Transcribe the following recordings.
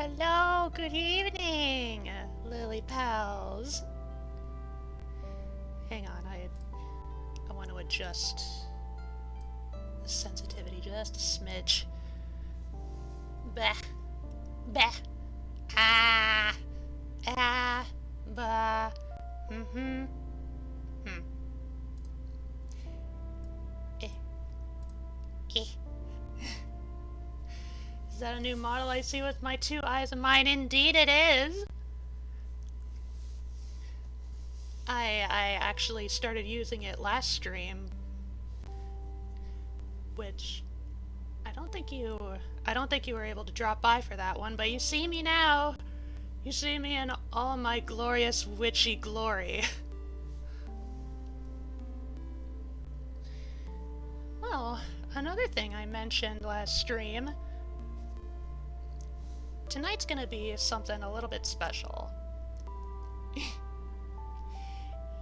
hello, good evening, Lily pals. Hang on, I want to adjust the sensitivity just a smidge. Bah, bah, ah, bah, eh, eh. Is that a new model I see with my two eyes of mine? Indeed it is! I actually started using it last stream, which I don't think you were able to drop by for that one, but you see me now. You see me in all my glorious witchy glory. Well, another thing I mentioned last stream, tonight's gonna be something a little bit special.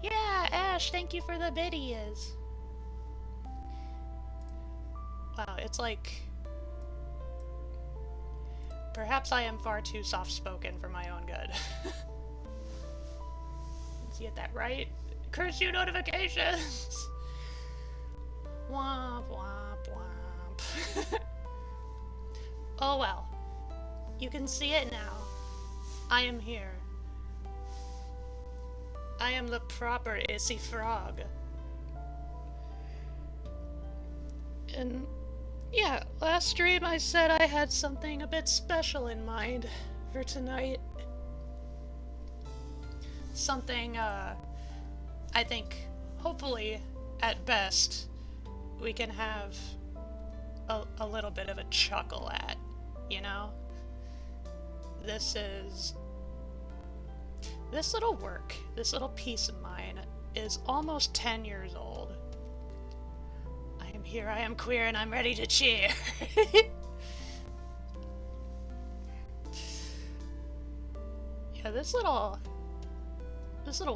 Yeah, Ash, thank you for the biddies. Wow, it's like... Perhaps I am far too soft-spoken for my own good. Let's get that right. Curse you notifications! Womp, womp, womp. Oh well. You can see it now. I am here. I am the proper Issy Frog. And yeah, last stream I said I had something a bit special in mind for tonight. Something, I think, hopefully, at best, we can have a little bit of a chuckle at, you know? This little work, this little piece of mine, is almost 10 years old. I am here, I am queer, and I'm ready to cheer! Yeah, this little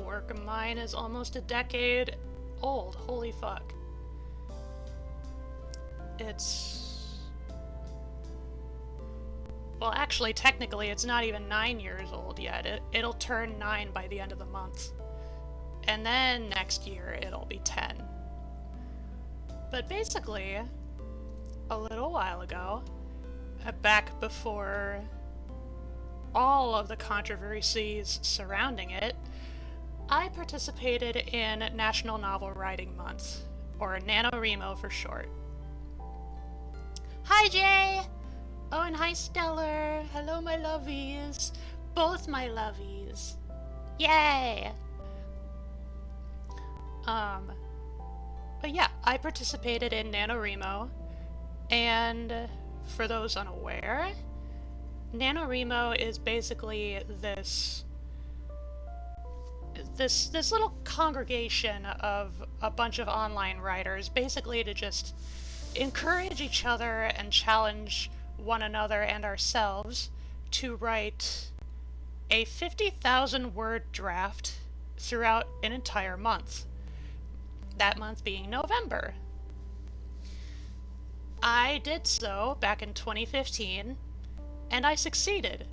work of mine is almost a decade old, holy fuck. Well, actually, technically, it's not even 9 years old yet. It'll turn 9 by the end of the month. And then next year, it'll be 10. But basically, a little while ago, back before all of the controversies surrounding it, I participated in National Novel Writing Month, or NaNoRimo for short. Hi, Jay! Oh, and hi, Stellar! Hello, my lovies! Both my lovies! Yay! But yeah, I participated in NaNoRimo, and for those unaware, NaNoRimo is basically this little congregation of a bunch of online writers, basically to just encourage each other and challenge one another and ourselves to write a 50,000 word draft throughout an entire month. That month being November. I did so back in 2015, and I succeeded.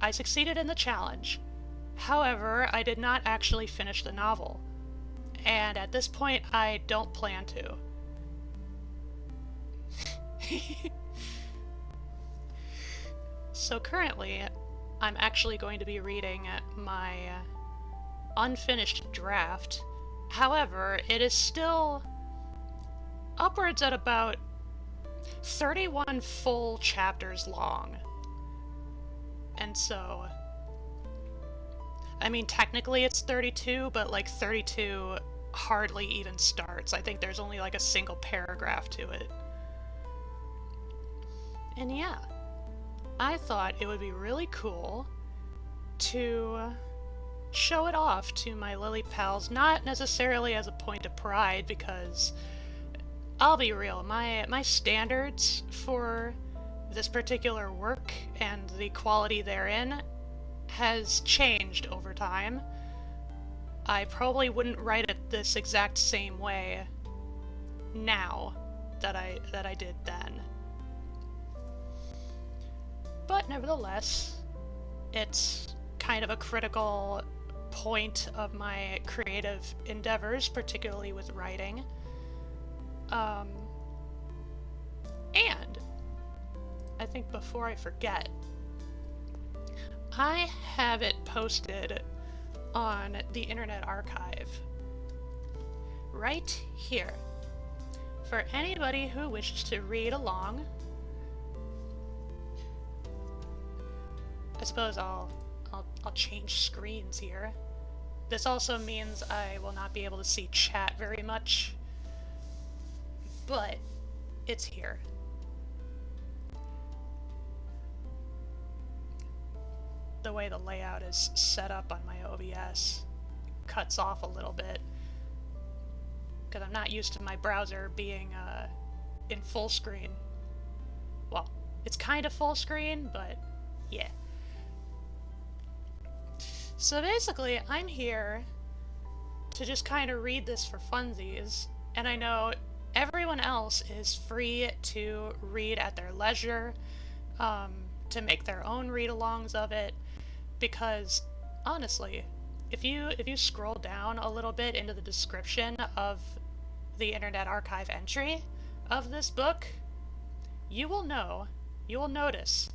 I succeeded in the challenge. However, I did not actually finish the novel, and at this point I don't plan to. So currently, I'm actually going to be reading my unfinished draft. However, it is still upwards at about 31 full chapters long. And so, I mean, technically it's 32, but like 32 hardly even starts. I think there's only like a single paragraph to it. And yeah, I thought it would be really cool to show it off to my Lily pals, not necessarily as a point of pride, because I'll be real, my standards for this particular work and the quality therein has changed over time. I probably wouldn't write it this exact same way now that I did then. But nevertheless, It's kind of a critical point of my creative endeavors, particularly with writing. And I think before I forget, I have it posted on the Internet Archive right here for anybody who wishes to read along. I suppose I'll change screens here. This also means I will not be able to see chat very much, but it's here. The way the layout is set up on my OBS cuts off a little bit because I'm not used to my browser being in full screen. Well, it's kind of full screen, but yeah. So basically, I'm here to just kind of read this for funsies, and I know everyone else is free to read at their leisure, to make their own read-alongs of it, because honestly, if you scroll down a little bit into the description of the Internet Archive entry of this book, you will notice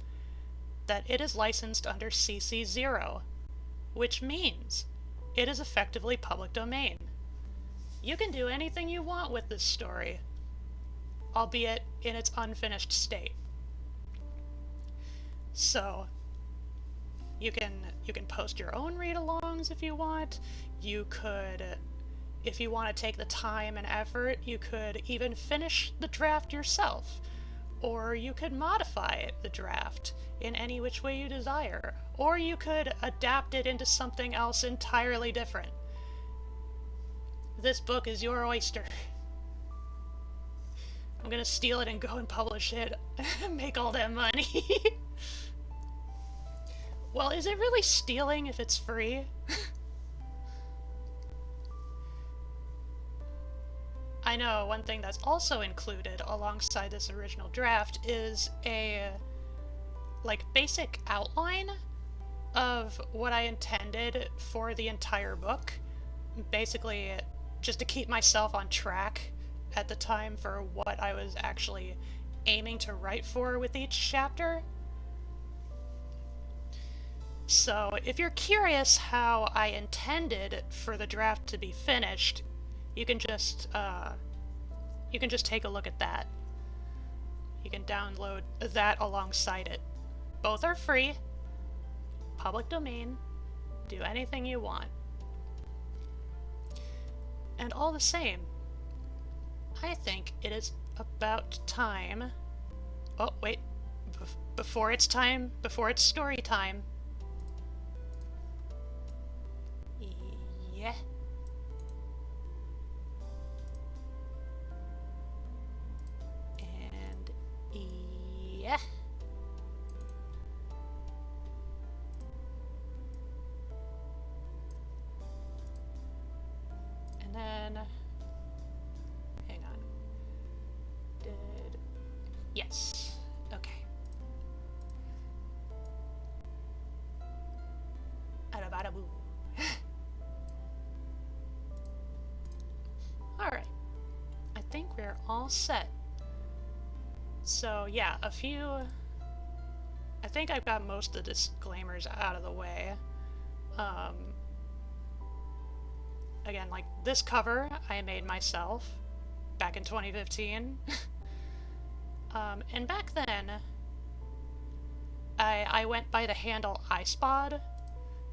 that it is licensed under CC0, which means it is effectively public domain. You can do anything you want with this story, albeit in its unfinished state. So you can post your own read-alongs if you want. You could, if you want to take the time and effort, you could even finish the draft yourself. Or you could modify the draft in any which way you desire. Or you could adapt it into something else entirely different. This book is your oyster. I'm gonna steal it and go and publish it and make all that money. Well, is it really stealing if it's free? I know one thing that's also included alongside this original draft is a, basic outline of what I intended for the entire book. Basically, just to keep myself on track at the time for what I was actually aiming to write for with each chapter. So, if you're curious how I intended for the draft to be finished, you can just take a look at that. You can download that alongside it. Both are free, public domain, do anything you want. And all the same, I think it is about time. Oh, wait. Before it's story time. Yeah. And yeah. And then, hang on. Yes. Okay. Adabadaboo. Alright. I think we're all set. So yeah, I think I've got most of the disclaimers out of the way. Again, this cover I made myself back in 2015. And back then, I went by the handle iSpod,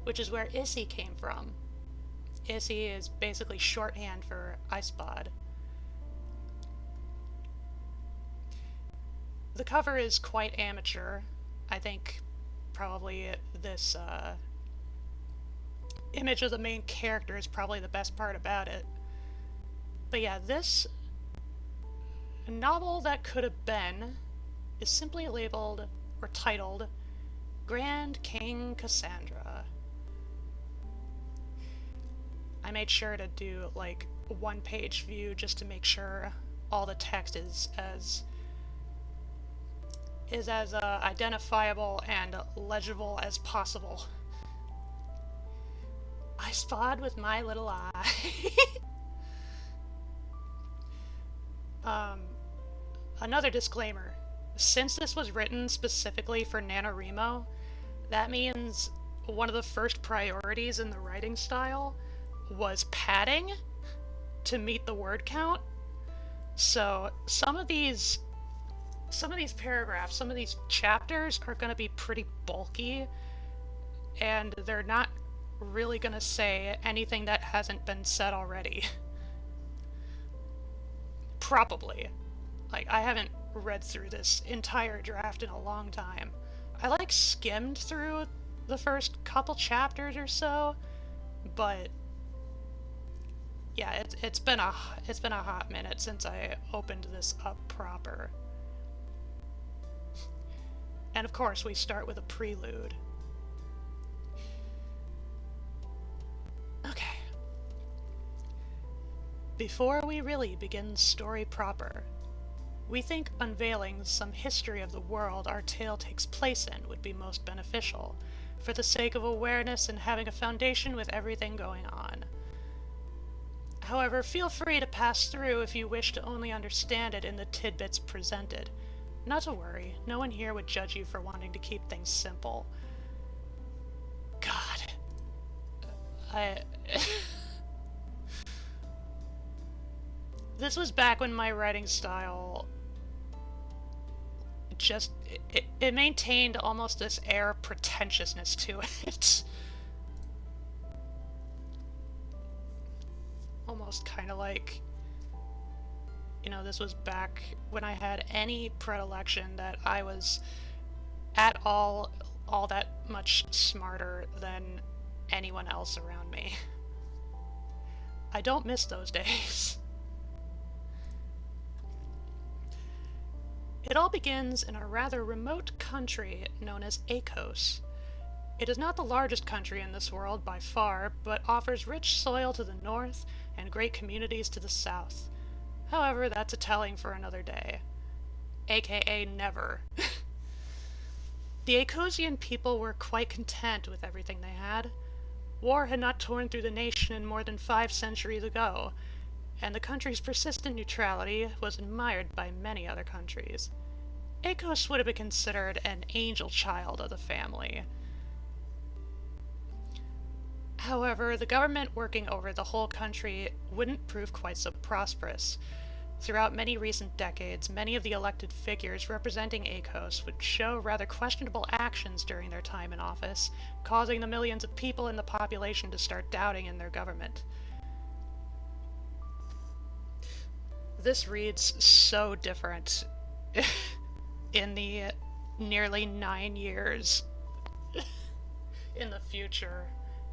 which is where Issy came from. Issy is basically shorthand for iSpod. The cover is quite amateur. I think probably this image of the main character is probably the best part about it. But yeah, this novel that could have been is simply labeled or titled Grand King Cassandra. I made sure to do a one-page view just to make sure all the text is is as identifiable and legible as possible. I spawed with my little eye. Another disclaimer. Since this was written specifically for NaNoWriMo, that means one of the first priorities in the writing style was padding to meet the word count. So some of these paragraphs, some of these chapters are going to be pretty bulky, and they're not really going to say anything that hasn't been said already. Probably. Like, I haven't read through this entire draft in a long time. I like skimmed through the first couple chapters or so, but yeah, it's been a hot minute since I opened this up proper. And of course, we start with a prelude. Okay. Before we really begin the story proper, we think unveiling some history of the world our tale takes place in would be most beneficial, for the sake of awareness and having a foundation with everything going on. However, feel free to pass through if you wish to only understand it in the tidbits presented. Not to worry, no one here would judge you for wanting to keep things simple. God. This was back when my writing style just, it maintained almost this air of pretentiousness to it. Almost kind of like, you know, this was back when I had any predilection that I was at all that much smarter than anyone else around me. I don't miss those days. It all begins in a rather remote country known as Akos. It is not the largest country in this world by far, but offers rich soil to the north and great communities to the south. However, that's a telling for another day. AKA never. The Akosian people were quite content with everything they had. War had not torn through the nation in more than 5 centuries ago, and the country's persistent neutrality was admired by many other countries. Akos would have been considered an angel child of the family. However, the government working over the whole country wouldn't prove quite so prosperous. Throughout many recent decades, many of the elected figures representing Akos would show rather questionable actions during their time in office, causing the millions of people in the population to start doubting in their government. This reads so different in the nearly 9 years in the future.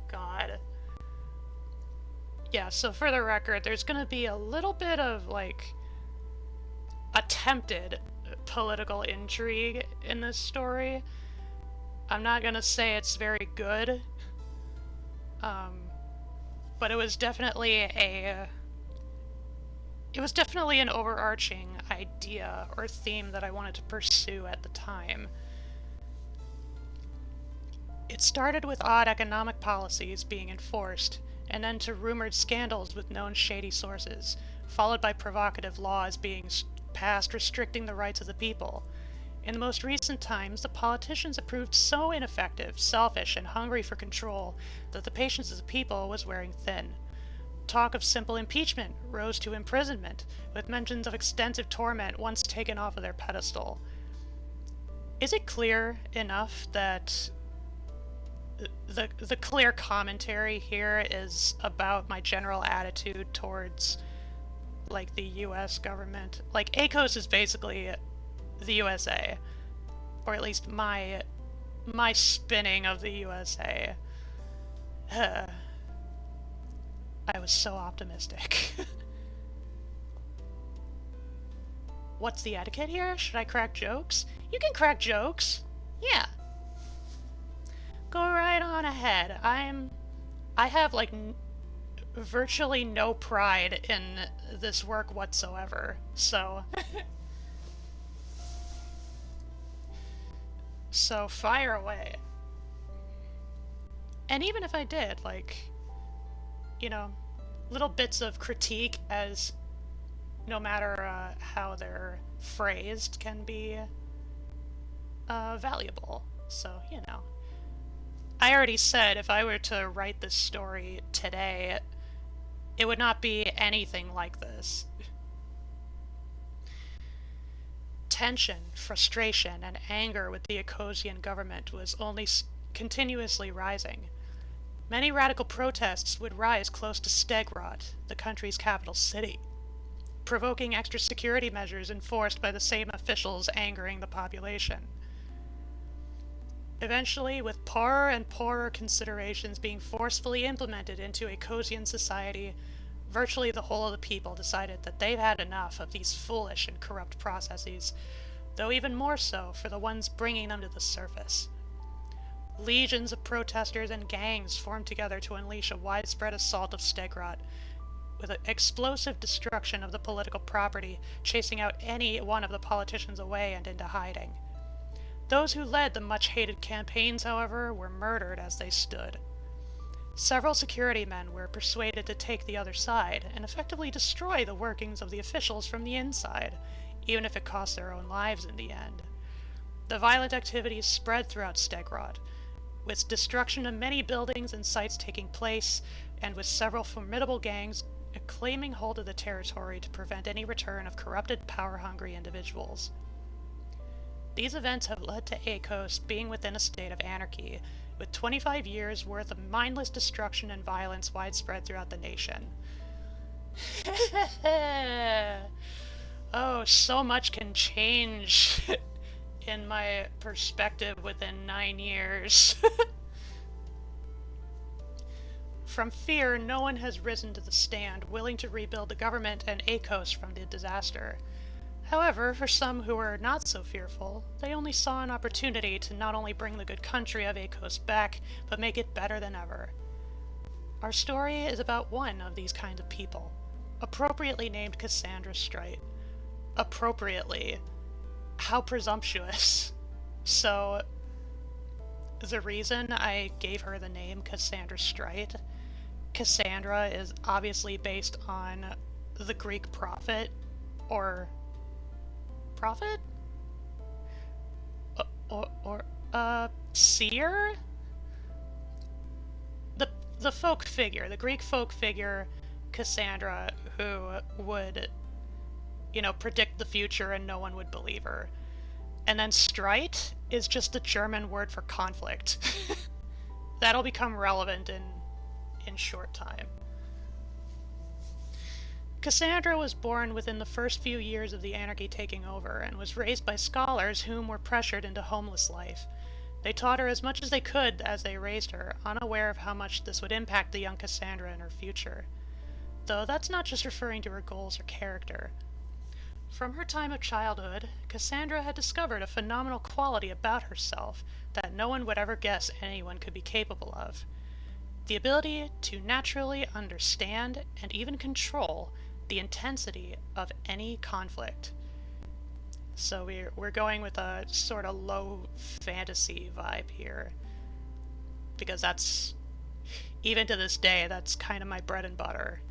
God. Yeah, so for the record, there's gonna be a little bit of, like, attempted political intrigue in this story. I'm not gonna say it's very good, but it was definitely an overarching idea or theme that I wanted to pursue at the time. It started with odd economic policies being enforced, and then to rumored scandals with known shady sources, followed by provocative laws being passed restricting the rights of the people. In the most recent times, the politicians have proved so ineffective, selfish, and hungry for control that the patience of the people was wearing thin. Talk of simple impeachment rose to imprisonment, with mentions of extensive torment once taken off of their pedestal. Is it clear enough that the clear commentary here is about my general attitude towards, like, the US government? Like, Akos is basically the USA, or at least my spinning of the USA. I was so optimistic. What's the etiquette here? Should I crack jokes? You can crack jokes! Yeah. Go right on ahead. I have, like, virtually no pride in this work whatsoever, so... So fire away. And even if I did, like, you know, little bits of critique, as no matter how they're phrased, can be valuable. So, I already said if I were to write this story today, it would not be anything like this. Tension, frustration, and anger with the Ecosian government was only continuously rising. Many radical protests would rise close to Stegrad, the country's capital city, provoking extra security measures enforced by the same officials angering the population. Eventually, with poorer and poorer considerations being forcefully implemented into Ecosian society, virtually the whole of the people decided that they've had enough of these foolish and corrupt processes, though even more so for the ones bringing them to the surface. Legions of protesters and gangs formed together to unleash a widespread assault of Stegrad, with explosive destruction of the political property, chasing out any one of the politicians away and into hiding. Those who led the much-hated campaigns, however, were murdered as they stood. Several security men were persuaded to take the other side and effectively destroy the workings of the officials from the inside, even if it cost their own lives in the end. The violent activities spread throughout Stegrad, with destruction of many buildings and sites taking place, and with several formidable gangs claiming hold of the territory to prevent any return of corrupted, power-hungry individuals. These events have led to Akos being within a state of anarchy, with 25 years worth of mindless destruction and violence widespread throughout the nation. Oh, so much can change in my perspective within 9 years. From fear, no one has risen to the stand, willing to rebuild the government and Akos from the disaster. However, for some who were not so fearful, they only saw an opportunity to not only bring the good country of Akos back, but make it better than ever. Our story is about one of these kinds of people, appropriately named Cassandra Strite. Appropriately. How presumptuous. So, the reason I gave her the name Cassandra Strite, Cassandra is obviously based on the Greek prophet, or prophet? Seer? The folk figure, the Greek folk figure, Cassandra, who would, predict the future and no one would believe her. And then Streit is just the German word for conflict. That'll become relevant in short time. Cassandra was born within the first few years of the anarchy taking over, and was raised by scholars whom were pressured into homeless life. They taught her as much as they could as they raised her, unaware of how much this would impact the young Cassandra in her future. Though that's not just referring to her goals or character. From her time of childhood, Cassandra had discovered a phenomenal quality about herself that no one would ever guess anyone could be capable of. The ability to naturally understand and even control the intensity of any conflict. So we're going with a sort of low fantasy vibe here, because that's, even to this day, that's kind of my bread and butter.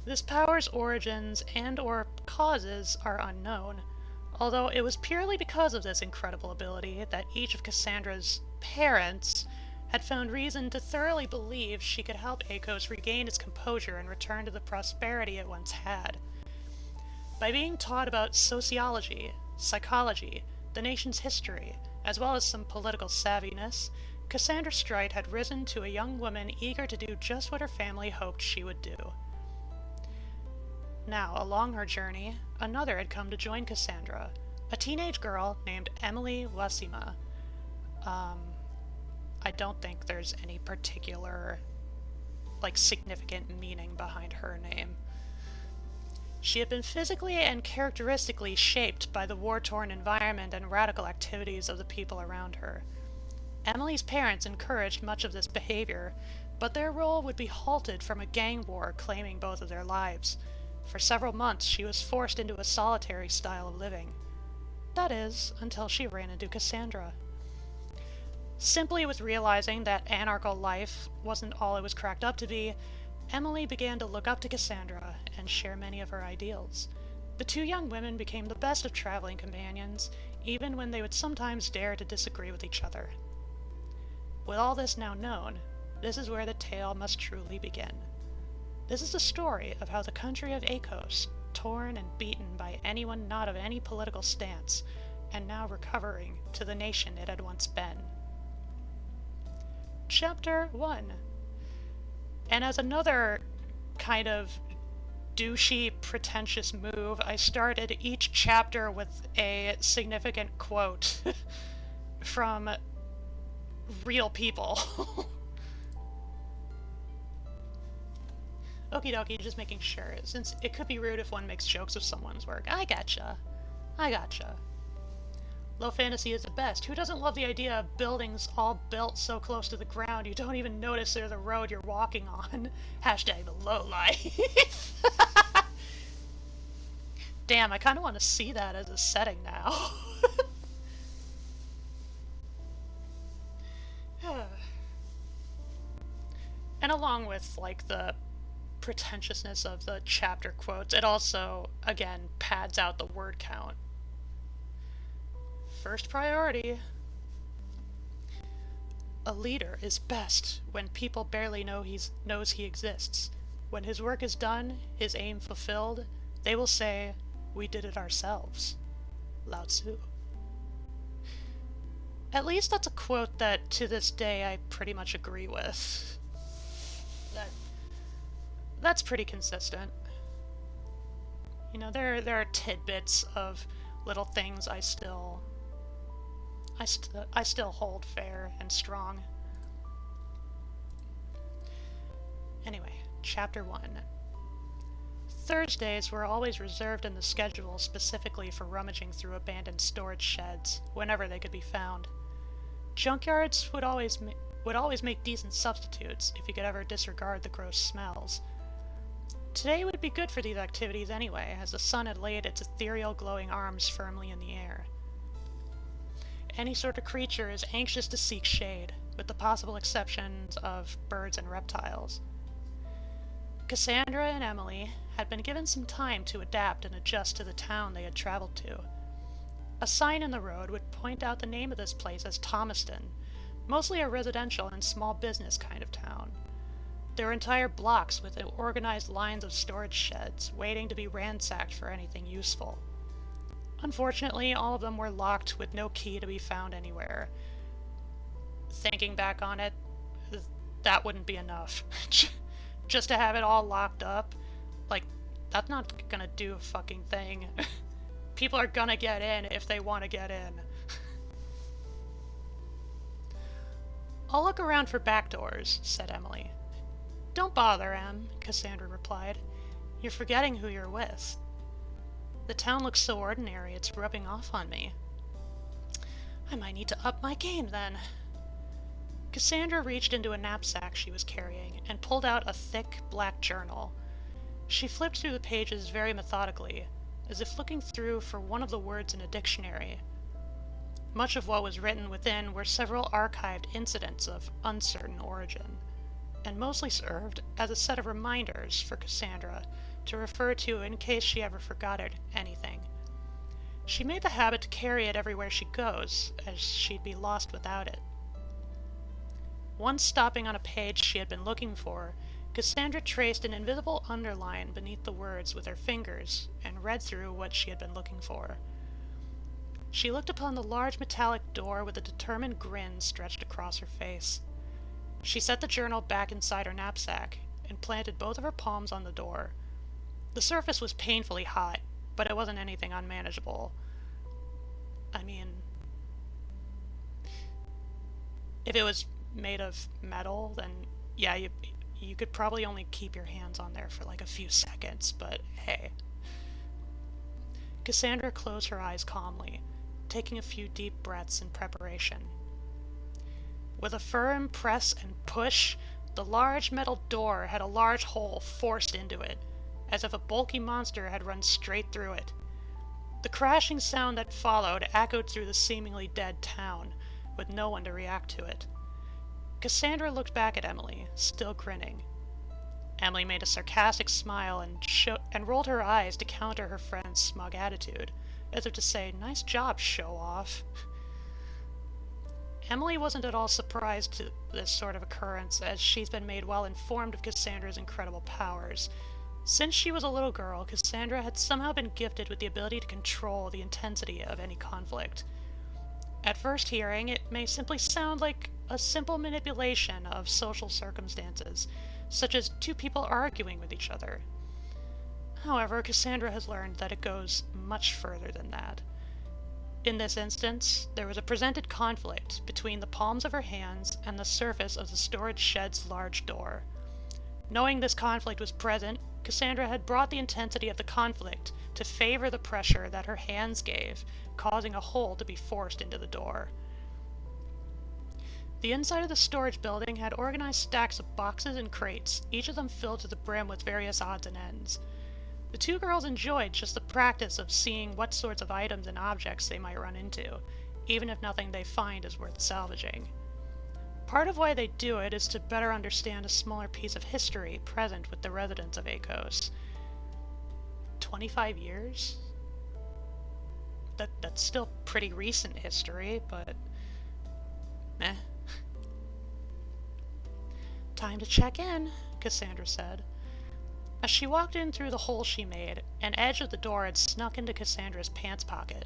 This power's origins and or causes are unknown, although it was purely because of this incredible ability that each of Cassandra's parents had found reason to thoroughly believe she could help Akos regain its composure and return to the prosperity it once had. By being taught about sociology, psychology, the nation's history, as well as some political savviness, Cassandra Strite had risen to a young woman eager to do just what her family hoped she would do. Now, along her journey, another had come to join Cassandra, a teenage girl named Emily Wassima. I don't think there's any particular, significant meaning behind her name. She had been physically and characteristically shaped by the war-torn environment and radical activities of the people around her. Emily's parents encouraged much of this behavior, but their role would be halted from a gang war claiming both of their lives. For several months, she was forced into a solitary style of living. That is, until she ran into Cassandra. Simply with realizing that anarchal life wasn't all it was cracked up to be, Emily began to look up to Cassandra and share many of her ideals. The two young women became the best of traveling companions, even when they would sometimes dare to disagree with each other. With all this now known, this is where the tale must truly begin. This is the story of how the country of Akos, torn and beaten by anyone not of any political stance, and now recovering to the nation it had once been. Chapter 1. And as another kind of douchey, pretentious move, I started each chapter with a significant quote from real people. Okie dokie, just making sure, since it could be rude if one makes jokes of someone's work. I gotcha. Low fantasy is the best. Who doesn't love the idea of buildings all built so close to the ground you don't even notice they're the road you're walking on? Hashtag the low life. Damn, I kind of want to see that as a setting now. And along with, like, the pretentiousness of the chapter quotes, it also, again, pads out the word count. First priority. A leader is best when people barely knows he exists. When his work is done, his aim fulfilled, they will say, "We did it ourselves." Lao Tzu. At least that's a quote that, to this day, I pretty much agree with. That's pretty consistent. You know, there are tidbits of little things I still hold fair and strong. Anyway, Chapter 1. Thursdays were always reserved in the schedule specifically for rummaging through abandoned storage sheds, whenever they could be found. Junkyards would always make decent substitutes if you could ever disregard the gross smells. Today would be good for these activities anyway, as the sun had laid its ethereal glowing arms firmly in the air. Any sort of creature is anxious to seek shade, with the possible exceptions of birds and reptiles. Cassandra and Emily had been given some time to adapt and adjust to the town they had traveled to. A sign in the road would point out the name of this place as Thomaston, mostly a residential and small business kind of town. There were entire blocks with organized lines of storage sheds, waiting to be ransacked for anything useful. Unfortunately, all of them were locked with no key to be found anywhere. Thinking back on it, that wouldn't be enough. Just to have it all locked up, like, that's not gonna do a fucking thing. People are gonna get in if they want to get in. "I'll look around for back doors," said Emily. "Don't bother, Em," Cassandra replied. "You're forgetting who you're with. The town looks so ordinary, it's rubbing off on me. I might need to up my game, then." Cassandra reached into a knapsack she was carrying and pulled out a thick, black journal. She flipped through the pages very methodically, as if looking through for one of the words in a dictionary. Much of what was written within were several archived incidents of uncertain origin, and mostly served as a set of reminders for Cassandra to refer to in case she ever forgot anything. She made the habit to carry it everywhere she goes, as she'd be lost without it. Once stopping on a page she had been looking for, Cassandra traced an invisible underline beneath the words with her fingers and read through what she had been looking for. She looked upon the large metallic door with a determined grin stretched across her face. She set the journal back inside her knapsack and planted both of her palms on the door. The surface was painfully hot, but it wasn't anything unmanageable. I mean, if it was made of metal, then yeah, you could probably only keep your hands on there for like a few seconds, but hey. Cassandra closed her eyes calmly, taking a few deep breaths in preparation. With a firm press and push, the large metal door had a large hole forced into it, as if a bulky monster had run straight through it. The crashing sound that followed echoed through the seemingly dead town, with no one to react to it. Cassandra looked back at Emily, still grinning. Emily made a sarcastic smile and rolled her eyes to counter her friend's smug attitude, as if to say, "Nice job, show-off." Emily wasn't at all surprised to this sort of occurrence, as she's been made well informed of Cassandra's incredible powers. Since she was a little girl, Cassandra had somehow been gifted with the ability to control the intensity of any conflict. At first hearing, it may simply sound like a simple manipulation of social circumstances, such as two people arguing with each other. However, Cassandra has learned that it goes much further than that. In this instance, there was a presented conflict between the palms of her hands and the surface of the storage shed's large door. Knowing this conflict was present, Cassandra had brought the intensity of the conflict to favor the pressure that her hands gave, causing a hole to be forced into the door. The inside of the storage building had organized stacks of boxes and crates, each of them filled to the brim with various odds and ends. The two girls enjoyed just the practice of seeing what sorts of items and objects they might run into, even if nothing they find is worth salvaging. Part of why they do it is to better understand a smaller piece of history present with the residents of Akos. 25 years? That's still pretty recent history, but meh. "Time to check in," Cassandra said. As she walked in through the hole she made, an edge of the door had snuck into Cassandra's pants pocket.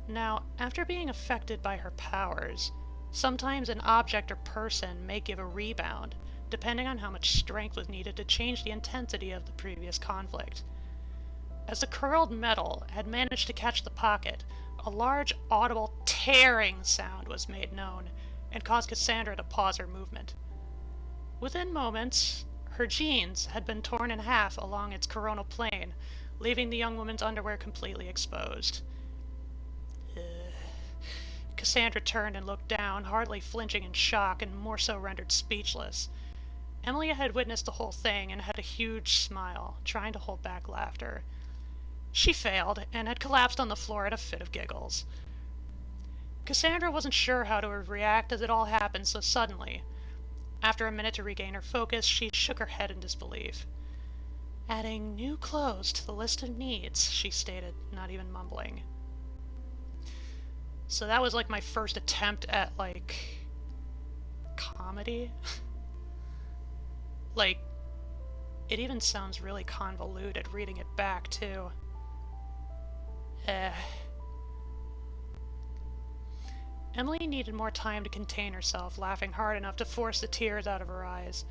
Now, after being affected by her powers, sometimes an object or person may give a rebound, depending on how much strength was needed to change the intensity of the previous conflict. As the curled metal had managed to catch the pocket, a large, audible tearing sound was made known, and caused Cassandra to pause her movement. Within moments, her jeans had been torn in half along its coronal plane, leaving the young woman's underwear completely exposed. Cassandra turned and looked down, hardly flinching in shock and more so rendered speechless. Emily had witnessed the whole thing and had a huge smile, trying to hold back laughter. She failed and had collapsed on the floor in a fit of giggles. Cassandra wasn't sure how to react as it all happened so suddenly. After a minute to regain her focus, she shook her head in disbelief. "Adding new clothes to the list of needs," she stated, not even mumbling. So that was like my first attempt at, comedy. It even sounds really convoluted reading it back, too. Emily needed more time to contain herself, laughing hard enough to force the tears out of her eyes.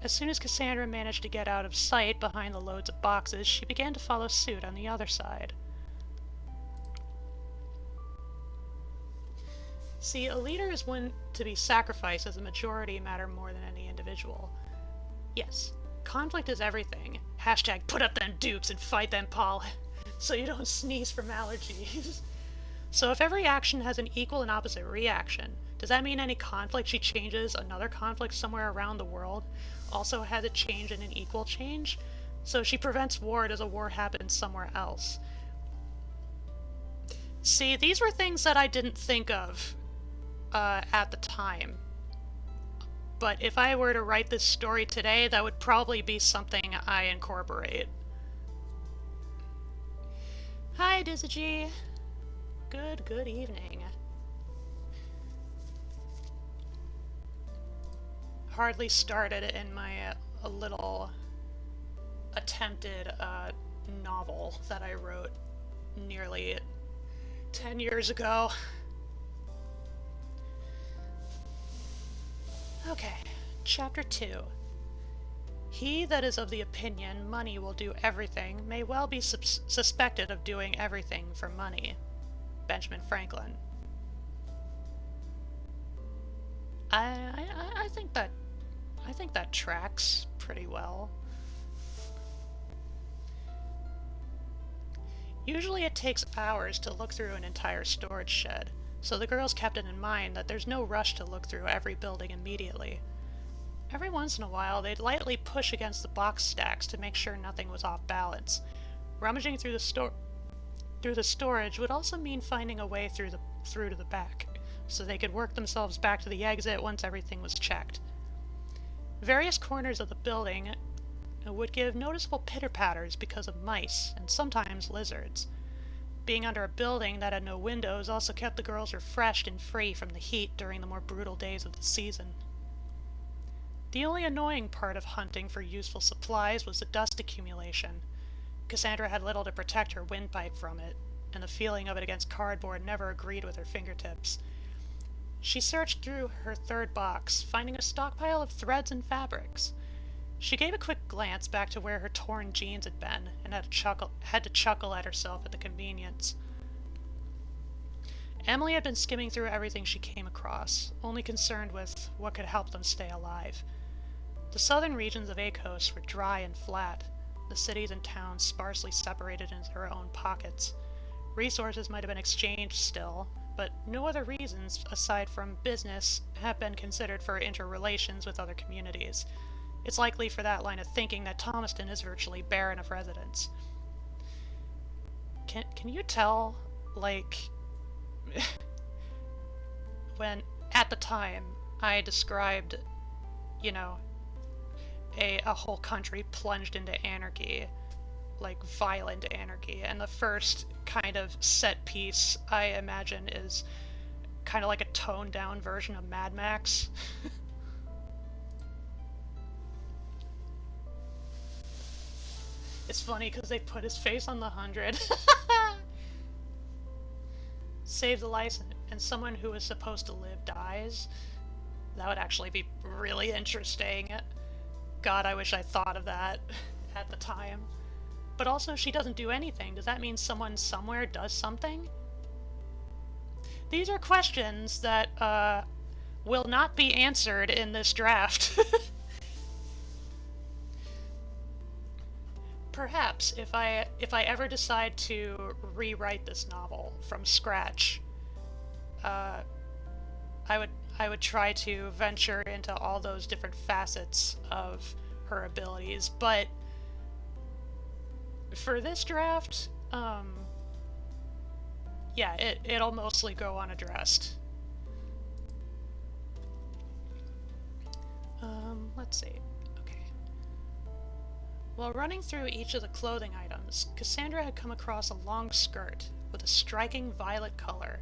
As soon as Cassandra managed to get out of sight behind the loads of boxes, she began to follow suit on the other side. See, a leader is one to be sacrificed as a majority matter more than any individual. Yes, conflict is everything. Hashtag put up them dukes and fight them, Paul, so you don't sneeze from allergies. So if every action has an equal and opposite reaction, does that mean any conflict she changes, another conflict somewhere around the world, also has a change and an equal change? So she prevents war, does a war happen somewhere else? See, these were things that I didn't think of at the time. But if I were to write this story today, that would probably be something I incorporate. Hi, Dizzy. Good evening. Hardly started in my little attempted novel that I wrote nearly 10 years ago. Okay, Chapter 2. He that is of the opinion money will do everything may well be suspected of doing everything for money. Benjamin Franklin. I think that tracks pretty well. Usually it takes hours to look through an entire storage shed, so the girls kept it in mind that there's no rush to look through every building immediately. Every once in a while, they'd lightly push against the box stacks to make sure nothing was off balance, rummaging through the through the storage would also mean finding a way through to the back, so they could work themselves back to the exit once everything was checked. Various corners of the building would give noticeable pitter-patters because of mice, and sometimes lizards. Being under a building that had no windows also kept the girls refreshed and free from the heat during the more brutal days of the season. The only annoying part of hunting for useful supplies was the dust accumulation. Cassandra had little to protect her windpipe from it, and the feeling of it against cardboard never agreed with her fingertips. She searched through her third box, finding a stockpile of threads and fabrics. She gave a quick glance back to where her torn jeans had been, and had to chuckle at herself at the convenience. Emily had been skimming through everything she came across, only concerned with what could help them stay alive. The southern regions of Acos were dry and flat, the cities and towns sparsely separated into their own pockets. Resources might have been exchanged still, but no other reasons, aside from business, have been considered for interrelations with other communities. It's likely for that line of thinking that Thomaston is virtually barren of residents. Can you tell, like, when, at the time, I described, a whole country plunged into anarchy, like violent anarchy, and the first kind of set piece I imagine is kind of like a toned down version of Mad Max. It's funny because they put his face on the 100. Save the license, and someone who is supposed to live dies. That would actually be really interesting. God, I wish I thought of that at the time. But also, she doesn't do anything. Does that mean someone somewhere does something? These are questions that will not be answered in this draft. Perhaps if I ever decide to rewrite this novel from scratch, I would try to venture into all those different facets of her abilities, but for this draft, yeah, it'll mostly go unaddressed. Let's see. Okay. While running through each of the clothing items, Cassandra had come across a long skirt with a striking violet color.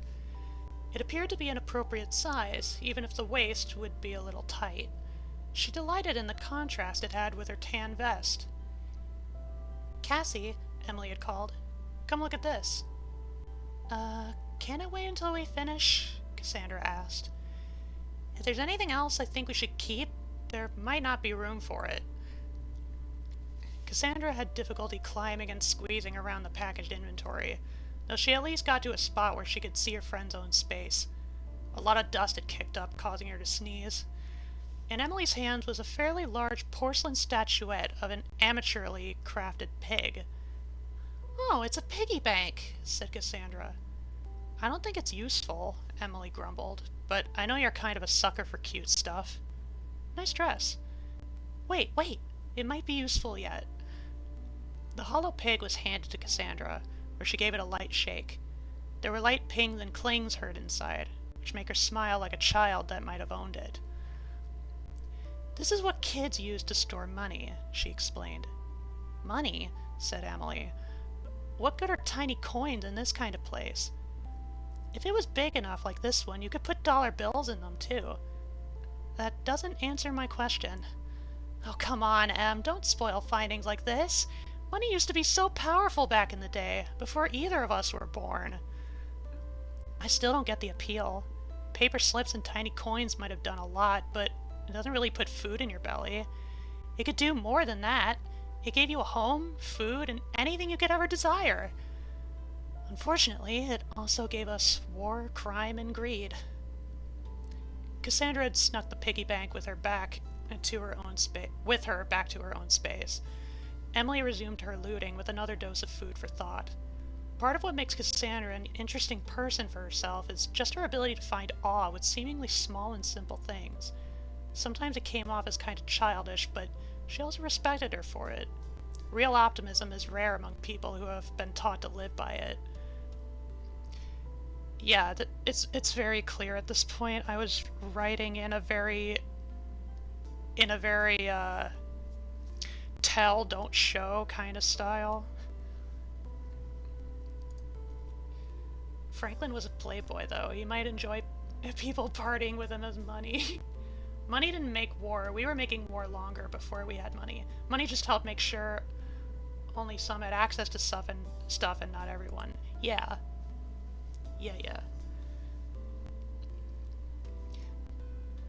It appeared to be an appropriate size, even if the waist would be a little tight. She delighted in the contrast it had with her tan vest. "Cassie," Emily had called, "come look at this." Can it wait until we finish?" Cassandra asked. "If there's anything else I think we should keep, there might not be room for it." Cassandra had difficulty climbing and squeezing around the packaged inventory, though she at least got to a spot where she could see her friend's own space. A lot of dust had kicked up, causing her to sneeze. In Emily's hands was a fairly large porcelain statuette of an amateurly crafted pig. "Oh, it's a piggy bank," said Cassandra. "I don't think it's useful," Emily grumbled, "but I know you're kind of a sucker for cute stuff. Nice dress. Wait, it might be useful yet." The hollow pig was handed to Cassandra, where she gave it a light shake. There were light pings and clings heard inside, which make her smile like a child that might have owned it. "This is what kids use to store money," she explained. "Money?" said Emily. "What good are tiny coins in this kind of place? If it was big enough like this one, you could put dollar bills in them, too." "That doesn't answer my question." "Oh, come on, Em, don't spoil findings like this. Money used to be so powerful back in the day, before either of us were born." "I still don't get the appeal. Paper slips and tiny coins might have done a lot, but it doesn't really put food in your belly. It could do more than that. It gave you a home, food, and anything you could ever desire. Unfortunately, it also gave us war, crime, and greed." Cassandra had snuck the piggy bank with her back to her own space. Emily resumed her looting with another dose of food for thought. Part of what makes Cassandra an interesting person for herself is just her ability to find awe with seemingly small and simple things. Sometimes it came off as kind of childish, but she also respected her for it. Real optimism is rare among people who have been taught to live by it. Yeah, it's very clear at this point. I was writing in a very tell don't show kind of style. Franklin was a playboy though. He might enjoy people partying with him as money. Money didn't make war. We were making war longer before we had money. Money just helped make sure only some had access to stuff and not everyone. Yeah. Yeah.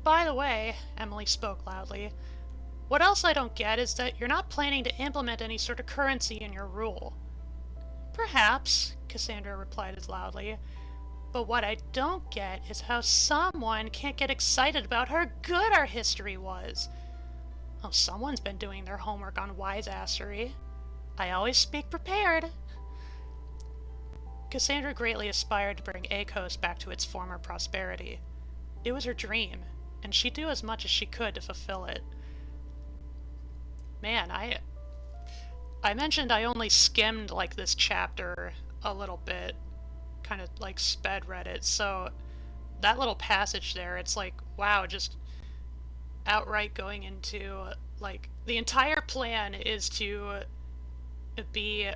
By the way, Emily spoke loudly, what else I don't get is that you're not planning to implement any sort of currency in your rule. Perhaps, Cassandra replied as loudly, but what I don't get is how someone can't get excited about how good our history was. Oh, someone's been doing their homework on wiseassery. I always speak prepared. Cassandra greatly aspired to bring Akos back to its former prosperity. It was her dream, and she'd do as much as she could to fulfill it. Man, I mentioned I only skimmed like this chapter a little bit, kind of like sped read it, so that little passage there, it's like, wow, just outright going into, like, the entire plan is to be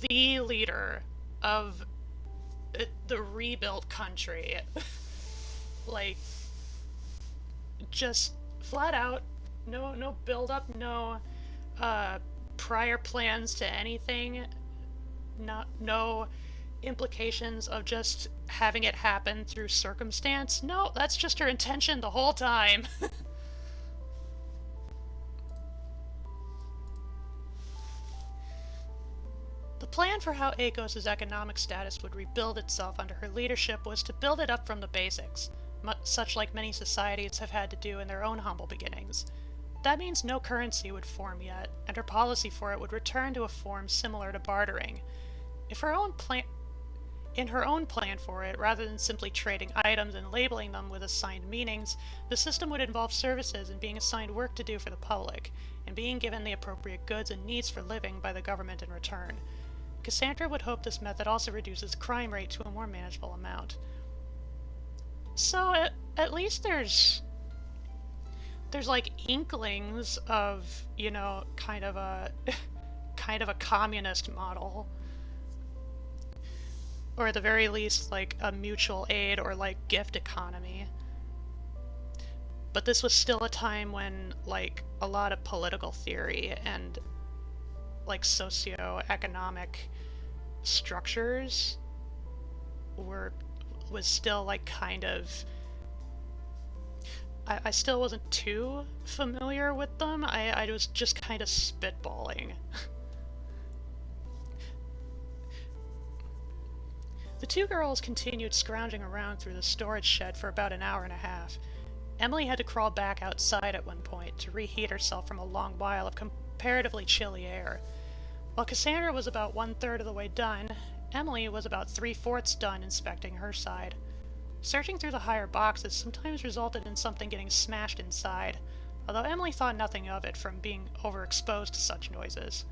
the leader of the rebuilt country. Like, just flat out, no build up, no prior plans to anything, no implications of just having it happen through circumstance. No, that's just her intention the whole time. The plan for how Akos' economic status would rebuild itself under her leadership was to build it up from the basics, such like many societies have had to do in their own humble beginnings. That means no currency would form yet, and her policy for it would return to a form similar to bartering. In her own plan for it, rather than simply trading items and labeling them with assigned meanings, the system would involve services and being assigned work to do for the public, and being given the appropriate goods and needs for living by the government in return. Cassandra would hope this method also reduces the crime rate to a more manageable amount. So at least there's like inklings of, you know, kind of a communist model, or at the very least like a mutual aid or like gift economy. But this was still a time when like a lot of political theory and like socio-economic structures was still like kind of, I still wasn't too familiar with them. I was just kind of spitballing. The two girls continued scrounging around through the storage shed for about an hour and a half. Emily had to crawl back outside at one point to reheat herself from a long while of comparatively chilly air. While Cassandra was about 1/3 of the way done, Emily was about 3/4 done inspecting her side. Searching through the higher boxes sometimes resulted in something getting smashed inside, although Emily thought nothing of it from being overexposed to such noises.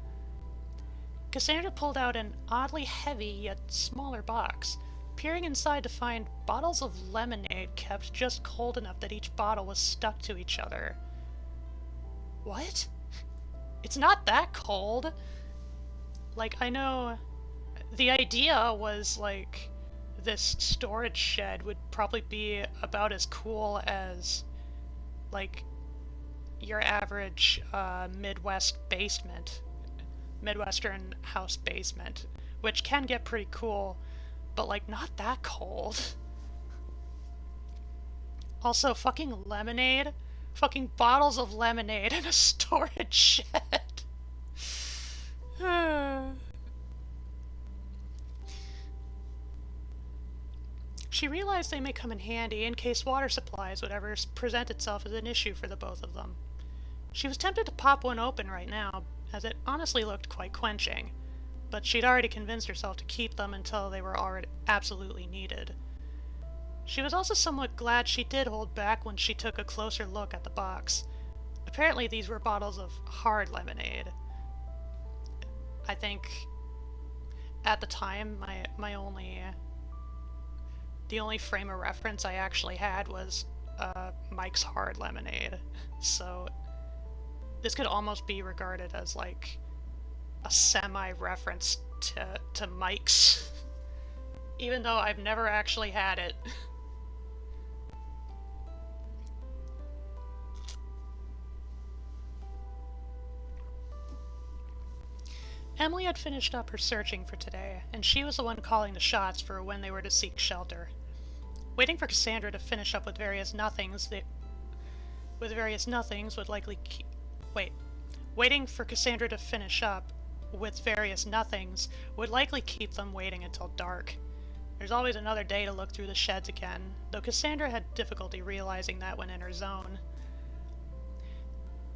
Cassandra pulled out an oddly heavy yet smaller box, peering inside to find bottles of lemonade kept just cold enough that each bottle was stuck to each other. What? It's not that cold! Like, I know the idea was, like, this storage shed would probably be about as cool as, like, your average Midwestern house basement, which can get pretty cool, but, like, not that cold. Also, fucking lemonade? Fucking bottles of lemonade in a storage shed. She realized they may come in handy in case water supplies would ever present itself as an issue for the both of them. She was tempted to pop one open right now, as it honestly looked quite quenching, but she'd already convinced herself to keep them until they were already absolutely needed. She was also somewhat glad she did hold back when she took a closer look at the box. Apparently these were bottles of hard lemonade. I think at the time my only the only frame of reference I actually had was Mike's Hard Lemonade. So this could almost be regarded as like a semi-reference to Mike's, even though I've never actually had it. Emily had finished up her searching for today, and she was the one calling the shots for when they were to seek shelter. Waiting for Cassandra to finish up with various nothings would likely keep... Waiting for Cassandra to finish up with various nothings would likely keep them waiting until dark. There's always another day to look through the sheds again, though Cassandra had difficulty realizing that when in her zone.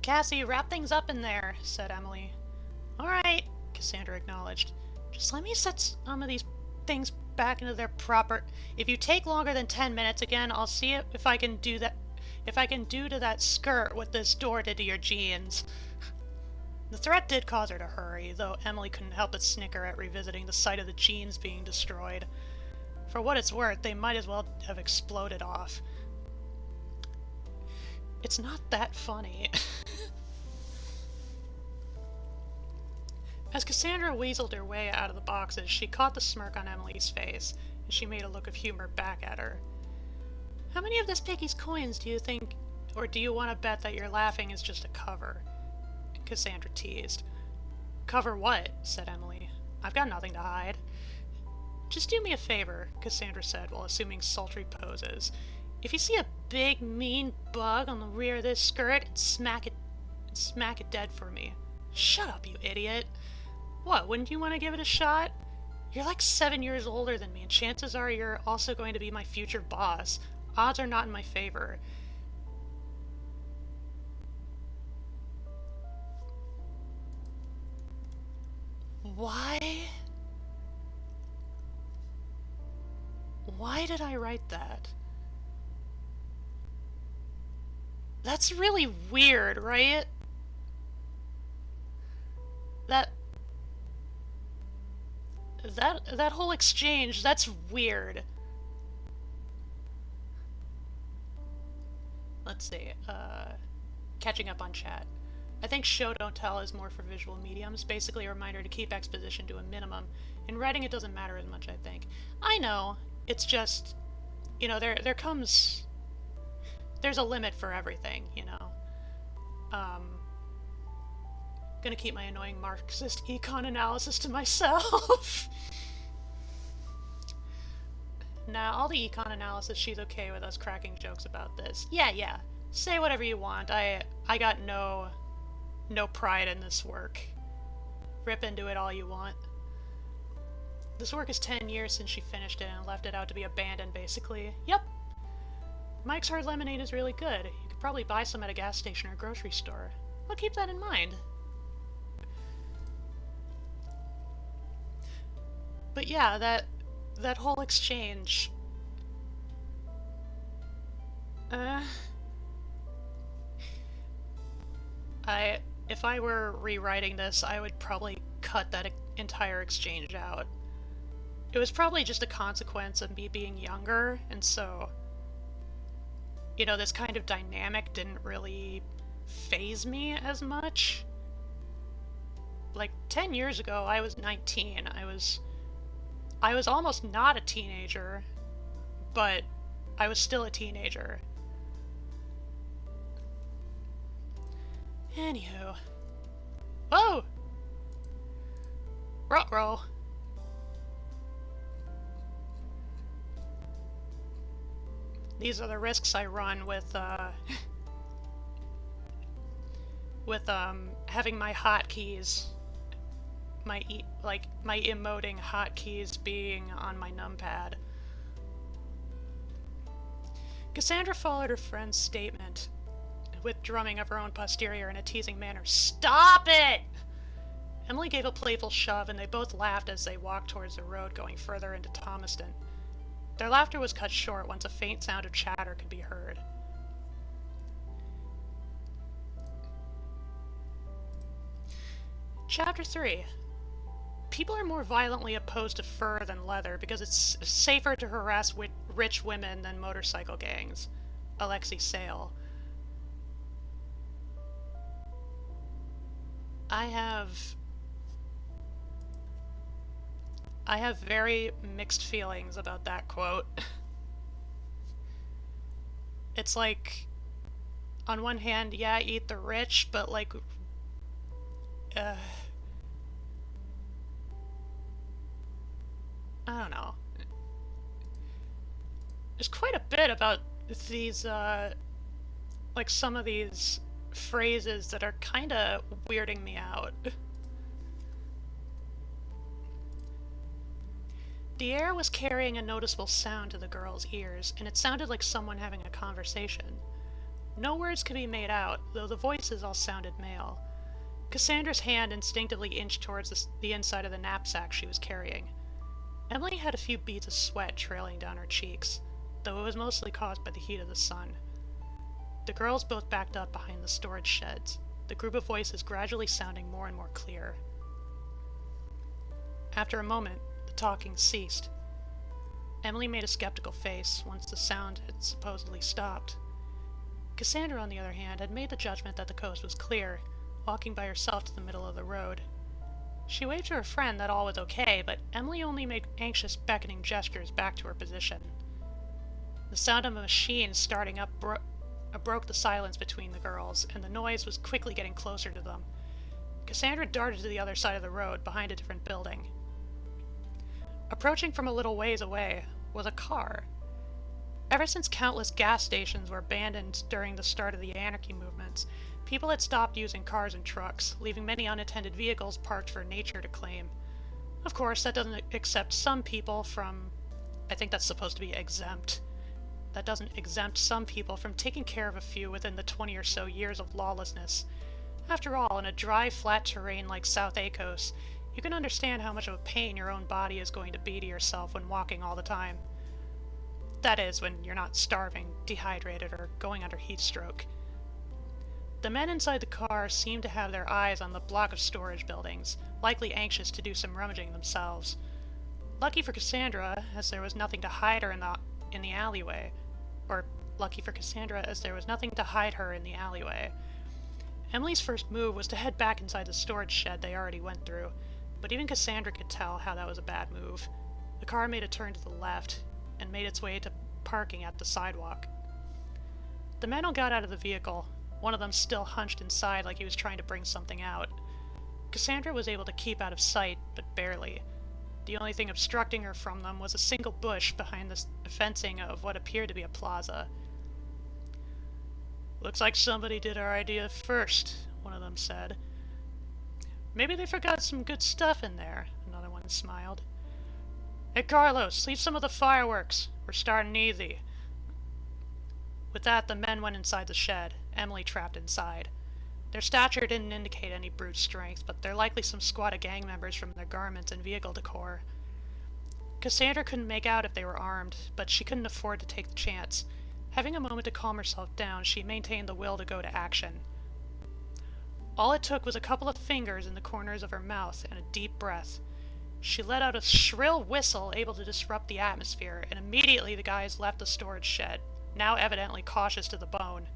"Cassie, wrap things up in there," said Emily. "All right," Cassandra acknowledged. "Just let me set some of these things back into their proper... If you take longer than 10 minutes again, I'll see if I can do to that skirt what this door did to your jeans." The threat did cause her to hurry, though Emily couldn't help but snicker at revisiting the sight of the jeans being destroyed. For what it's worth, they might as well have exploded off. It's not that funny. As Cassandra weaseled her way out of the boxes, she caught the smirk on Emily's face, and she made a look of humor back at her. "How many of this piggy's coins do you think, or do you want to bet that your laughing is just a cover?" Cassandra teased. "Cover what?" said Emily. "I've got nothing to hide." "Just do me a favor," Cassandra said while assuming sultry poses. "If you see a big, mean bug on the rear of this skirt, smack it dead for me." "Shut up, you idiot." "What, wouldn't you want to give it a shot? You're like 7 years older than me, and chances are you're also going to be my future boss. Odds are not in my favor." Why? Why did I write that? That's really weird, right? That whole exchange, that's weird. Let's see, catching up on chat. "I think show don't tell is more for visual mediums, basically a reminder to keep exposition to a minimum. In writing it doesn't matter as much, I think." I know, it's just, you know, there's a limit for everything, you know. Gonna keep my annoying Marxist econ analysis to myself. Nah, all the econ analysis, she's okay with us cracking jokes about this. Yeah, say whatever you want. I got no pride in this work. Rip into it all you want. This work is 10 years since she finished it and left it out to be abandoned, basically. Yep. Mike's Hard Lemonade is really good. You could probably buy some at a gas station or grocery store. I'll keep that in mind. But yeah, that whole exchange... If I were rewriting this, I would probably cut that entire exchange out. It was probably just a consequence of me being younger, and so, you know, this kind of dynamic didn't really faze me as much. Like, 10 years ago, I was 19. I was almost not a teenager, but I was still a teenager. Anywho. Whoa! Ruh-roh. These are the risks I run with, having my hotkeys, my emoting hotkeys being on my numpad. Cassandra followed her friend's statement with drumming of her own posterior in a teasing manner. "Stop it!" Emily gave a playful shove, and they both laughed as they walked towards the road going further into Thomaston. Their laughter was cut short once a faint sound of chatter could be heard. Chapter 3. People are more violently opposed to fur than leather because it's safer to harass rich women than motorcycle gangs. Alexei Sale. I have very mixed feelings about that quote. It's like, on one hand, yeah, eat the rich, but like, I don't know. There's quite a bit about these, like some of these phrases that are kind of weirding me out. The air was carrying a noticeable sound to the girl's ears, and it sounded like someone having a conversation. No words could be made out, though the voices all sounded male. Cassandra's hand instinctively inched towards the inside of the knapsack she was carrying. Emily had a few beads of sweat trailing down her cheeks, though it was mostly caused by the heat of the sun. The girls both backed up behind the storage sheds, the group of voices gradually sounding more and more clear. After a moment, the talking ceased. Emily made a skeptical face once the sound had supposedly stopped. Cassandra, on the other hand, had made the judgment that the coast was clear, walking by herself to the middle of the road. She waved to her friend that all was okay, but Emily only made anxious, beckoning gestures back to her position. The sound of a machine starting up broke the silence between the girls, and the noise was quickly getting closer to them. Cassandra darted to the other side of the road, behind a different building. Approaching from a little ways away was a car. Ever since countless gas stations were abandoned during the start of the anarchy movements, people had stopped using cars and trucks, leaving many unattended vehicles parked for nature to claim. Of course, that doesn't accept some people from... I think that's supposed to be exempt. That doesn't exempt some people from taking care of a few within the 20 or so years of lawlessness. After all, in a dry, flat terrain like South Acos, you can understand how much of a pain your own body is going to be to yourself when walking all the time. That is, when you're not starving, dehydrated, or going under heat stroke. The men inside the car seemed to have their eyes on the block of storage buildings, likely anxious to do some rummaging themselves. Lucky for Cassandra, as there was nothing to hide her in the alleyway. Or, lucky for Cassandra, as there was nothing to hide her in the alleyway. Emily's first move was to head back inside the storage shed they already went through, but even Cassandra could tell how that was a bad move. The car made a turn to the left, and made its way to parking at the sidewalk. The men all got out of the vehicle, one of them still hunched inside like he was trying to bring something out. Cassandra was able to keep out of sight, but barely. The only thing obstructing her from them was a single bush behind the fencing of what appeared to be a plaza. "Looks like somebody did our idea first," one of them said. "Maybe they forgot some good stuff in there," another one smiled. "Hey Carlos, leave some of the fireworks. We're starting easy." With that, the men went inside the shed, Emily trapped inside. Their stature didn't indicate any brute strength, but they're likely some squad of gang members from their garments and vehicle decor. Cassandra couldn't make out if they were armed, but she couldn't afford to take the chance. Having a moment to calm herself down, she maintained the will to go to action. All it took was a couple of fingers in the corners of her mouth and a deep breath. She let out a shrill whistle able to disrupt the atmosphere, and immediately the guys left the storage shed, now evidently cautious to the bone.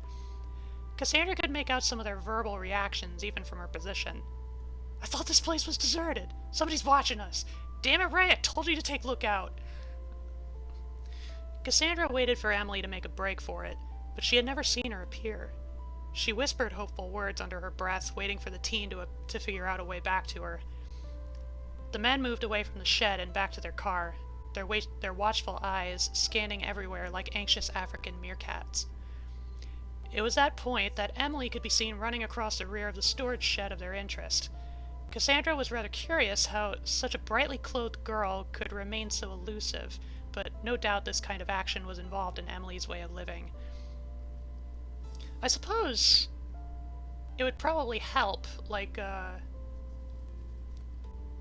Cassandra could make out some of their verbal reactions, even from her position. "I thought this place was deserted. Somebody's watching us. Damn it, Ray, I told you to take lookout." Cassandra waited for Emily to make a break for it, but she had never seen her appear. She whispered hopeful words under her breath, waiting for the teen to figure out a way back to her. The men moved away from the shed and back to their car, their watchful eyes scanning everywhere like anxious African meerkats. It was that point that Emily could be seen running across the rear of the storage shed of their interest. Cassandra was rather curious how such a brightly clothed girl could remain so elusive, but no doubt this kind of action was involved in Emily's way of living. I suppose it would probably help,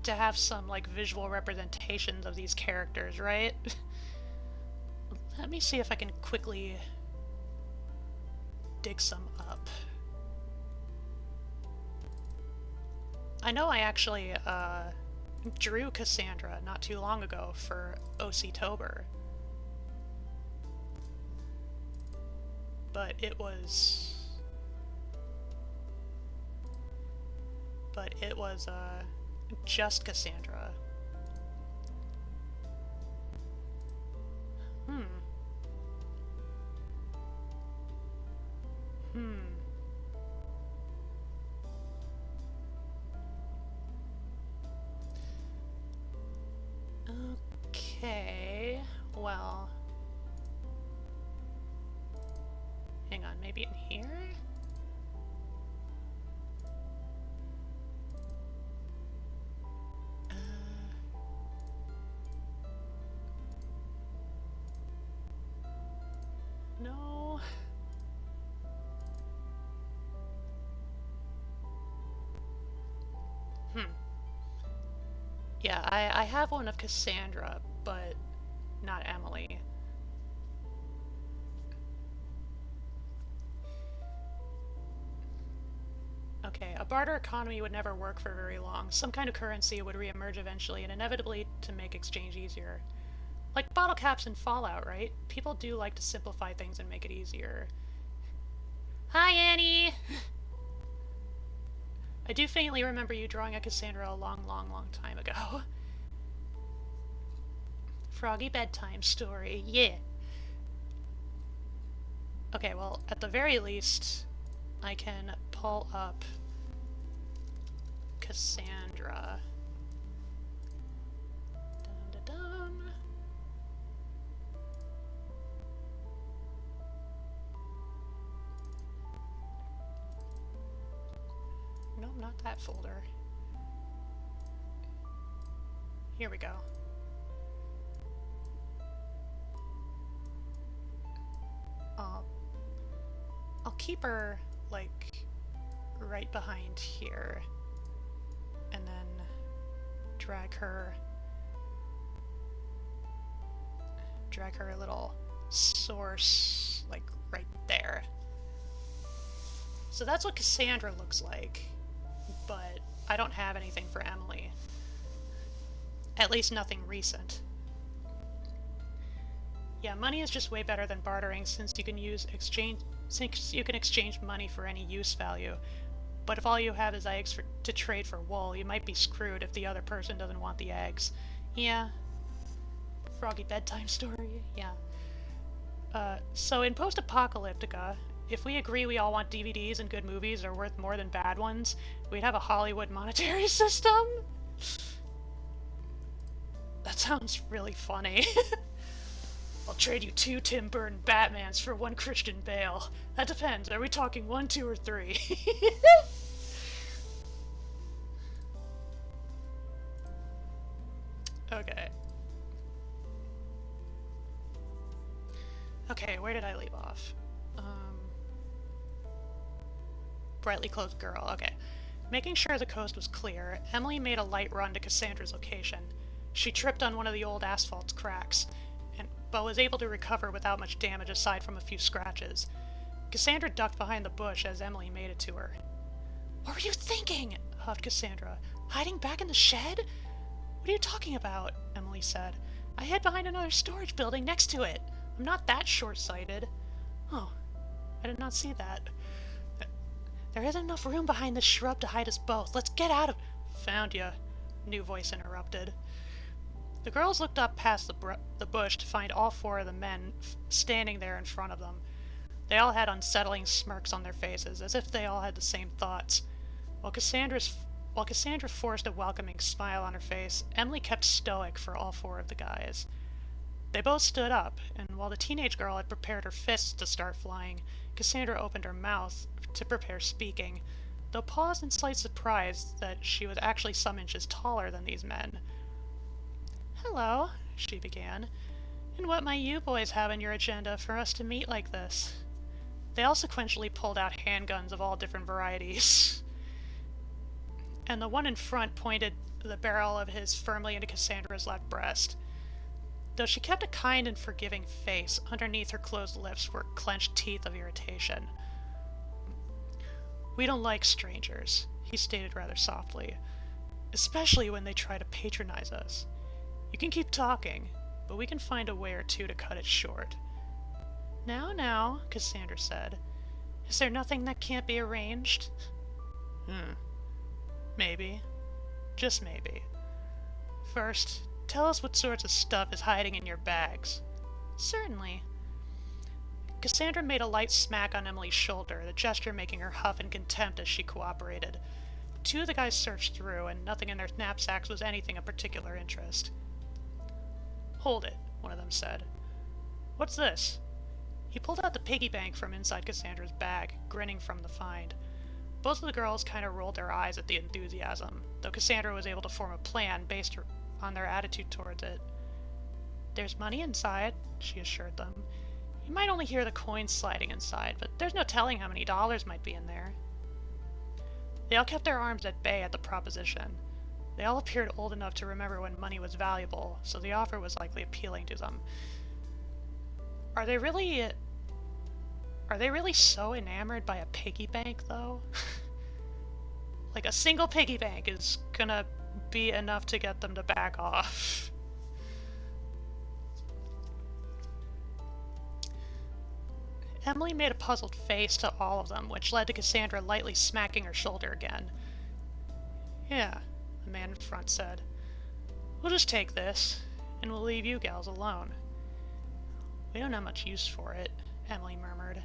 to have some, visual representations of these characters, right? Let me see if I can quickly dig some up. I know I actually, drew Cassandra not too long ago for OC-tober. but it was just Cassandra. Okay, well, hang on, maybe in here? No. Yeah, I have one of Cassandra, but not Emily. Okay, a barter economy would never work for very long. Some kind of currency would reemerge eventually, and inevitably to make exchange easier. Like bottle caps in Fallout, right? People do like to simplify things and make it easier. Hi, Annie! I do faintly remember you drawing a Cassandra a long, long, long time ago. Froggy bedtime story, yeah. Okay, well, at the very least, I can pull up Cassandra. Dun, dun, dun. No, not that folder. Here we go. I'll keep her, like, right behind here, and then drag her a little source, like, right there. So that's what Cassandra looks like, but I don't have anything for Emily. At least nothing recent. Yeah, money is just way better than bartering since you can exchange money for any use value. But if all you have is eggs to trade for wool, you might be screwed if the other person doesn't want the eggs. Yeah. Froggy bedtime story, yeah. So in post-apocalyptica, if we agree we all want DVDs and good movies are worth more than bad ones, we'd have a Hollywood monetary system? That sounds really funny. I'll trade you 2 Tim Burton Batmans for 1 Christian Bale. That depends. Are we talking 1, 2, or 3? Okay. Okay, where did I leave off? Brightly clothed girl, okay. Making sure the coast was clear, Emily made a light run to Cassandra's location. She tripped on one of the old asphalt cracks, but was able to recover without much damage aside from a few scratches. Cassandra ducked behind the bush as Emily made it to her. "What were you thinking?" huffed Cassandra. "Hiding back in the shed?" "What are you talking about?" Emily said. "I hid behind another storage building next to it. I'm not that short-sighted." "Oh, I did not see that." "There isn't enough room behind this shrub to hide us both. Let's get out of—" "Found ya," new voice interrupted. The girls looked up past the bush to find all 4 of the men standing there in front of them. They all had unsettling smirks on their faces, as if they all had the same thoughts. While Cassandra forced a welcoming smile on her face, Emily kept stoic for all 4 of the guys. They both stood up, and while the teenage girl had prepared her fists to start flying, Cassandra opened her mouth to prepare speaking, though paused in slight surprise that she was actually some inches taller than these men. "Hello," she began, "and what might you boys have on your agenda for us to meet like this?" They all sequentially pulled out handguns of all different varieties, and the one in front pointed the barrel of his firmly into Cassandra's left breast. Though she kept a kind and forgiving face, underneath her closed lips were clenched teeth of irritation. "We don't like strangers," he stated rather softly, "especially when they try to patronize us. You can keep talking, but we can find a way or two to cut it short." Now, Cassandra said. Is there nothing that can't be arranged? Maybe. Just maybe. First, tell us what sorts of stuff is hiding in your bags. Certainly. Cassandra made a light smack on Emily's shoulder, the gesture making her huff in contempt as she cooperated. Two of the guys searched through, and nothing in their knapsacks was anything of particular interest. Hold it, one of them said. What's this? He pulled out the piggy bank from inside Cassandra's bag, grinning from the find. Both of the girls kind of rolled their eyes at the enthusiasm, though Cassandra was able to form a plan based on their attitude towards it. There's money inside, she assured them. You might only hear the coins sliding inside, but there's no telling how many dollars might be in there. They all kept their arms at bay at the proposition. They all appeared old enough to remember when money was valuable, so the offer was likely appealing to them. Are they really so enamored by a piggy bank, though? Like, a single piggy bank is gonna be enough to get them to back off. Emily made a puzzled face to all of them, which led to Cassandra lightly smacking her shoulder again. Yeah, the man in front said. We'll just take this, and we'll leave you gals alone. We don't have much use for it, Emily murmured.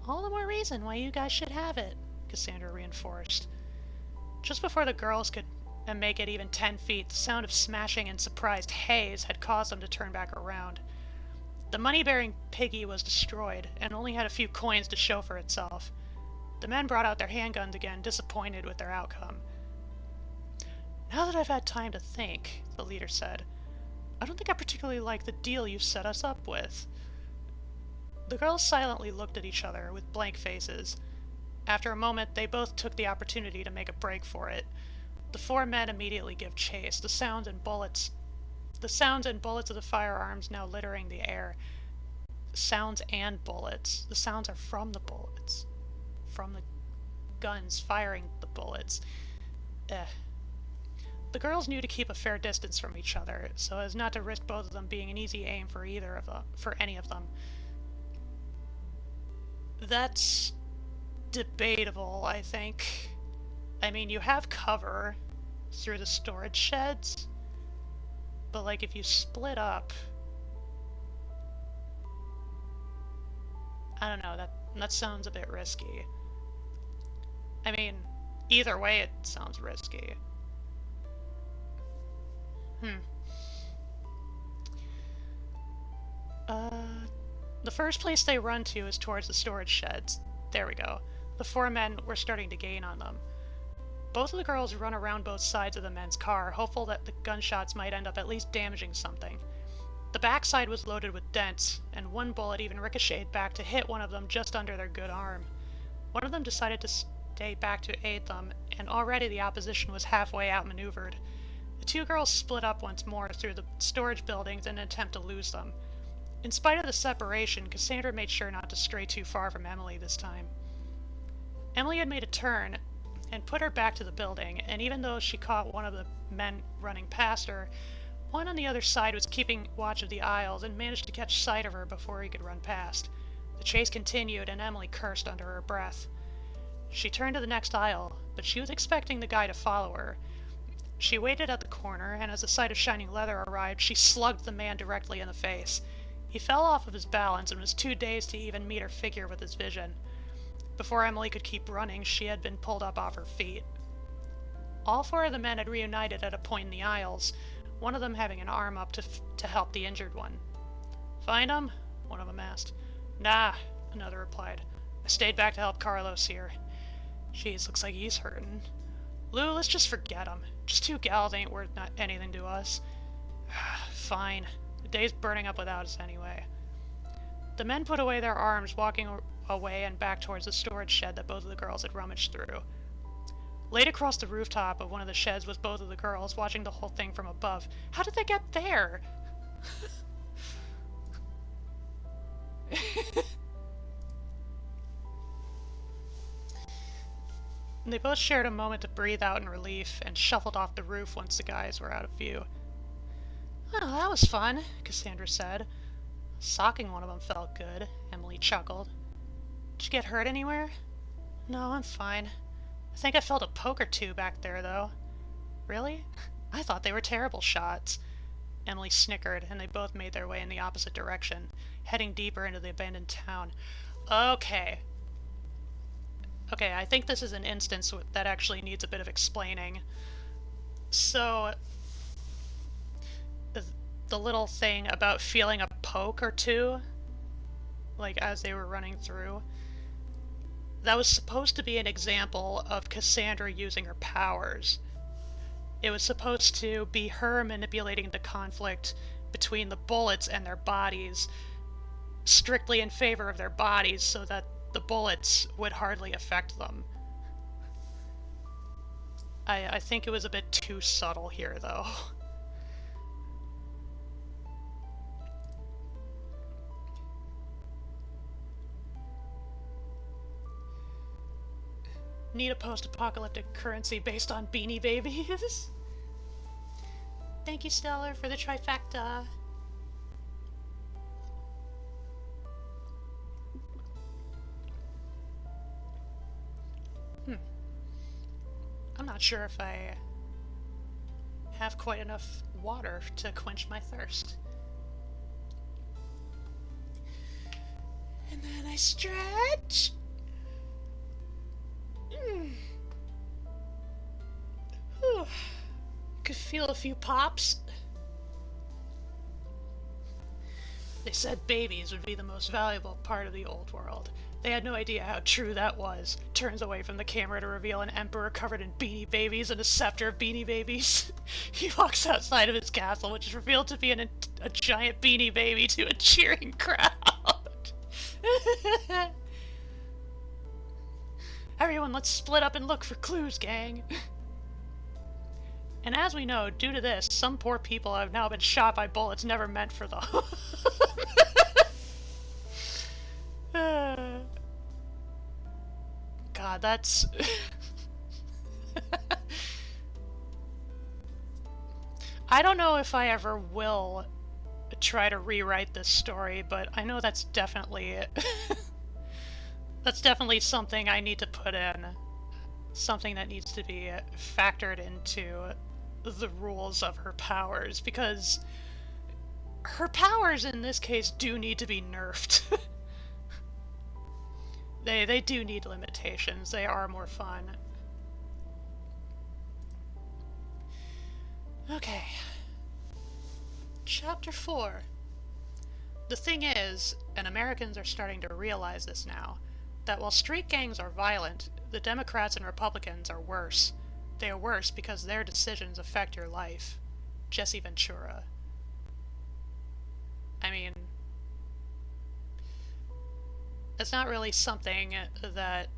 All the more reason why you guys should have it, Cassandra reinforced. Just before the girls could make it even 10 feet, the sound of smashing and surprised haze had caused them to turn back around. The money-bearing piggy was destroyed, and only had a few coins to show for itself. The men brought out their handguns again, disappointed with their outcome. Now that I've had time to think, the leader said, I don't think I particularly like the deal you've set us up with. The girls silently looked at each other with blank faces. After a moment, they both took the opportunity to make a break for it. The four men immediately give chase, the sounds and bullets of the firearms now littering the air. Sounds and bullets. The sounds are from the bullets. From the guns firing the bullets. The girls knew to keep a fair distance from each other, so as not to risk both of them being an easy aim for any of them. That's debatable, I think. I mean, you have cover through the storage sheds, but like if you split up, I don't know, that sounds a bit risky. I mean, either way it sounds risky. The first place they run to is towards the storage sheds. There we go. The four men were starting to gain on them. Both of the girls run around both sides of the men's car, hopeful that the gunshots might end up at least damaging something. The backside was loaded with dents, and one bullet even ricocheted back to hit one of them just under their good arm. One of them decided to stay back to aid them, and already the opposition was halfway outmaneuvered. The two girls split up once more through the storage buildings in an attempt to lose them. In spite of the separation, Cassandra made sure not to stray too far from Emily this time. Emily had made a turn and put her back to the building, and even though she caught one of the men running past her, one on the other side was keeping watch of the aisles and managed to catch sight of her before he could run past. The chase continued, and Emily cursed under her breath. She turned to the next aisle, but she was expecting the guy to follow her. She waited at the corner, and as the sight of shining leather arrived, she slugged the man directly in the face. He fell off of his balance and was too dazed to even meet her figure with his vision. Before Emily could keep running, she had been pulled up off her feet. All four of the men had reunited at a point in the aisles, one of them having an arm up to help the injured one. Find him? One of them asked. Nah, another replied. I stayed back to help Carlos here. Jeez, looks like he's hurting. Lou, let's just forget him. Just two gals ain't worth anything to us. Fine. The day's burning up without us anyway. The men put away their arms, walking away and back towards the storage shed that both of the girls had rummaged through. Laid across the rooftop of one of the sheds was both of the girls, watching the whole thing from above. How did they get there? They both shared a moment to breathe out in relief and shuffled off the roof once the guys were out of view. Well, that was fun, Cassandra said. Socking one of them felt good, Emily chuckled. Did you get hurt anywhere? No, I'm fine. I think I felt a poke or two back there, though. Really? I thought they were terrible shots. Emily snickered, and they both made their way in the opposite direction, heading deeper into the abandoned town. Okay. Okay, I think this is an instance that actually needs a bit of explaining. So, the little thing about feeling a poke or two, like as they were running through, that was supposed to be an example of Cassandra using her powers. It was supposed to be her manipulating the conflict between the bullets and their bodies, strictly in favor of their bodies, so that the bullets would hardly affect them. I think it was a bit too subtle here, though. Need a post-apocalyptic currency based on Beanie Babies? Thank you, Stellar, for the trifecta. I'm not sure if I have quite enough water to quench my thirst. And then I stretch. Whew. Could feel a few pops. They said babies would be the most valuable part of the old world. They had no idea how true that was. Turns away from the camera to reveal an emperor covered in Beanie Babies and a scepter of Beanie Babies. He walks outside of his castle, which is revealed to be a giant Beanie Baby to a cheering crowd. Everyone, let's split up and look for clues, gang. And as we know, due to this, some poor people have now been shot by bullets never meant for them. God, that's... I don't know if I ever will try to rewrite this story, but I know that's definitely... that's definitely something I need to put in. Something that needs to be factored into the rules of her powers, because her powers in this case do need to be nerfed. They do need limitations. They are more fun. Okay. Chapter 4. The thing is, and Americans are starting to realize this now, that while street gangs are violent, the Democrats and Republicans are worse. They are worse because their decisions affect your life. Jesse Ventura. I mean, it's not really something that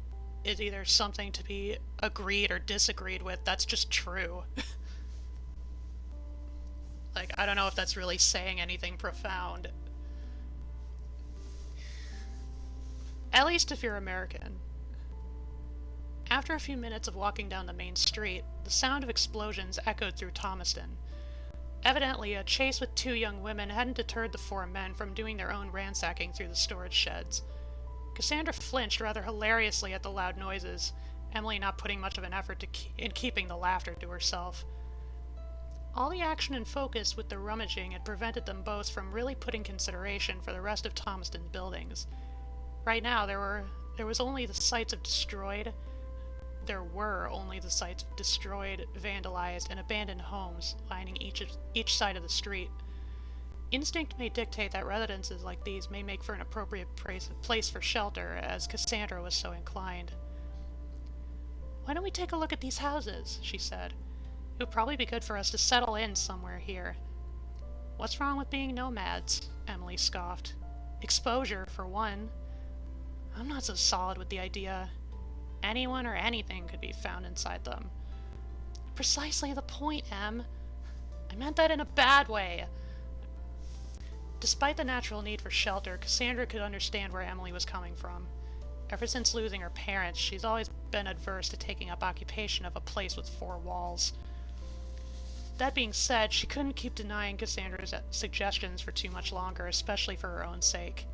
is either something to be agreed or disagreed with. That's just true. Like, I don't know if that's really saying anything profound. At least if you're American. After a few minutes of walking down the main street, the sound of explosions echoed through Thomaston. Evidently, a chase with two young women hadn't deterred the four men from doing their own ransacking through the storage sheds. Cassandra flinched rather hilariously at the loud noises, Emily not putting much of an effort in keeping the laughter to herself. All the action and focus with the rummaging had prevented them both from really putting consideration for the rest of Thomaston's buildings. Right now, there were only the sites of destroyed, vandalized, and abandoned homes lining each side of the street. Instinct may dictate that residences like these may make for an appropriate place for shelter, as Cassandra was so inclined. "Why don't we take a look at these houses?" she said. "It would probably be good for us to settle in somewhere here." "What's wrong with being nomads?" Emily scoffed. "Exposure, for one." "I'm not so solid with the idea. Anyone or anything could be found inside them." "Precisely the point, Em. I meant that in a bad way." Despite the natural need for shelter, Cassandra could understand where Emily was coming from. Ever since losing her parents, she's always been adverse to taking up occupation of a place with four walls. That being said, she couldn't keep denying Cassandra's suggestions for too much longer, especially for her own sake.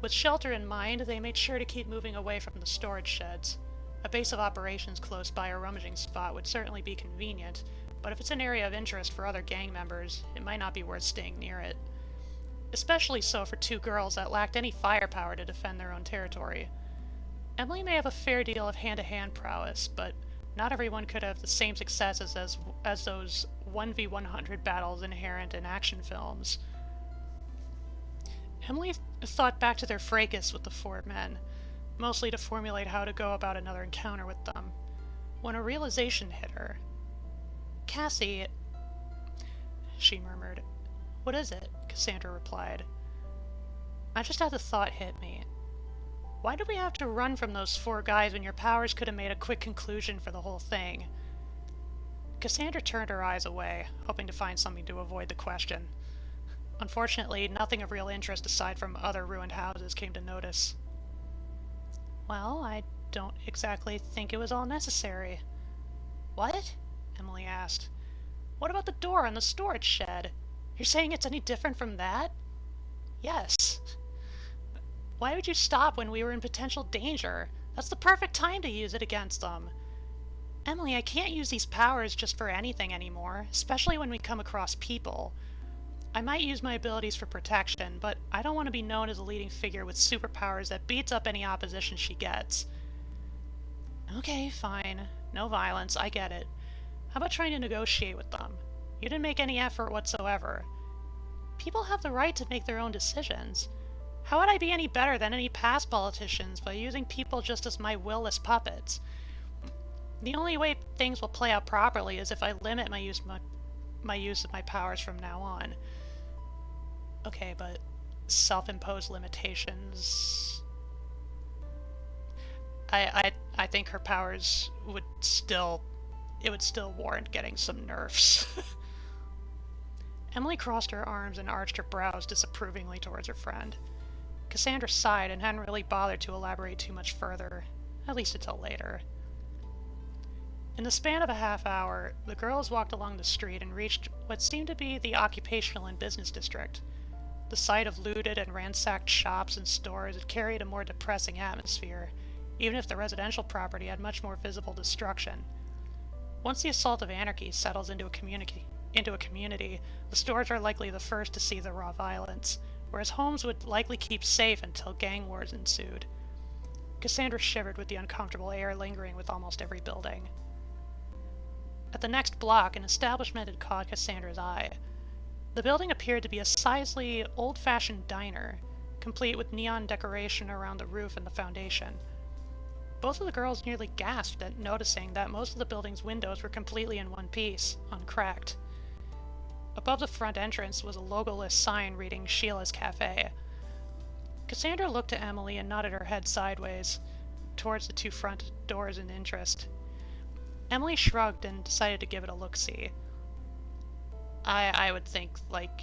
With shelter in mind, they made sure to keep moving away from the storage sheds. A base of operations close by a rummaging spot would certainly be convenient, but if it's an area of interest for other gang members, it might not be worth staying near it. Especially so for two girls that lacked any firepower to defend their own territory. Emily may have a fair deal of hand-to-hand prowess, but not everyone could have the same successes as those 1v100 battles inherent in action films. Emily thought back to their fracas with the four men, mostly to formulate how to go about another encounter with them, when a realization hit her. "Cassie," she murmured. "What is it?" Cassandra replied. "I just had the thought hit me. Why did we have to run from those four guys when your powers could have made a quick conclusion for the whole thing?" Cassandra turned her eyes away, hoping to find something to avoid the question. Unfortunately, nothing of real interest aside from other ruined houses came to notice. "Well, I don't exactly think it was all necessary." "What?" Emily asked. "What about the door on the storage shed? You're saying it's any different from that?" "Yes." "Why would you stop when we were in potential danger? That's the perfect time to use it against them." "Emily, I can't use these powers just for anything anymore, especially when we come across people. I might use my abilities for protection, but I don't want to be known as a leading figure with superpowers that beats up any opposition she gets." "Okay, fine. No violence, I get it. How about trying to negotiate with them? You didn't make any effort whatsoever." "People have the right to make their own decisions. How would I be any better than any past politicians by using people just as my will-less puppets? The only way things will play out properly is if I limit my use of my powers from now on." "Okay, but self-imposed limitations..." I think her powers would still warrant getting some nerfs. Emily crossed her arms and arched her brows disapprovingly towards her friend. Cassandra sighed and hadn't really bothered to elaborate too much further, at least until later. In the span of a half hour, the girls walked along the street and reached what seemed to be the occupational and business district. The sight of looted and ransacked shops and stores had carried a more depressing atmosphere, even if the residential property had much more visible destruction. Once the assault of anarchy settles into a community, the stores are likely the first to see the raw violence, whereas homes would likely keep safe until gang wars ensued. Cassandra shivered with the uncomfortable air lingering with almost every building. At the next block, an establishment had caught Cassandra's eye. The building appeared to be a sizely, old-fashioned diner, complete with neon decoration around the roof and the foundation. Both of the girls nearly gasped at noticing that most of the building's windows were completely in one piece, uncracked. Above the front entrance was a logoless sign reading Sheila's Cafe. Cassandra looked to Emily and nodded her head sideways, towards the two front doors in interest. Emily shrugged and decided to give it a look-see. I would think, like,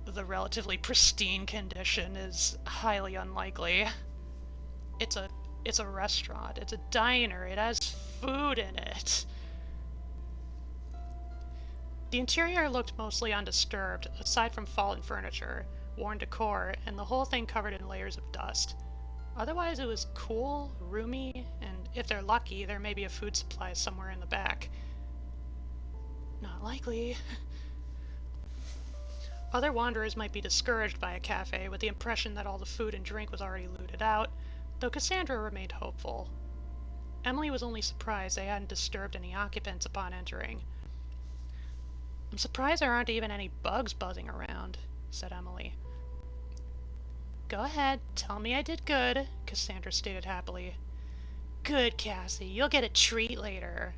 the relatively pristine condition is highly unlikely. It's a restaurant. It's a diner. It has food in it. The interior looked mostly undisturbed, aside from fallen furniture, worn decor, and the whole thing covered in layers of dust. Otherwise, it was cool, roomy, and if they're lucky, there may be a food supply somewhere in the back. Not likely. Other wanderers might be discouraged by a cafe with the impression that all the food and drink was already looted out, though Cassandra remained hopeful. Emily was only surprised they hadn't disturbed any occupants upon entering. "I'm surprised there aren't even any bugs buzzing around," said Emily. "Go ahead, tell me I did good," Cassandra stated happily. "Good, Cassie, you'll get a treat later."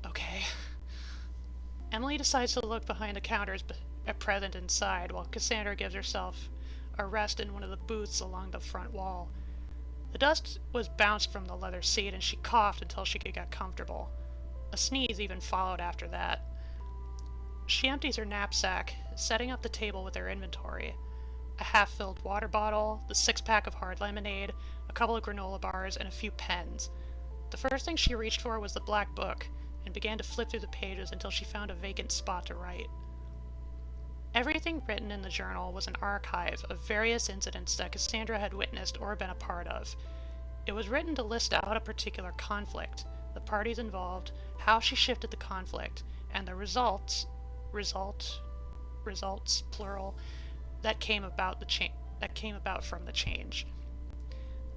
Okay. Emily decides to look behind the counters at present inside, while Cassandra gives herself a rest in one of the booths along the front wall. The dust was bounced from the leather seat, and she coughed until she could get comfortable. A sneeze even followed after that. She empties her knapsack, setting up the table with her inventory. A half-filled water bottle, the 6-pack of hard lemonade, a couple of granola bars, and a few pens. The first thing she reached for was the black book, and began to flip through the pages until she found a vacant spot to write. Everything written in the journal was an archive of various incidents that Cassandra had witnessed or been a part of. It was written to list out a particular conflict, the parties involved, how she shifted the conflict, and the results, plural, that came about from the change.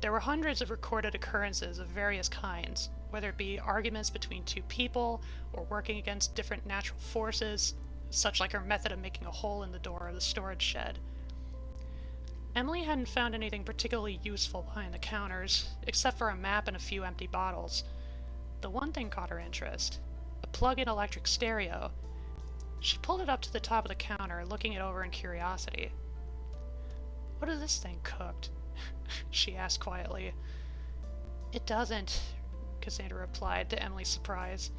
There were hundreds of recorded occurrences of various kinds, whether it be arguments between two people or working against different natural forces, such like her method of making a hole in the door of the storage shed. Emily hadn't found anything particularly useful behind the counters, except for a map and a few empty bottles. The one thing caught her interest: a plug-in electric stereo. She pulled it up to the top of the counter, looking it over in curiosity. "What is this thing cooked?" she asked quietly. "It doesn't," Cassandra replied, to Emily's surprise.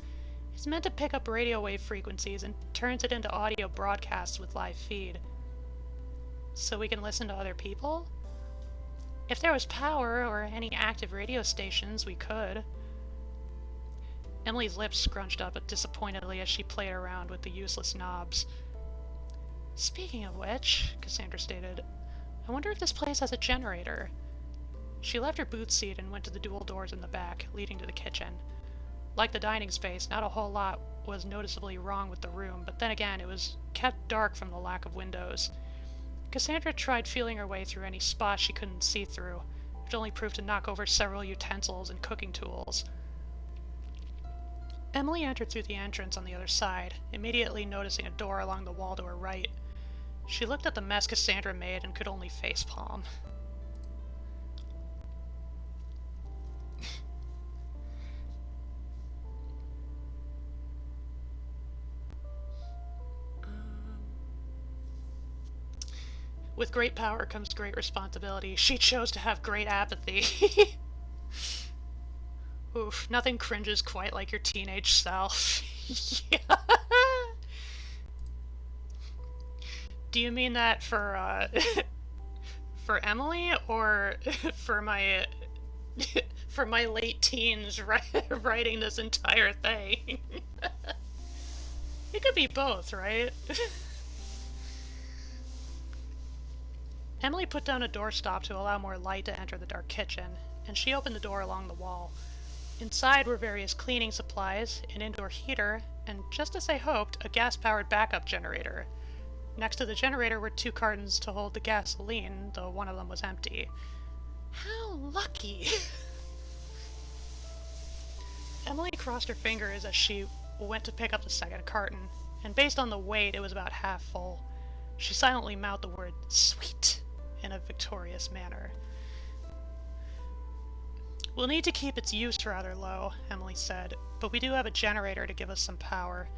"It's meant to pick up radio wave frequencies and turns it into audio broadcasts with live feed. So we can listen to other people? If there was power or any active radio stations, we could." Emily's lips scrunched up disappointedly as she played around with the useless knobs. "Speaking of which," Cassandra stated, "I wonder if this place has a generator." She left her booth seat and went to the dual doors in the back, leading to the kitchen. Like the dining space, not a whole lot was noticeably wrong with the room, but then again, it was kept dark from the lack of windows. Cassandra tried feeling her way through any spots she couldn't see through, which only proved to knock over several utensils and cooking tools. Emily entered through the entrance on the other side, immediately noticing a door along the wall to her right. She looked at the mess Cassandra made and could only facepalm. With great power comes great responsibility. She chose to have great apathy. Oof, nothing cringes quite like your teenage self. Yeah. Do you mean that for for Emily, or for my for my late teens writing this entire thing? It could be both, right? Emily put down a doorstop to allow more light to enter the dark kitchen, and she opened the door along the wall. Inside were various cleaning supplies, an indoor heater, and, just as they hoped, a gas-powered backup generator. Next to the generator were 2 cartons to hold the gasoline, though one of them was empty. How lucky! Emily crossed her fingers as she went to pick up the second carton, and based on the weight, it was about half full. She silently mouthed the word "sweet" in a victorious manner. "We'll need to keep its use rather low," Emily said, "but we do have a generator to give us some power.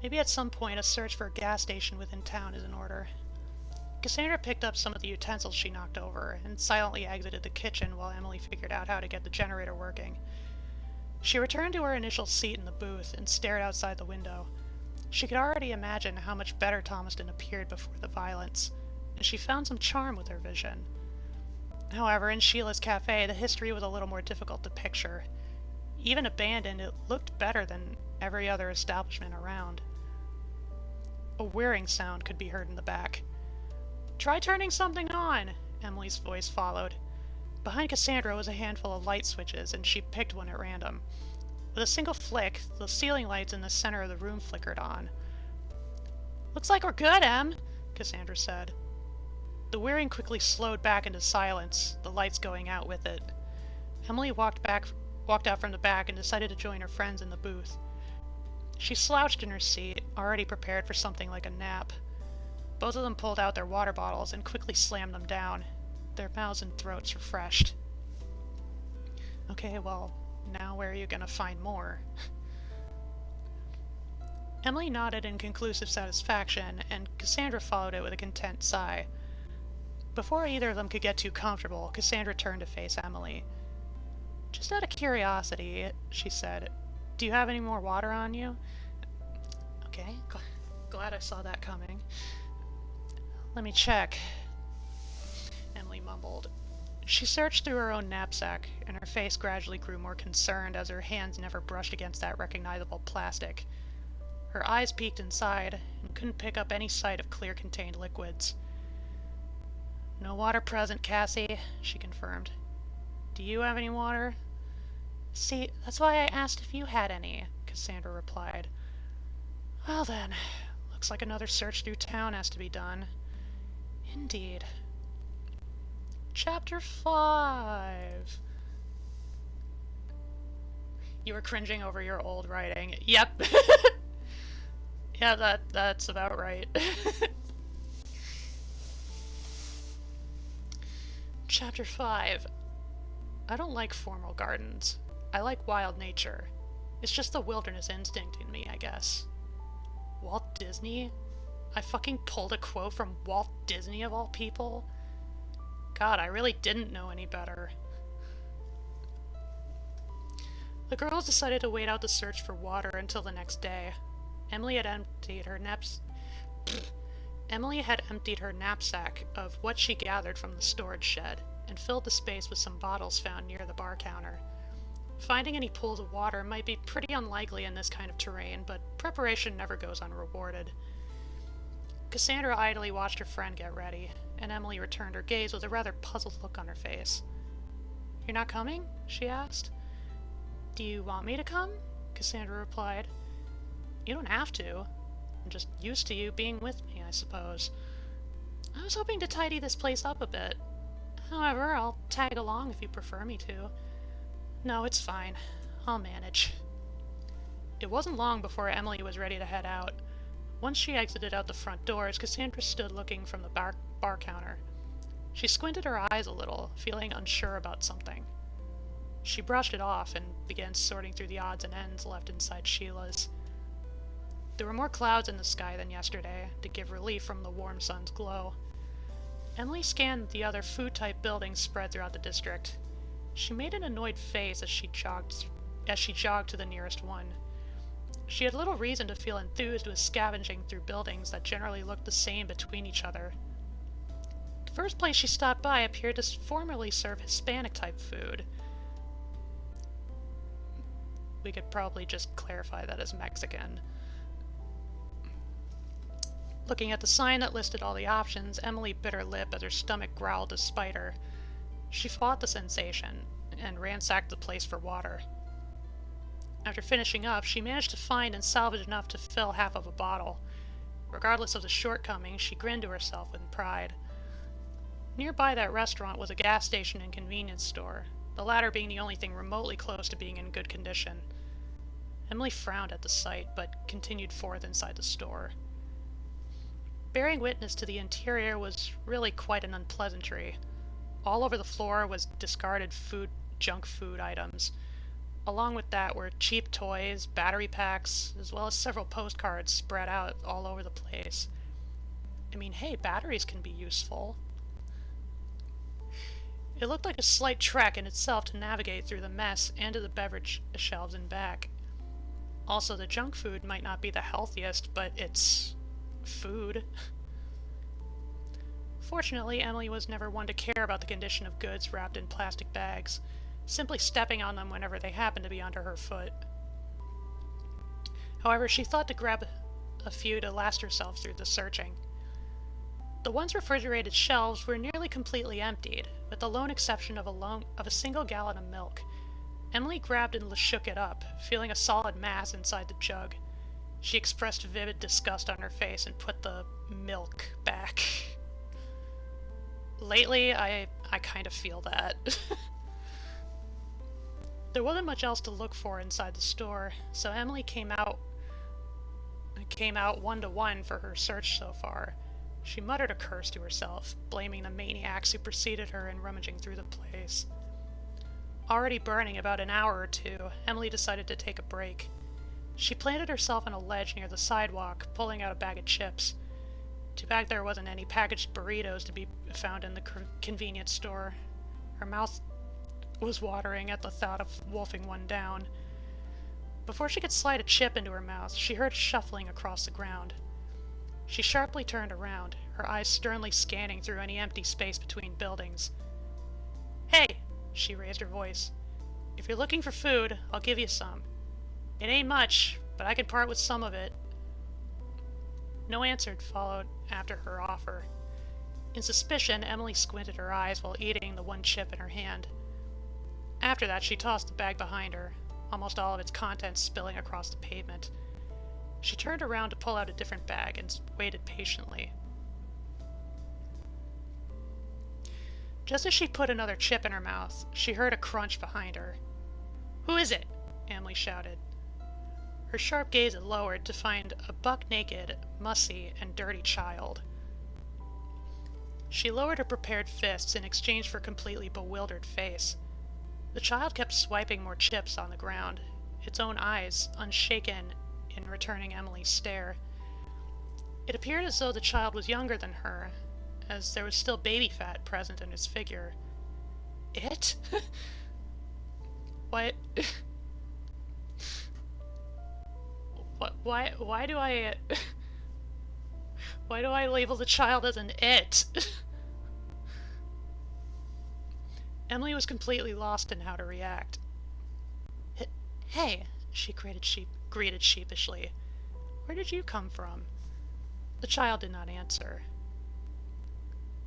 Maybe at some point a search for a gas station within town is in order." Cassandra picked up some of the utensils she knocked over and silently exited the kitchen while Emily figured out how to get the generator working. She returned to her initial seat in the booth and stared outside the window. She could already imagine how much better Thomaston appeared before the violence, and she found some charm with her vision. However, in Sheila's cafe, the history was a little more difficult to picture. Even abandoned, it looked better than every other establishment around. A whirring sound could be heard in the back. "Try turning something on," Emily's voice followed. Behind Cassandra was a handful of light switches, and she picked one at random. With a single flick, the ceiling lights in the center of the room flickered on. "Looks like we're good, Em," Cassandra said. The whirring quickly slowed back into silence, the lights going out with it. Emily walked out from the back and decided to join her friends in the booth. She slouched in her seat, already prepared for something like a nap. Both of them pulled out their water bottles and quickly slammed them down, their mouths and throats refreshed. "Okay, well, now where are you gonna find more?" Emily nodded in conclusive satisfaction, and Cassandra followed it with a content sigh. Before either of them could get too comfortable, Cassandra turned to face Emily. "Just out of curiosity," she said, "do you have any more water on you?" "Okay, glad I saw that coming. Let me check," Emily mumbled. She searched through her own knapsack, and her face gradually grew more concerned as her hands never brushed against that recognizable plastic. Her eyes peeked inside, and couldn't pick up any sight of clear contained liquids. "No water present, Cassie," she confirmed. "Do you have any water?" "See, that's why I asked if you had any," Cassandra replied. "Well then, looks like another search through town has to be done." "Indeed." Chapter 5. You were cringing over your old writing. Yep. Yeah, that's about right. Chapter 5. I don't like formal gardens. I like wild nature. It's just the wilderness instinct in me, I guess. Walt Disney? I fucking pulled a quote from Walt Disney of all people? God, I really didn't know any better. The girls decided to wait out the search for water until the next day. Emily had emptied her knapsack of what she gathered from the storage shed and filled the space with some bottles found near the bar counter. Finding any pools of water might be pretty unlikely in this kind of terrain, but preparation never goes unrewarded. Cassandra idly watched her friend get ready, and Emily returned her gaze with a rather puzzled look on her face. "You're not coming?" she asked. "Do you want me to come?" Cassandra replied. "You don't have to. I'm just used to you being with me, I suppose. I was hoping to tidy this place up a bit. However, I'll tag along if you prefer me to." "No, it's fine. I'll manage." It wasn't long before Emily was ready to head out. Once she exited out the front doors, Cassandra stood looking from the bar counter. She squinted her eyes a little, feeling unsure about something. She brushed it off and began sorting through the odds and ends left inside Sheila's. There were more clouds in the sky than yesterday, to give relief from the warm sun's glow. Emily scanned the other food-type buildings spread throughout the district. She made an annoyed face as she jogged to the nearest one. She had little reason to feel enthused with scavenging through buildings that generally looked the same between each other. The first place she stopped by appeared to formerly serve Hispanic-type food. We could probably just clarify that as Mexican. Looking at the sign that listed all the options, Emily bit her lip as her stomach growled despite her. She fought the sensation and ransacked the place for water. After finishing up, she managed to find and salvage enough to fill half of a bottle. Regardless of the shortcomings, she grinned to herself with pride. Nearby that restaurant was a gas station and convenience store, the latter being the only thing remotely close to being in good condition. Emily frowned at the sight, but continued forth inside the store. Bearing witness to the interior was really quite an unpleasantry. All over the floor was discarded junk food items. Along with that were cheap toys, battery packs, as well as several postcards spread out all over the place. I mean, hey, batteries can be useful. It looked like a slight trek in itself to navigate through the mess and to the beverage shelves and back. Also, the junk food might not be the healthiest, but it's food. Fortunately, Emily was never one to care about the condition of goods wrapped in plastic bags, simply stepping on them whenever they happened to be under her foot. However, she thought to grab a few to last herself through the searching. The once refrigerated shelves were nearly completely emptied, with the lone exception of a single gallon of milk. Emily grabbed and shook it up, feeling a solid mass inside the jug. She expressed vivid disgust on her face and put the milk back. Lately, I kind of feel that. There wasn't much else to look for inside the store, so Emily came out 1-to-1 for her search so far. She muttered a curse to herself, blaming the maniacs who preceded her in rummaging through the place. Already burning about an hour or two, Emily decided to take a break. She planted herself on a ledge near the sidewalk, pulling out a bag of chips. Too bad there wasn't any packaged burritos to be found in the convenience store. Her mouth was watering at the thought of wolfing one down. Before she could slide a chip into her mouth, she heard shuffling across the ground. She sharply turned around, her eyes sternly scanning through any empty space between buildings. Hey! She raised her voice. If you're looking for food, I'll give you some. It ain't much, but I can part with some of it. No answer followed after her offer. In suspicion, Emily squinted her eyes while eating the one chip in her hand. After that, she tossed the bag behind her, almost all of its contents spilling across the pavement. She turned around to pull out a different bag and waited patiently. Just as she put another chip in her mouth, she heard a crunch behind her. "Who is it?" Emily shouted. Her sharp gaze had lowered to find a buck-naked, mussy, and dirty child. She lowered her prepared fists in exchange for a completely bewildered face. The child kept swiping more chips on the ground, its own eyes unshaken in returning Emily's stare. It appeared as though the child was younger than her, as there was still baby fat present in his figure. It? What? Why do I... Why do I label the child as an it? Emily was completely lost in how to react. Hey, she greeted sheepishly. Where did you come from? The child did not answer.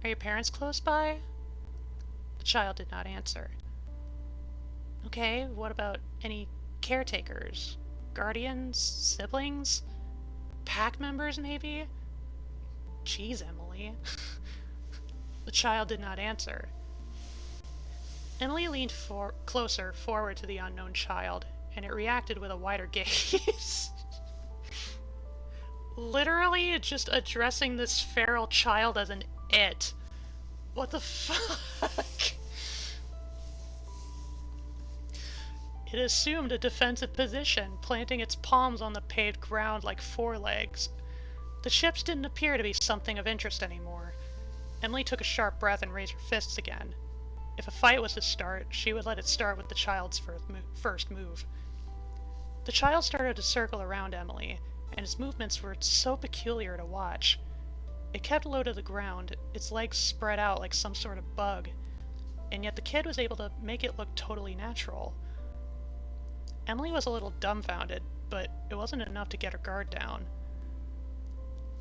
Are your parents close by? The child did not answer. Okay, what about any caretakers? Guardians? Siblings? Pack members, maybe? Jeez, Emily. The child did not answer. Emily leaned closer forward to the unknown child, and it reacted with a wider gaze. Literally just addressing this feral child as an it. What the fuck? It assumed a defensive position, planting its palms on the paved ground like forelegs. The chips didn't appear to be something of interest anymore. Emily took a sharp breath and raised her fists again. If a fight was to start, she would let it start with the child's first move. The child started to circle around Emily, and its movements were so peculiar to watch. It kept low to the ground, its legs spread out like some sort of bug, and yet the kid was able to make it look totally natural. Emily was a little dumbfounded, but it wasn't enough to get her guard down.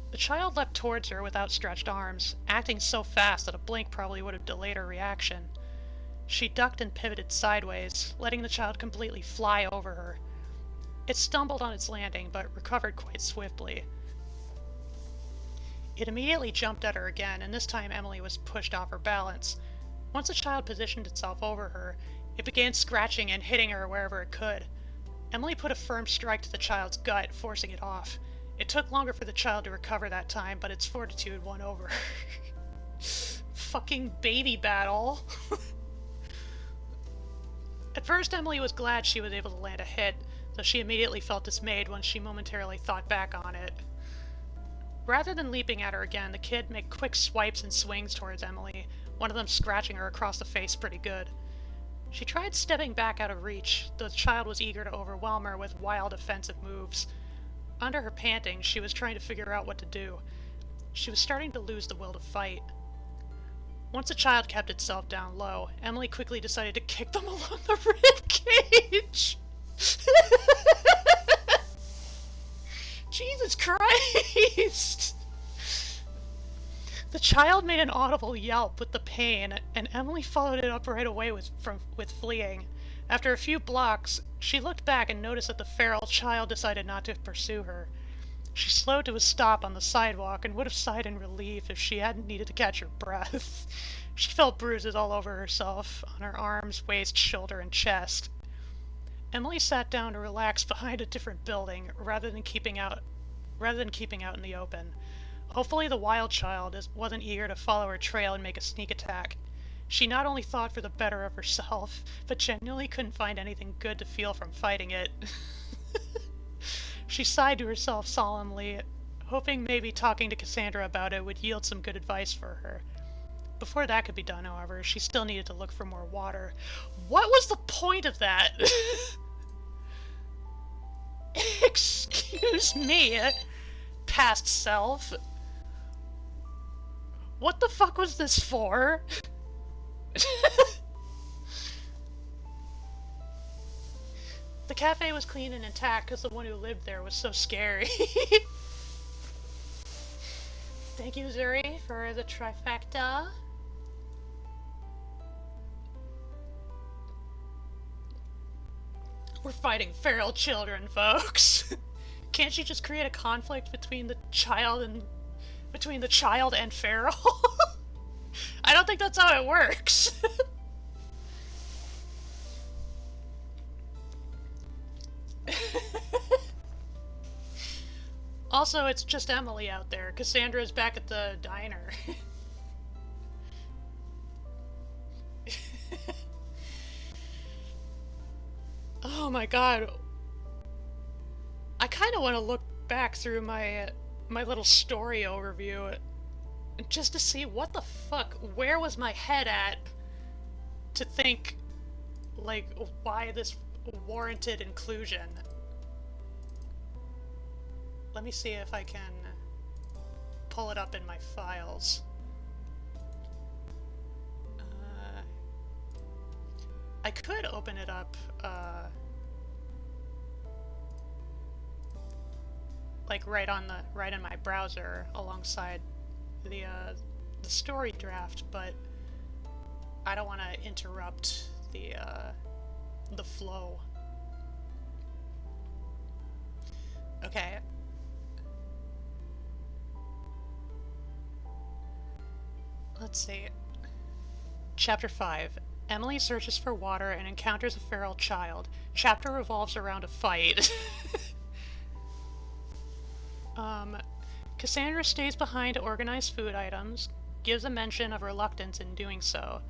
The child leapt towards her with outstretched arms, acting so fast that a blink probably would have delayed her reaction. She ducked and pivoted sideways, letting the child completely fly over her. It stumbled on its landing, but recovered quite swiftly. It immediately jumped at her again, and this time Emily was pushed off her balance. Once the child positioned itself over her, it began scratching and hitting her wherever it could. Emily put a firm strike to the child's gut, forcing it off. It took longer for the child to recover that time, but its fortitude won over. Fucking baby battle. At first, Emily was glad she was able to land a hit, though she immediately felt dismayed when she momentarily thought back on it. Rather than leaping at her again, the kid made quick swipes and swings towards Emily, one of them scratching her across the face pretty good. She tried stepping back out of reach, though the child was eager to overwhelm her with wild offensive moves. Under her panting, she was trying to figure out what to do. She was starting to lose the will to fight. Once the child kept itself down low, Emily quickly decided to kick them along the rib cage. Jesus Christ! The child made an audible yelp with the pain, and Emily followed it up right away with fleeing. After a few blocks, she looked back and noticed that the feral child decided not to pursue her. She slowed to a stop on the sidewalk and would have sighed in relief if she hadn't needed to catch her breath. She felt bruises all over herself, on her arms, waist, shoulder, and chest. Emily sat down to relax behind a different building, rather than keeping out in the open. Hopefully the wild child wasn't eager to follow her trail and make a sneak attack. She not only thought for the better of herself, but genuinely couldn't find anything good to feel from fighting it. She sighed to herself solemnly, hoping maybe talking to Cassandra about it would yield some good advice for her. Before that could be done, however, she still needed to look for more water. What was the point of that? Excuse me, past self. What the fuck was this for? cafe was clean and intact because the one who lived there was so scary. Thank you, Zuri, for the trifecta. We're fighting feral children, folks. Can't you just create a conflict between the child and feral? I don't think that's how it works. Also, it's just Emily out there. Cassandra's back at the diner. Oh my god. I kind of want to look back through my little story overview just to see what the fuck, where was my head at to think, like, why this warranted inclusion. Let me see if I can pull it up in my files. I could open it up, like right in my browser alongside the story draft, but I don't want to interrupt the flow. Okay. Let's see. Chapter 5. Emily searches for water and encounters a feral child. Chapter revolves around a fight. Cassandra stays behind to organize food items, gives a mention of reluctance in doing so.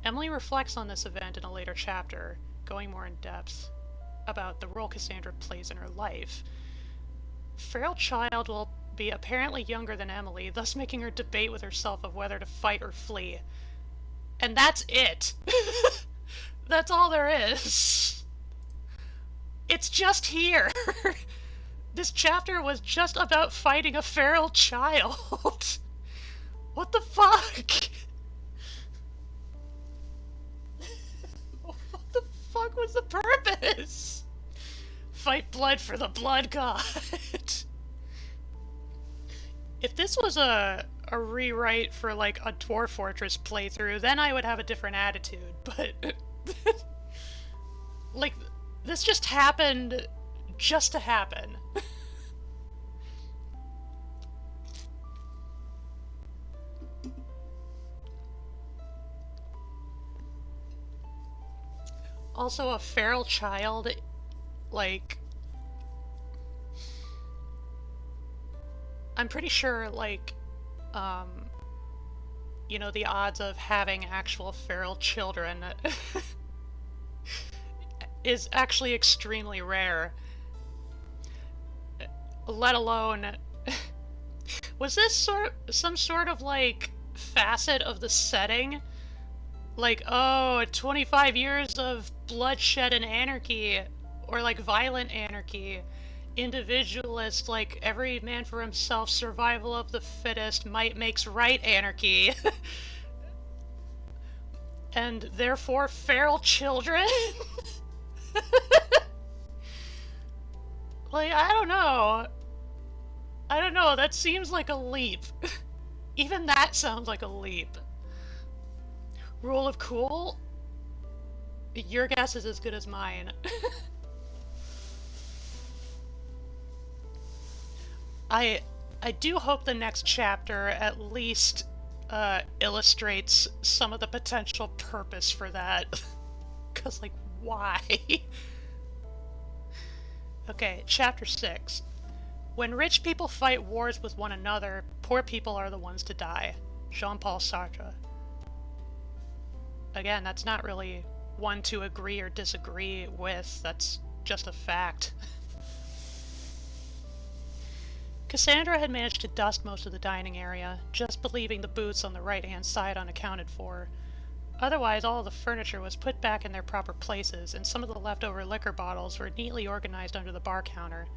Emily reflects on this event in a later chapter, going more in depth about the role Cassandra plays in her life. Feral child will be apparently younger than Emily, thus making her debate with herself of whether to fight or flee. And that's it! That's all there is. It's just here! This chapter was just about fighting a feral child. What the fuck? What the fuck was the purpose? Fight blood for the blood god. If this was a rewrite for like a Dwarf Fortress playthrough, then I would have a different attitude, but like, this just happened just to happen. Also, a feral child, like, I'm pretty sure, like, you know, the odds of having actual feral children is actually extremely rare. Let alone, was this some sort of, like, facet of the setting? Like, oh, 25 years of bloodshed and anarchy, or like violent anarchy, individualist, like every man for himself, survival of the fittest, might makes right anarchy, and therefore feral children? Like, I don't know, that seems like a leap. Even that sounds like a leap. Rule of cool? Your guess is as good as mine. I do hope the next chapter at least illustrates some of the potential purpose for that. 'Cause, like, why? Okay, chapter 6. When rich people fight wars with one another, poor people are the ones to die. Jean-Paul Sartre. Again, that's not really one to agree or disagree with, that's just a fact. Cassandra had managed to dust most of the dining area, just leaving the booths on the right-hand side unaccounted for. Otherwise, all of the furniture was put back in their proper places, and some of the leftover liquor bottles were neatly organized under the bar counter.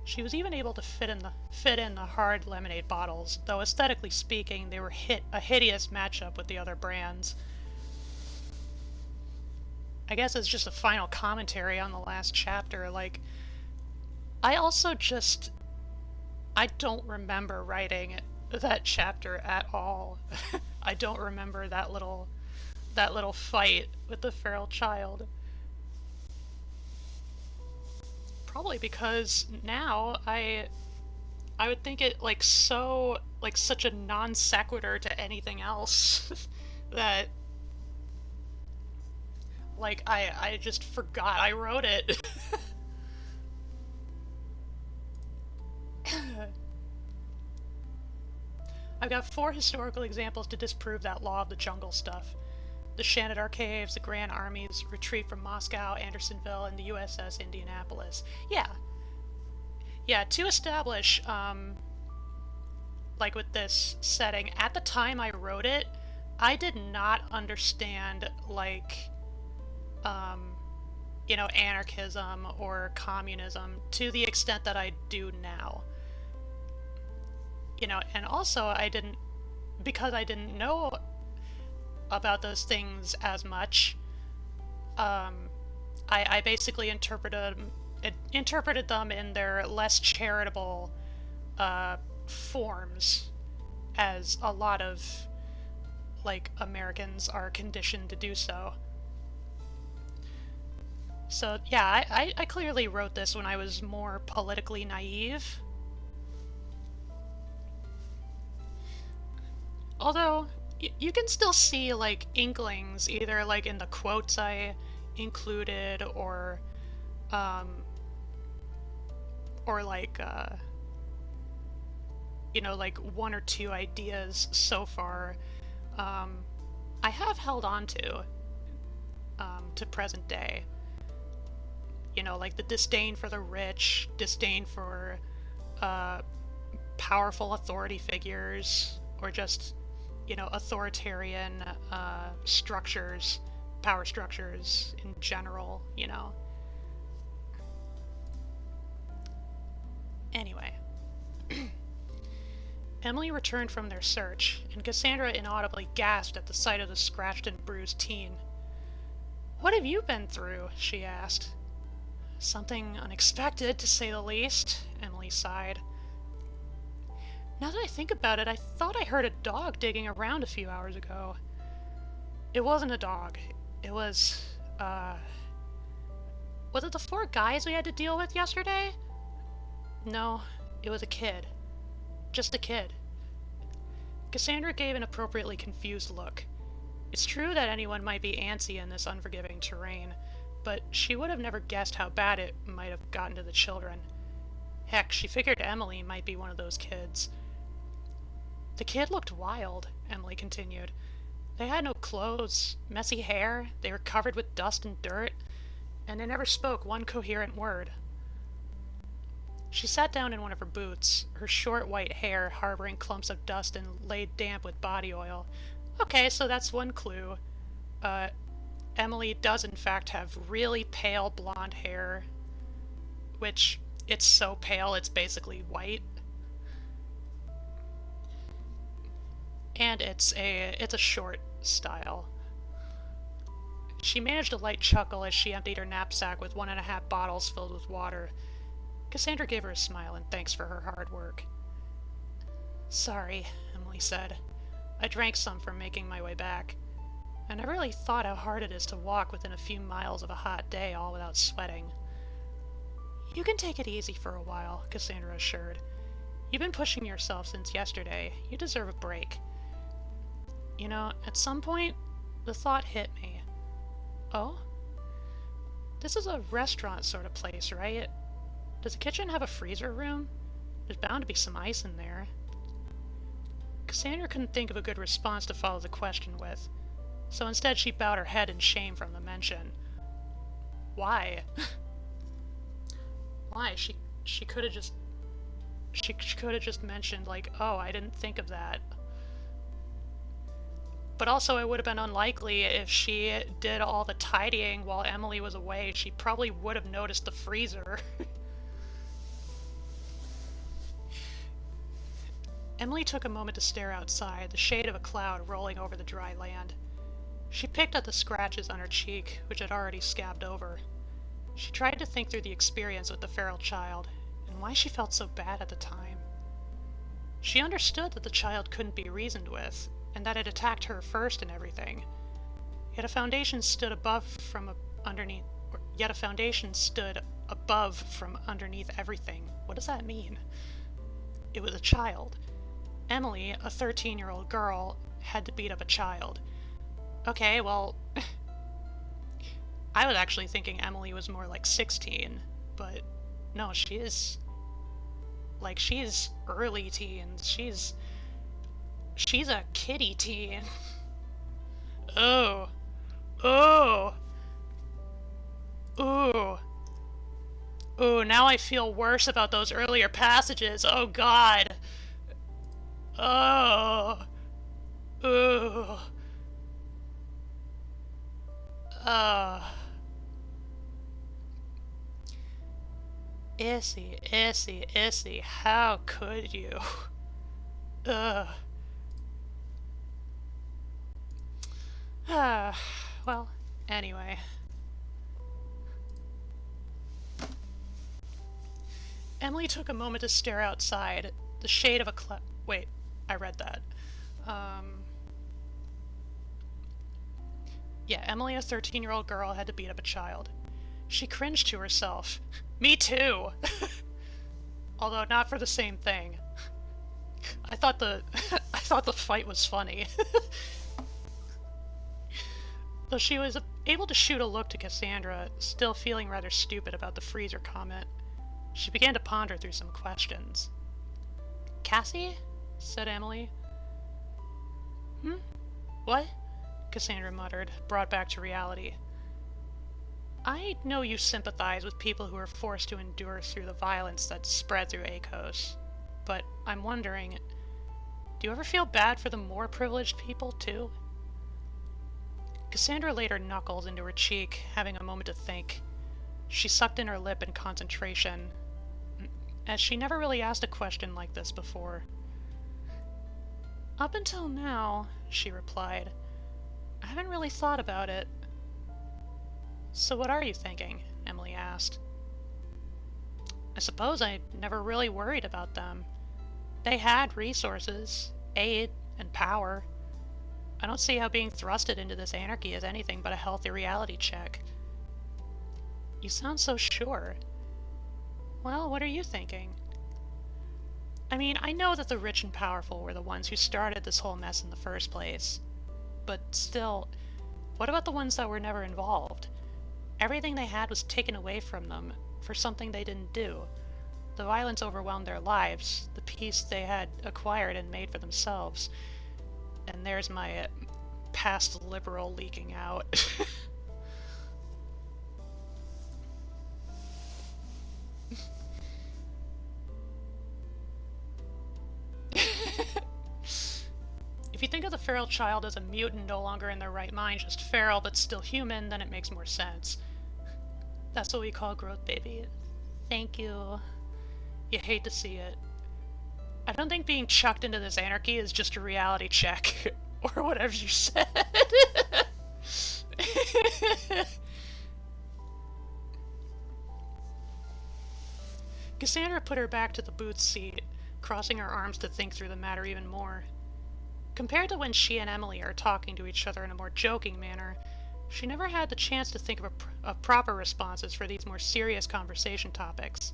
She was even able to fit in the hard lemonade bottles, though aesthetically speaking, they were a hideous matchup with the other brands. I guess it's just a final commentary on the last chapter. Like, I also just, I don't remember writing that chapter at all. I don't remember that little fight with the feral child. Probably because now I would think it like so like such a non sequitur to anything else that like I just forgot I wrote it. I've got 4 historical examples to disprove that law of the jungle stuff. The Shanidar Caves, the Grand Army's retreat from Moscow, Andersonville, and the USS Indianapolis. Yeah. Yeah, to establish, like with this setting, at the time I wrote it, I did not understand, like, anarchism or communism to the extent that I do now. And also because I didn't know about those things as much, I basically interpreted them in their less charitable forms, as a lot of like Americans are conditioned to do so. So yeah, I clearly wrote this when I was more politically naive. Although you can still see like inklings, either like in the quotes I included, or like like 1 or 2 ideas so far I have held on to present day. Like the disdain for the rich, disdain for powerful authority figures, or just authoritarian structures, power structures in general. Anyway. Emily returned from their search, and Cassandra inaudibly gasped at the sight of the scratched and bruised teen. "What have you been through?" she asked. "Something unexpected, to say the least," Emily sighed. "Now that I think about it, I thought I heard a dog digging around a few hours ago." "It wasn't a dog. It was, Was it the 4 guys we had to deal with yesterday?" "No, it was a kid. Just a kid." Cassandra gave an appropriately confused look. It's true that anyone might be antsy in this unforgiving terrain, but she would have never guessed how bad it might have gotten to the children. Heck, she figured Emily might be one of those kids. "The kid looked wild," Emily continued. "They had no clothes, messy hair, they were covered with dust and dirt, and they never spoke one coherent word." She sat down in one of her boots, her short white hair harboring clumps of dust and laid damp with body oil. Okay, so that's one clue. Emily does in fact have really pale blonde hair, which it's so pale it's basically white. And it's a short style. She managed a light chuckle as she emptied her knapsack with 1.5 bottles filled with water. Cassandra gave her a smile and thanks for her hard work. "Sorry," Emily said. "I drank some for making my way back. I never really thought how hard it is to walk within a few miles of a hot day all without sweating." "You can take it easy for a while," Cassandra assured. "You've been pushing yourself since yesterday. You deserve a break." At some point, the thought hit me. "Oh? This is a restaurant sort of place, right? Does the kitchen have a freezer room? There's bound to be some ice in there." Cassandra couldn't think of a good response to follow the question with, so instead she bowed her head in shame from the mention. Why? Why? She could have just mentioned, like, "Oh, I didn't think of that." But also it would have been unlikely if she did all the tidying while Emily was away. She probably would have noticed the freezer. Emily took a moment to stare outside, the shade of a cloud rolling over the dry land. She picked at the scratches on her cheek, which had already scabbed over. She tried to think through the experience with the feral child, and why she felt so bad at the time. She understood that the child couldn't be reasoned with, and that it attacked her first and everything. Yet a foundation stood above from underneath everything. What does that mean? It was a child. Emily, a 13-year-old girl, had to beat up a child. Okay, well, I was actually thinking Emily was more like 16, but no, she's early teens. She's a kiddie teen. Oh. Oh. Ooh. Ooh, now I feel worse about those earlier passages. Oh god. Oh. Ooh. Issy, how could you? Ugh. Well, anyway. Emily took a moment to stare outside. The shade of a cloud. Wait, I read that. Yeah, Emily, a 13-year-old girl, had to beat up a child. She cringed to herself. Me too! Although not for the same thing. I thought the fight was funny. Though she was able to shoot a look to Cassandra, still feeling rather stupid about the freezer comment, she began to ponder through some questions. Cassie? Said Emily. What? Cassandra muttered, brought back to reality. I know you sympathize with people who are forced to endure through the violence that's spread through ACOS, but I'm wondering, do you ever feel bad for the more privileged people, too? Cassandra laid her knuckles into her cheek, having a moment to think. She sucked in her lip in concentration, as she never really asked a question like this before. Up until now, she replied, I haven't really thought about it. So what are you thinking? Emily asked. I suppose I never really worried about them. They had resources, aid, and power. I don't see how being thrusted into this anarchy is anything but a healthy reality check. You sound so sure. Well, what are you thinking? I mean, I know that the rich and powerful were the ones who started this whole mess in the first place. But still, what about the ones that were never involved? Everything they had was taken away from them for something they didn't do. The violence overwhelmed their lives, the peace they had acquired and made for themselves. And there's my past liberal leaking out. If you think of the feral child as a mutant no longer in their right mind, just feral but still human, then it makes more sense. That's what we call growth, baby. Thank you. You hate to see it. I don't think being chucked into this anarchy is just a reality check. Or whatever you said. Cassandra put her back to the booth seat, crossing her arms to think through the matter even more. Compared to when she and Emily are talking to each other in a more joking manner, she never had the chance to think of proper responses for these more serious conversation topics.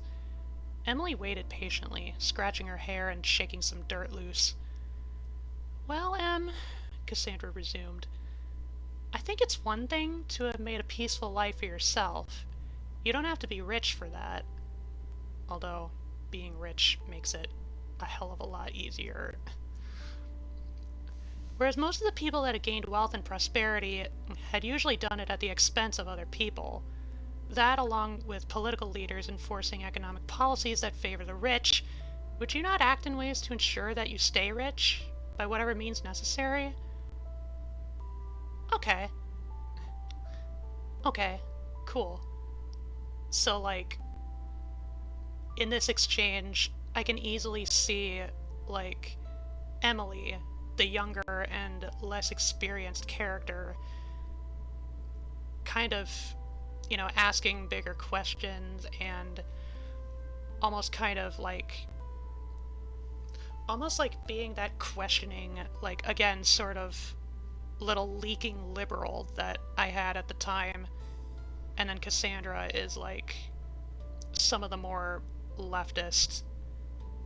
Emily waited patiently, scratching her hair and shaking some dirt loose. Well, Em, Cassandra resumed, I think it's one thing to have made a peaceful life for yourself. You don't have to be rich for that. Although, being rich makes it a hell of a lot easier. Whereas most of the people that had gained wealth and prosperity had usually done it at the expense of other people. That, along with political leaders enforcing economic policies that favor the rich, would you not act in ways to ensure that you stay rich, by whatever means necessary? Okay. Okay, cool. So, like, in this exchange, I can easily see, like, Emily, the younger and less experienced character, kind of, asking bigger questions and almost kind of like, almost like being that questioning, like, again, sort of little leaking liberal that I had at the time. And then Cassandra is like some of the more leftist,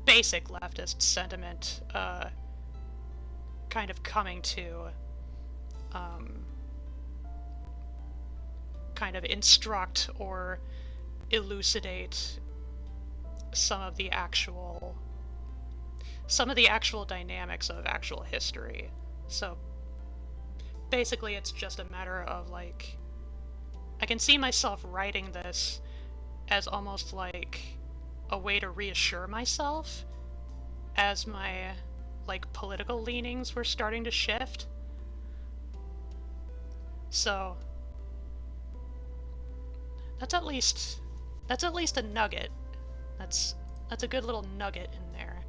basic leftist sentiment kind of coming to kind of instruct or elucidate some of the actual dynamics of actual history. So basically it's just a matter of like, I can see myself writing this as almost like a way to reassure myself as my like political leanings were starting to shift. So that's at least a nugget. That's a good little nugget in there.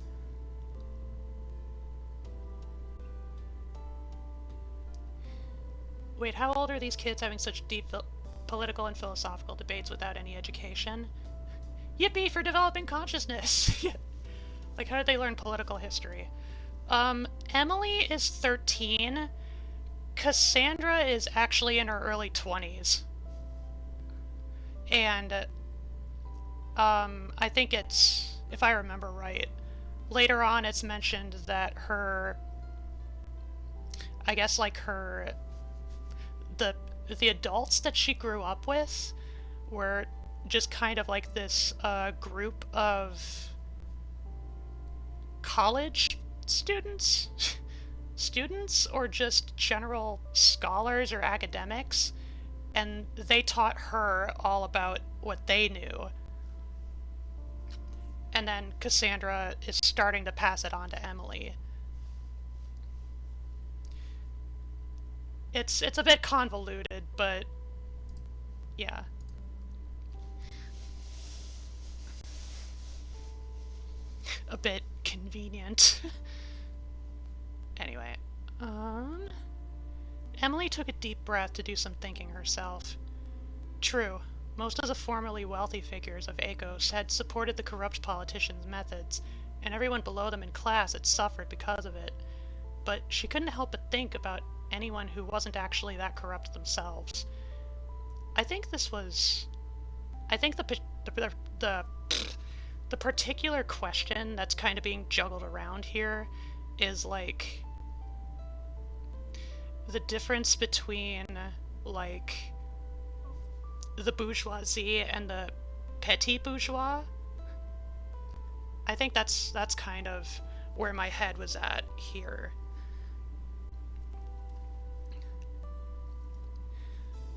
Wait, how old are these kids having such deep political and philosophical debates without any education? Yippee for developing consciousness! Like, how did they learn political history? Emily is 13. Cassandra is actually in her early 20s. And, I think it's, if I remember right, later on it's mentioned that her, I guess like her, the adults that she grew up with were just kind of like this group of college students or just general scholars or academics, and they taught her all about what they knew. And then Cassandra is starting to pass it on to Emily. It's a bit convoluted, but yeah. A bit convenient. Anyway, Emily took a deep breath to do some thinking herself. True, most of the formerly wealthy figures of ACOS had supported the corrupt politicians' methods, and everyone below them in class had suffered because of it. But she couldn't help but think about anyone who wasn't actually that corrupt themselves. I think the particular question that's kind of being juggled around here is like the difference between like the bourgeoisie and the petit bourgeois. I think that's kind of where my head was at here.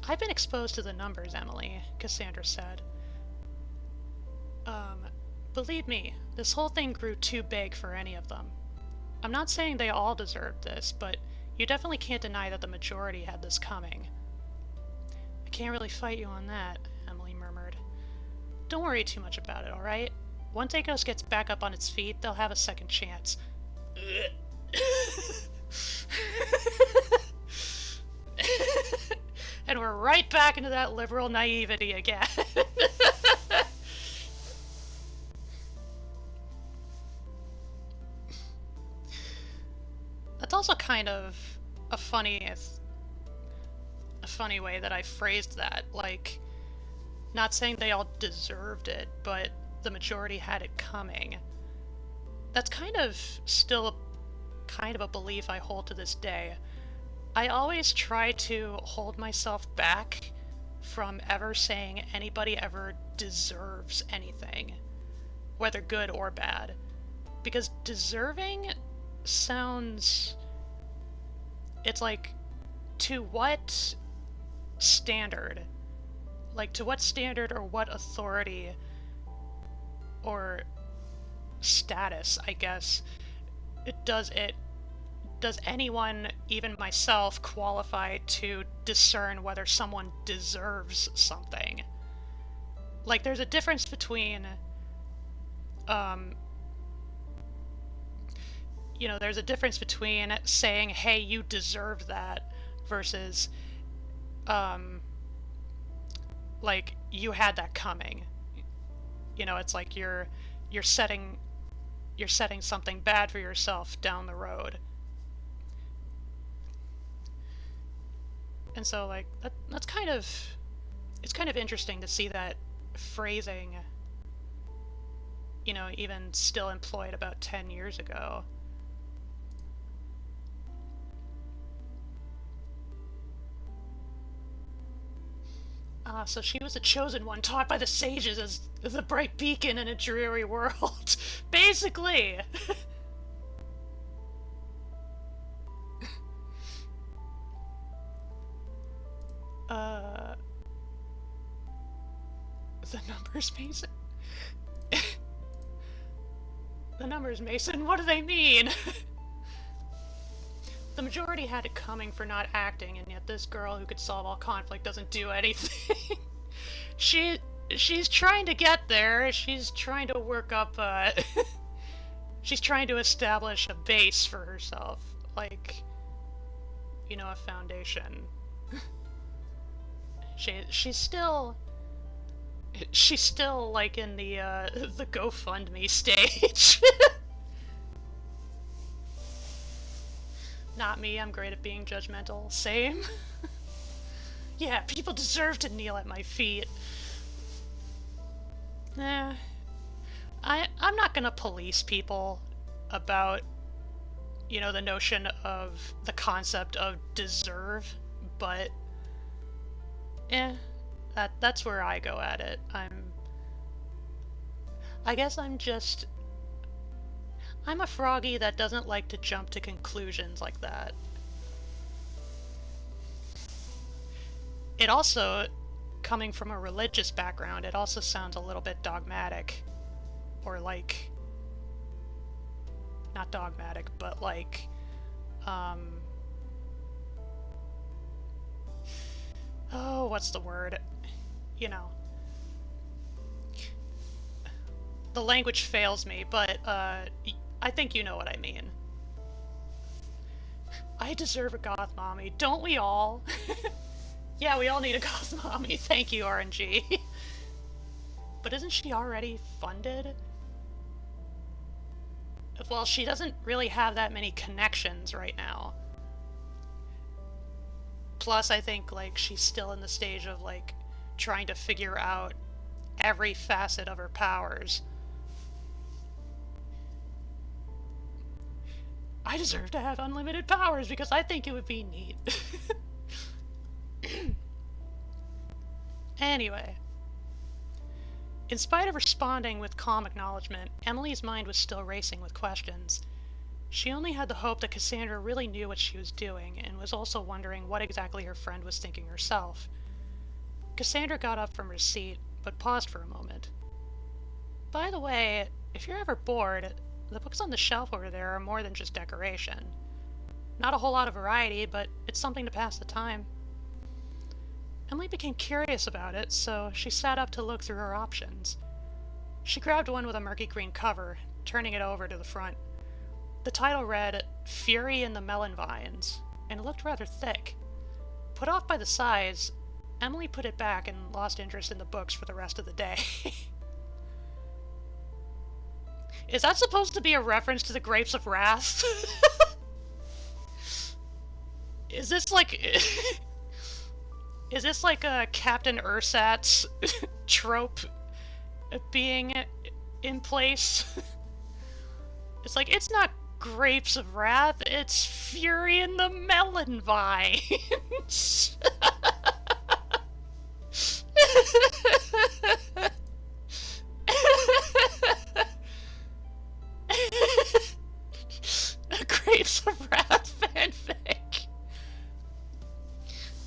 I've been exposed to the numbers, Emily, Cassandra said. Believe me, this whole thing grew too big for any of them. I'm not saying they all deserved this, but you definitely can't deny that the majority had this coming. I can't really fight you on that, Emily murmured. Don't worry too much about it, alright? Once ACOS gets back up on its feet, they'll have a second chance. And we're right back into that liberal naivety again. That's also kind of a funny way that I phrased that. Like, not saying they all deserved it, but the majority had it coming. That's kind of still a belief I hold to this day. I always try to hold myself back from ever saying anybody ever deserves anything, whether good or bad. Because deserving sounds... it's like, to what standard? Like, to what standard or what authority or status, I guess, does anyone, even myself, qualify to discern whether someone deserves something? Like, there's a difference between, there's a difference between saying, hey, you deserve that, versus, like you had that coming. You know, it's like you're setting something bad for yourself down the road. And so like that's kind of, it's kind of interesting to see that phrasing, you know, even still employed about 10 years ago. So she was the chosen one, taught by the sages as the bright beacon in a dreary world. Basically! The numbers, Mason? The numbers, Mason, what do they mean? The majority had it coming for not acting, and yet this girl who could solve all conflict doesn't do anything. She's trying to get there. She's trying to work up, she's trying to establish a base for herself. Like, you know, a foundation. She's still like in the GoFundMe stage. Not me, I'm great at being judgmental. Same. Yeah, people deserve to kneel at my feet. I'm not gonna police people about, you know, the notion of the concept of deserve, but that's where I go at it. I guess I'm a froggy that doesn't like to jump to conclusions like that. It also, coming from a religious background, it also sounds a little bit dogmatic. Or like, not dogmatic, but like, oh, what's the word? You know. The language fails me, but, I think you know what I mean. I deserve a goth mommy, don't we all? Yeah, we all need a goth mommy, thank you, RNG. But isn't she already funded? Well, she doesn't really have that many connections right now. Plus, I think, like, she's still in the stage of, like, trying to figure out every facet of her powers. I deserve to have unlimited powers because I think it would be neat. Anyway. In spite of responding with calm acknowledgement, Emily's mind was still racing with questions. She only had the hope that Cassandra really knew what she was doing, and was also wondering what exactly her friend was thinking herself. Cassandra got up from her seat, but paused for a moment. By the way, if you're ever bored, the books on the shelf over there are more than just decoration. Not a whole lot of variety, but it's something to pass the time. Emily became curious about it, so she sat up to look through her options. She grabbed one with a murky green cover, turning it over to the front. The title read, Fury in the Melon Vines, and it looked rather thick. Put off by the size, Emily put it back and lost interest in the books for the rest of the day. Is that supposed to be a reference to the Grapes of Wrath? Is this like... Is this like a Captain Ursat's trope being in place? It's like, it's not Grapes of Wrath, it's Fury in the Melon Vines! A Grapes of Wrath fanfic!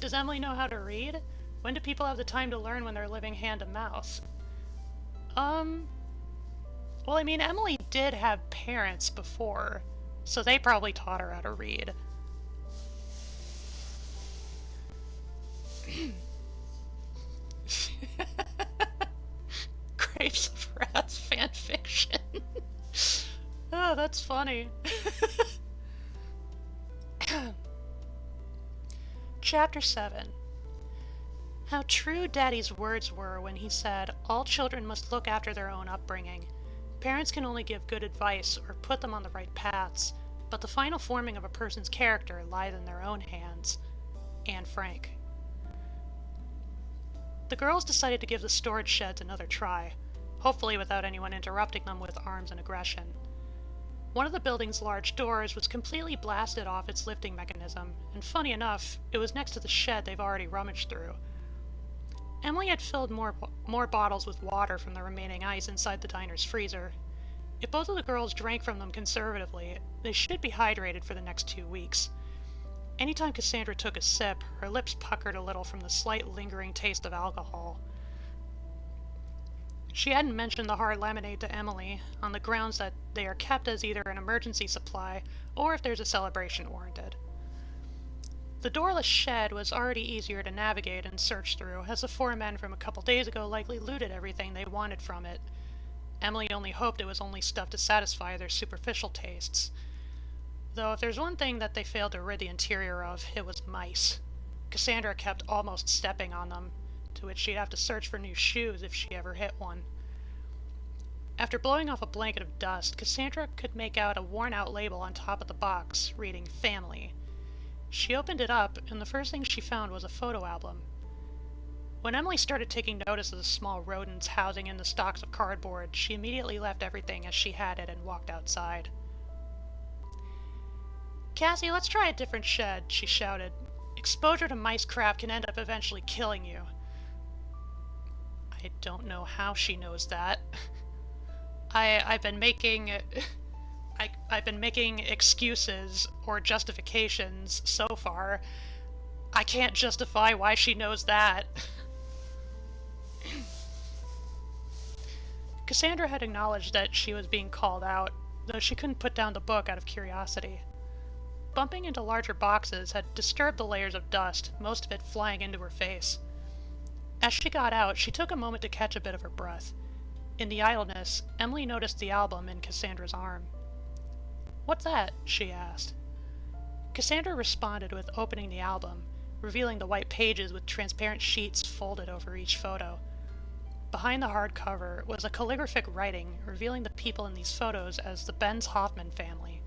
Does Emily know how to read? When do people have the time to learn when they're living hand to mouth? Well, I mean, Emily did have parents before, so they probably taught her how to read. Grapes of Wrath fanfiction. Oh, that's funny. Chapter 7. How true Daddy's words were when he said, "All children must look after their own upbringing. Parents can only give good advice or put them on the right paths, but the final forming of a person's character lies in their own hands." Anne Frank. The girls decided to give the storage sheds another try, hopefully without anyone interrupting them with arms and aggression. One of the building's large doors was completely blasted off its lifting mechanism, and funny enough, it was next to the shed they've already rummaged through. Emily had filled more bottles with water from the remaining ice inside the diner's freezer. If both of the girls drank from them conservatively, they should be hydrated for the next 2 weeks. Anytime Cassandra took a sip, her lips puckered a little from the slight lingering taste of alcohol. She hadn't mentioned the hard lemonade to Emily, on the grounds that they are kept as either an emergency supply or if there's a celebration warranted. The doorless shed was already easier to navigate and search through, as the 4 men from a couple days ago likely looted everything they wanted from it. Emily only hoped it was only stuff to satisfy their superficial tastes. Though if there's one thing that they failed to rid the interior of, it was mice. Cassandra kept almost stepping on them, to which she'd have to search for new shoes if she ever hit one. After blowing off a blanket of dust, Cassandra could make out a worn-out label on top of the box, reading "Family." She opened it up, and the first thing she found was a photo album. When Emily started taking notice of the small rodents housing in the stocks of cardboard, she immediately left everything as she had it and walked outside. "Cassie, let's try a different shed," she shouted. "Exposure to mice crap can end up eventually killing you." I don't know how she knows that. I've been making excuses or justifications so far. I can't justify why she knows that. Cassandra had acknowledged that she was being called out, though she couldn't put down the book out of curiosity. Bumping into larger boxes had disturbed the layers of dust, most of it flying into her face. As she got out, she took a moment to catch a bit of her breath. In the idleness, Emily noticed the album in Cassandra's arm. "What's that?" she asked. Cassandra responded with opening the album, revealing the white pages with transparent sheets folded over each photo. Behind the hardcover was a calligraphic writing revealing the people in these photos as the Benz Hoffman family.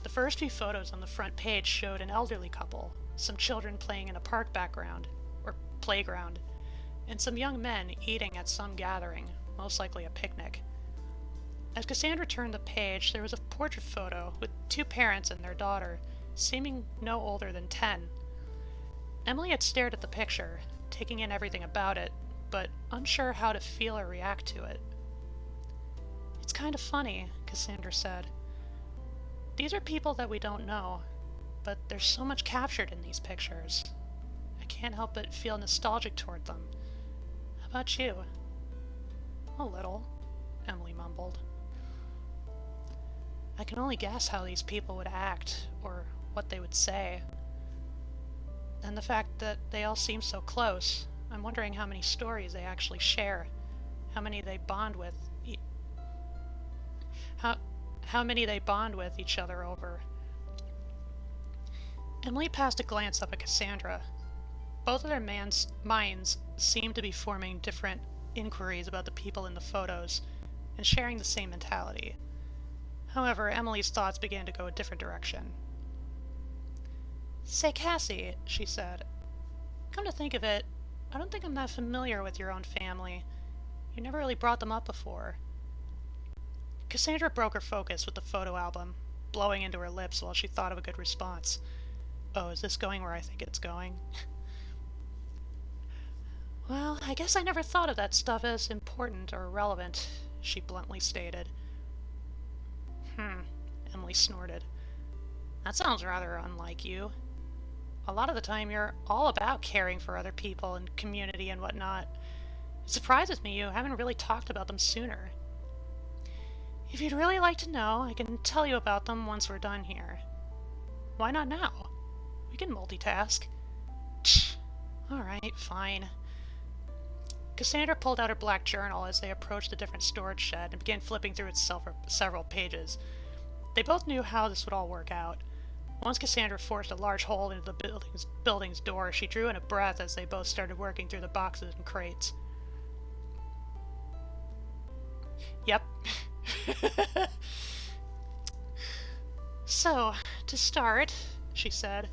The first few photos on the front page showed an elderly couple, some children playing in a park playground, and some young men eating at some gathering, most likely a picnic. As Cassandra turned the page, there was a portrait photo with 2 parents and their daughter, seeming no older than 10. Emily had stared at the picture, taking in everything about it, but unsure how to feel or react to it. "It's kind of funny," Cassandra said. "These are people that we don't know, but there's so much captured in these pictures. I can't help but feel nostalgic toward them. How about you?" "A little," Emily mumbled. "I can only guess how these people would act, or what they would say. And the fact that they all seem so close, I'm wondering how many stories they actually share, how many they bond with how many they bond with each other over." Emily passed a glance up at Cassandra. Both of their minds seemed to be forming different inquiries about the people in the photos, and sharing the same mentality. However, Emily's thoughts began to go a different direction. "Say, Cassie," she said, "come to think of it, I don't think I'm that familiar with your own family. You never really brought them up before." Cassandra broke her focus with the photo album, blowing into her lips while she thought of a good response. "Oh, is this going where I think it's going?" "Well, I guess I never thought of that stuff as important or relevant," she bluntly stated. Emily snorted. "That sounds rather unlike you. A lot of the time you're all about caring for other people and community and whatnot. It surprises me you haven't really talked about them sooner. If you'd really like to know, I can tell you about them once we're done here." "Why not now? We can multitask." "Tch, all right, fine." Cassandra pulled out her black journal as they approached the different storage shed and began flipping through its several pages. They both knew how this would all work out. Once Cassandra forced a large hole into the building's door, she drew in a breath as they both started working through the boxes and crates. Yep. So, to start, she said,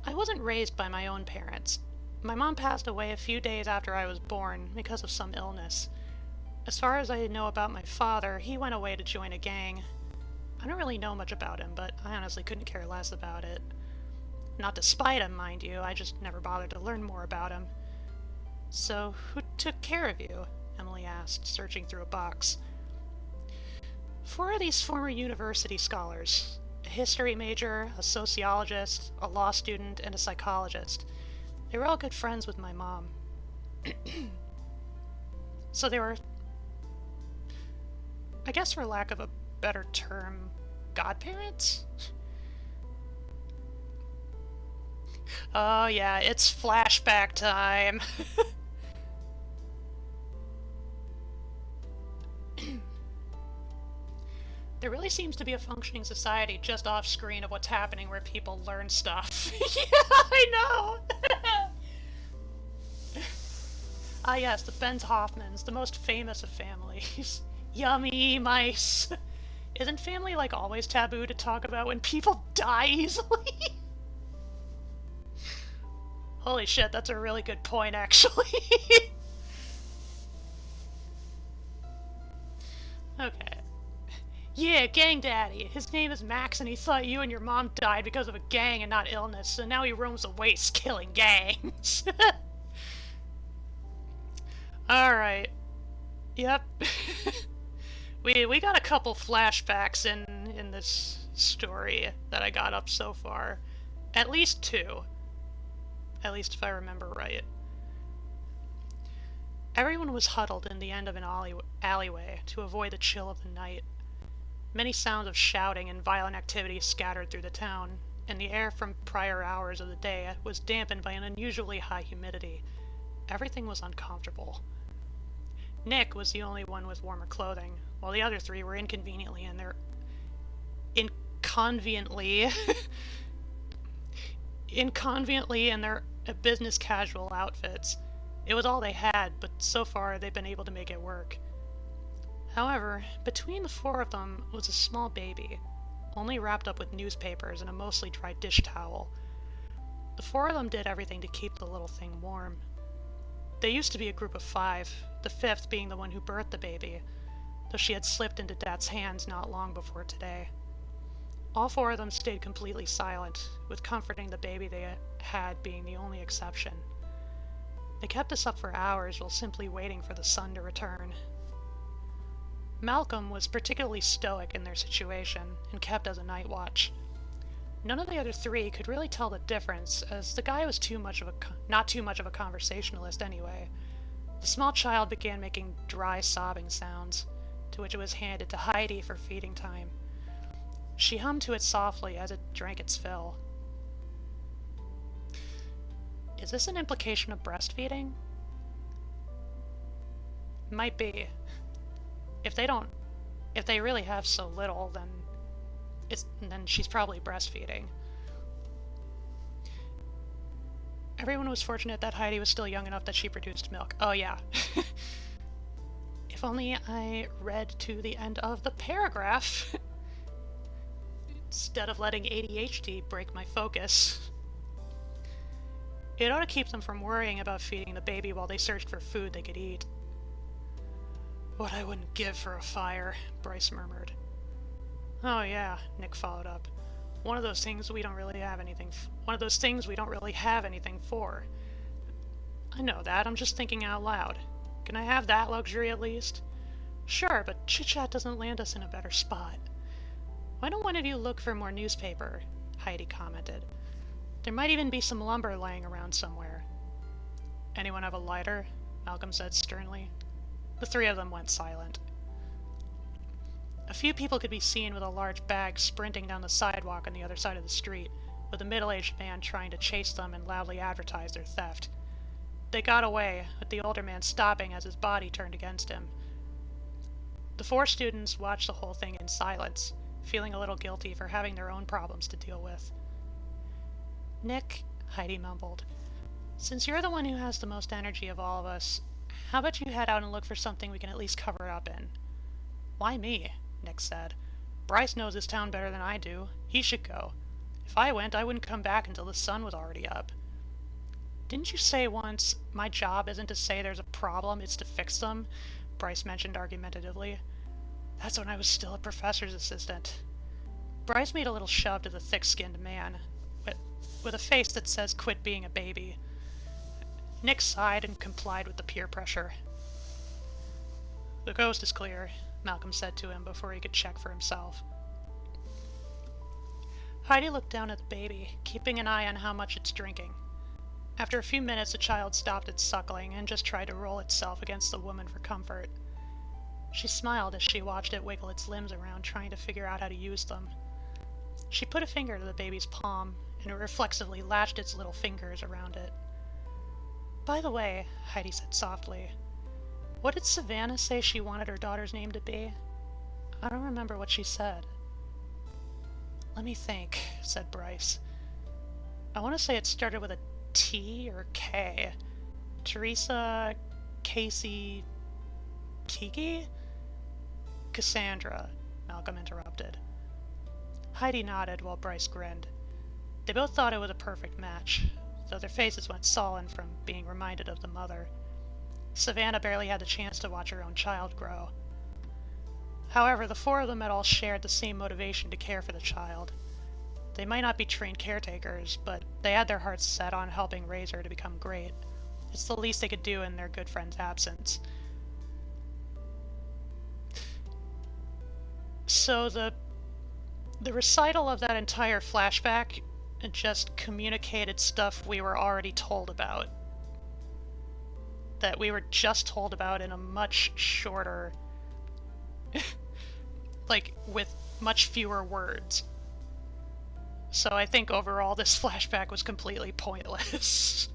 I wasn't raised by my own parents. My mom passed away a few days after I was born because of some illness. As far as I know about my father, he went away to join a gang. I don't really know much about him, but I honestly couldn't care less about it. Not to spite him, mind you, I just never bothered to learn more about him. So, who took care of you? Emily asked, searching through a box. 4 of these former university scholars. A history major, a sociologist, a law student, and a psychologist. They were all good friends with my mom. So they were, I guess for lack of a better term, godparents? Oh yeah, it's flashback time. There really seems to be a functioning society just off screen of what's happening where people learn stuff. Yeah, I know! Ah yes, the Benz Hoffmans, the most famous of families. Yummy mice! Isn't family, like, always taboo to talk about when people die easily? Holy shit, that's a really good point, actually. Okay. Yeah, gang daddy. His name is Max and he thought you and your mom died because of a gang and not illness, so now he roams the wastes killing gangs. Alright. Yep. We got a couple flashbacks in this story that I got up so far. At least 2. At least if I remember right. Everyone was huddled in the end of an alleyway to avoid the chill of the night. Many sounds of shouting and violent activity scattered through the town, and the air from prior hours of the day was dampened by an unusually high humidity. Everything was uncomfortable. Nick was the only one with warmer clothing, while the other 3 were inconveniently in their business casual outfits. It was all they had, but so far they've been able to make it work. However, between the 4 of them was a small baby, only wrapped up with newspapers and a mostly dry dish towel. The 4 of them did everything to keep the little thing warm. They used to be a group of 5, the 5th being the one who birthed the baby, though she had slipped into Dad's hands not long before today. All 4 of them stayed completely silent, with comforting the baby they had being the only exception. They kept us up for hours while simply waiting for the sun to return. Malcolm was particularly stoic in their situation and kept as a night watch. None of the other 3 could really tell the difference, as the guy was not too much of a conversationalist anyway. The small child began making dry sobbing sounds, to which it was handed to Heidi for feeding time. She hummed to it softly as it drank its fill. Is this an implication of breastfeeding? Might be. If they really have so little, then she's probably breastfeeding. Everyone was fortunate that Heidi was still young enough that she produced milk. Oh yeah. If only I read to the end of the paragraph instead of letting ADHD break my focus. It ought to keep them from worrying about feeding the baby while they searched for food they could eat. What I wouldn't give for a fire, Bryce murmured. Oh yeah, Nick followed up. One of those things we don't really have anything for. I know that, I'm just thinking out loud. Can I have that luxury at least? Sure, but chit-chat doesn't land us in a better spot. Why don't one of you look for more newspaper? Heidi commented. There might even be some lumber laying around somewhere. Anyone have a lighter? Malcolm said sternly. The 3 of them went silent. A few people could be seen with a large bag sprinting down the sidewalk on the other side of the street, with a middle-aged man trying to chase them and loudly advertise their theft. They got away, with the older man stopping as his body turned against him. The 4 students watched the whole thing in silence, feeling a little guilty for having their own problems to deal with. "Nick," Heidi mumbled, "since you're the one who has the most energy of all of us, how about you head out and look for something we can at least cover it up in?" "Why me?" Nick said. "Bryce knows this town better than I do. He should go. If I went, I wouldn't come back until the sun was already up." "Didn't you say once, my job isn't to say there's a problem, it's to fix them?" Bryce mentioned argumentatively. "That's when I was still a professor's assistant." Bryce made a little shove to the thick-skinned man, with a face that says quit being a baby. Nick sighed and complied with the peer pressure. "The coast is clear," Malcolm said to him before he could check for himself. Heidi looked down at the baby, keeping an eye on how much it's drinking. After a few minutes, the child stopped its suckling and just tried to roll itself against the woman for comfort. She smiled as she watched it wiggle its limbs around, trying to figure out how to use them. She put a finger to the baby's palm, and it reflexively latched its little fingers around it. "By the way," Heidi said softly, "what did Savannah say she wanted her daughter's name to be? I don't remember what she said." "Let me think," said Bryce. "I want to say it started with a T or K. Teresa, Casey, Kiki?" "Cassandra," Malcolm interrupted. Heidi nodded while Bryce grinned. They both thought it was a perfect match, though their faces went sullen from being reminded of the mother. Savannah barely had the chance to watch her own child grow. However, the four of them had all shared the same motivation to care for the child. They might not be trained caretakers, but they had their hearts set on helping raise her to become great. It's the least they could do in their good friend's absence. So the recital of that entire flashback just communicated stuff we were already told about. That we were just told about in a much shorter, with much fewer words. So I think overall this flashback was completely pointless.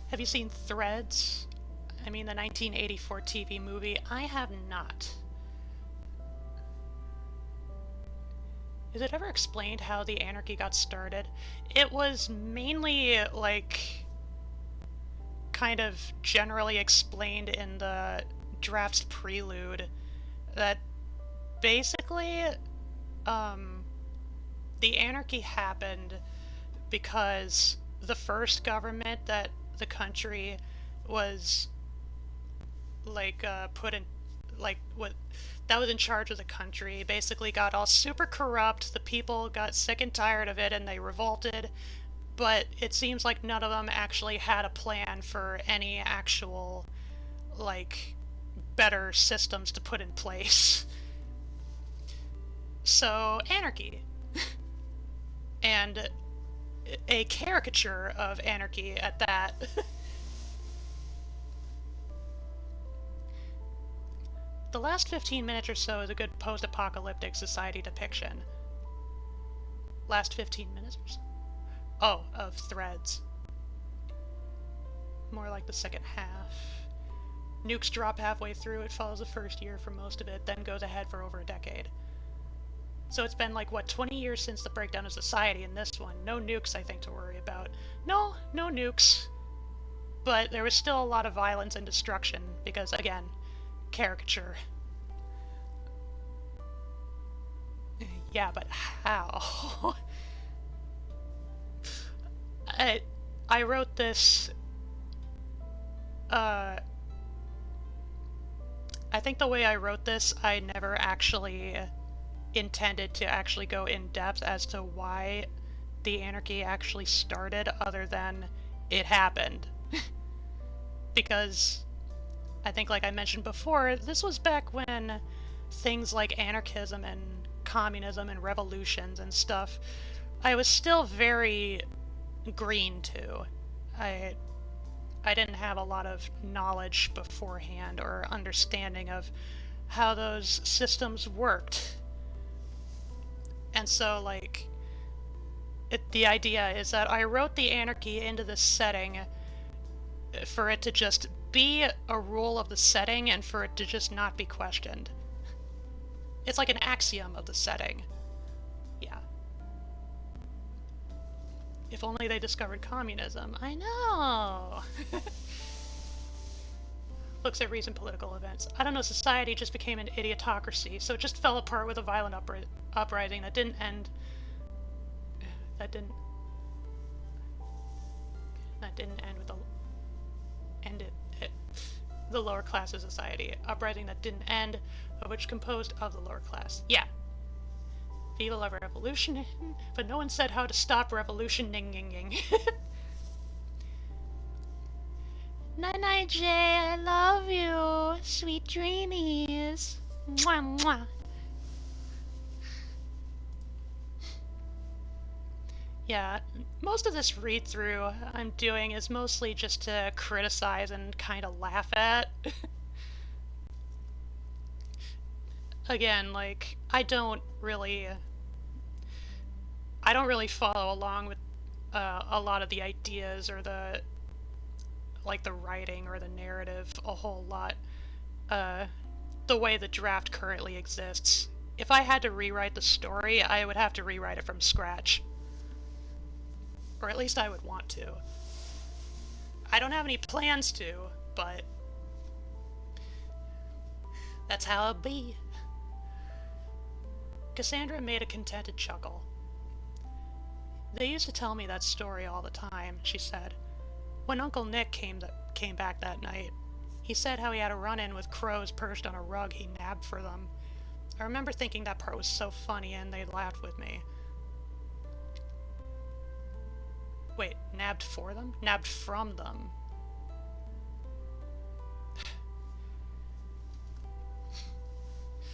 Have you seen Threads? I mean, the 1984 TV movie? I have not. Is it ever explained how the anarchy got started? It was mainly, kind of generally explained in the draft's prelude that basically, the anarchy happened because the first government that the country was put in, that was in charge of the country basically got all super corrupt. The people got sick and tired of it and they revolted, but it seems like none of them actually had a plan for any actual better systems to put in place. So anarchy. And a caricature of anarchy at that. The last 15 minutes or so is a good post-apocalyptic society depiction. Last 15 minutes or so? Oh, of Threads. More like the second half. Nukes drop halfway through, it follows the first year for most of it, then goes ahead for over a decade. So it's been 20 years since the breakdown of society in this one. No nukes, I think, to worry about. No nukes. But there was still a lot of violence and destruction, because, again, caricature. Yeah, but how? I wrote this, I think the way I wrote this, I never actually intended to actually go in depth as to why the anarchy actually started, other than it happened. Because I think, like I mentioned before, this was back when things like anarchism and communism and revolutions and stuff, I was still very green to. I didn't have a lot of knowledge beforehand or understanding of how those systems worked. And so, like, the idea is that I wrote the anarchy into this setting for it to just be a rule of the setting and for it to just not be questioned. It's like an axiom of the setting. Yeah. If only they discovered communism. I know! Looks at recent political events. I don't know, society just became an idiotocracy, so it just fell apart with a violent uprising that didn't end... That didn't end with the lower class of society. Uprising that didn't end, but which composed of the lower class. Yeah. Viva la revolution, but no one said how to stop revolutioning. Night-night, Jay, I love you. Sweet dreamies. Mwah, mwah. Yeah, most of this read-through I'm doing is mostly just to criticize and kind of laugh at. Again, like, I don't really follow along with a lot of the ideas or the writing or the narrative a whole lot the way the draft currently exists. If I had to rewrite the story, I would have to rewrite it from scratch. Or at least I would want to. I don't have any plans to, but that's how it be. Cassandra made a contented chuckle. They used to tell me that story all the time, she said. When Uncle Nick came back that night, he said how he had a run-in with crows perched on a rug he nabbed for them. I remember thinking that part was so funny and they laughed with me. Wait, nabbed for them? Nabbed from them.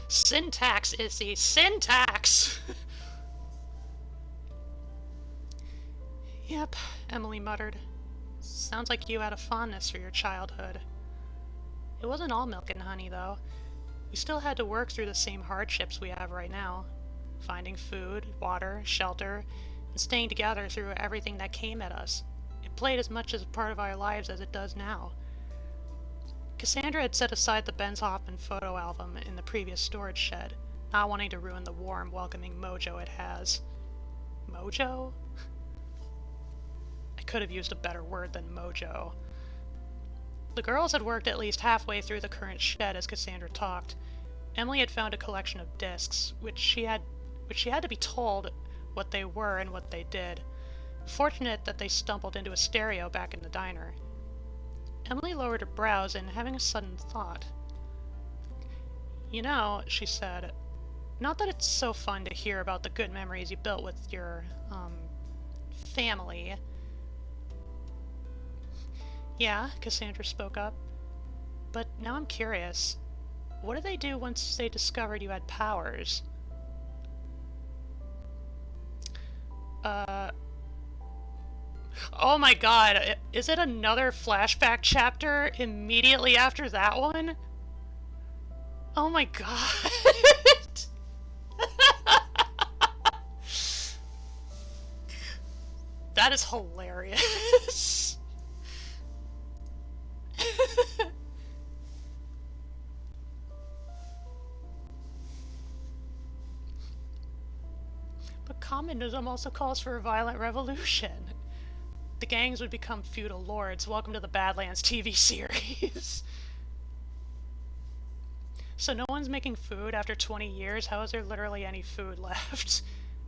Syntax, Issy! Syntax! Yep, Emily muttered. Sounds like you had a fondness for your childhood. It wasn't all milk and honey, though. We still had to work through the same hardships we have right now. Finding food, water, shelter, and staying together through everything that came at us. It played as much as a part of our lives as it does now. Cassandra had set aside the Benz Hoffman photo album in the previous storage shed, not wanting to ruin the warm, welcoming mojo it has. Mojo? I could have used a better word than mojo. The girls had worked at least halfway through the current shed as Cassandra talked. Emily had found a collection of discs, which she had to be told what they were and what they did. Fortunate that they stumbled into a stereo back in the diner. Emily lowered her brows and, having a sudden thought. You know, she said, not that it's so fun to hear about the good memories you built with your, family. Yeah, Cassandra spoke up. But now I'm curious. What did they do once they discovered you had powers? Oh my god, is it another flashback chapter immediately after that one? Oh my god. That is hilarious. But communism also calls for a violent revolution. The gangs would become feudal lords. Welcome to the Badlands TV series. So no one's making food after 20 years? How is there literally any food left?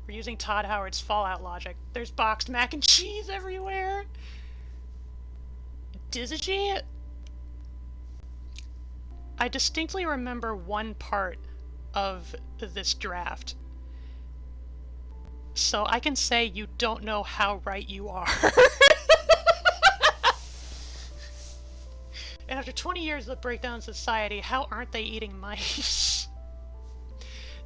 We're using Todd Howard's Fallout logic. There's boxed mac and cheese everywhere. Dizzy? I distinctly remember one part of this draft. So I can say you don't know how right you are. And after 20 years of breakdown society, how aren't they eating mice?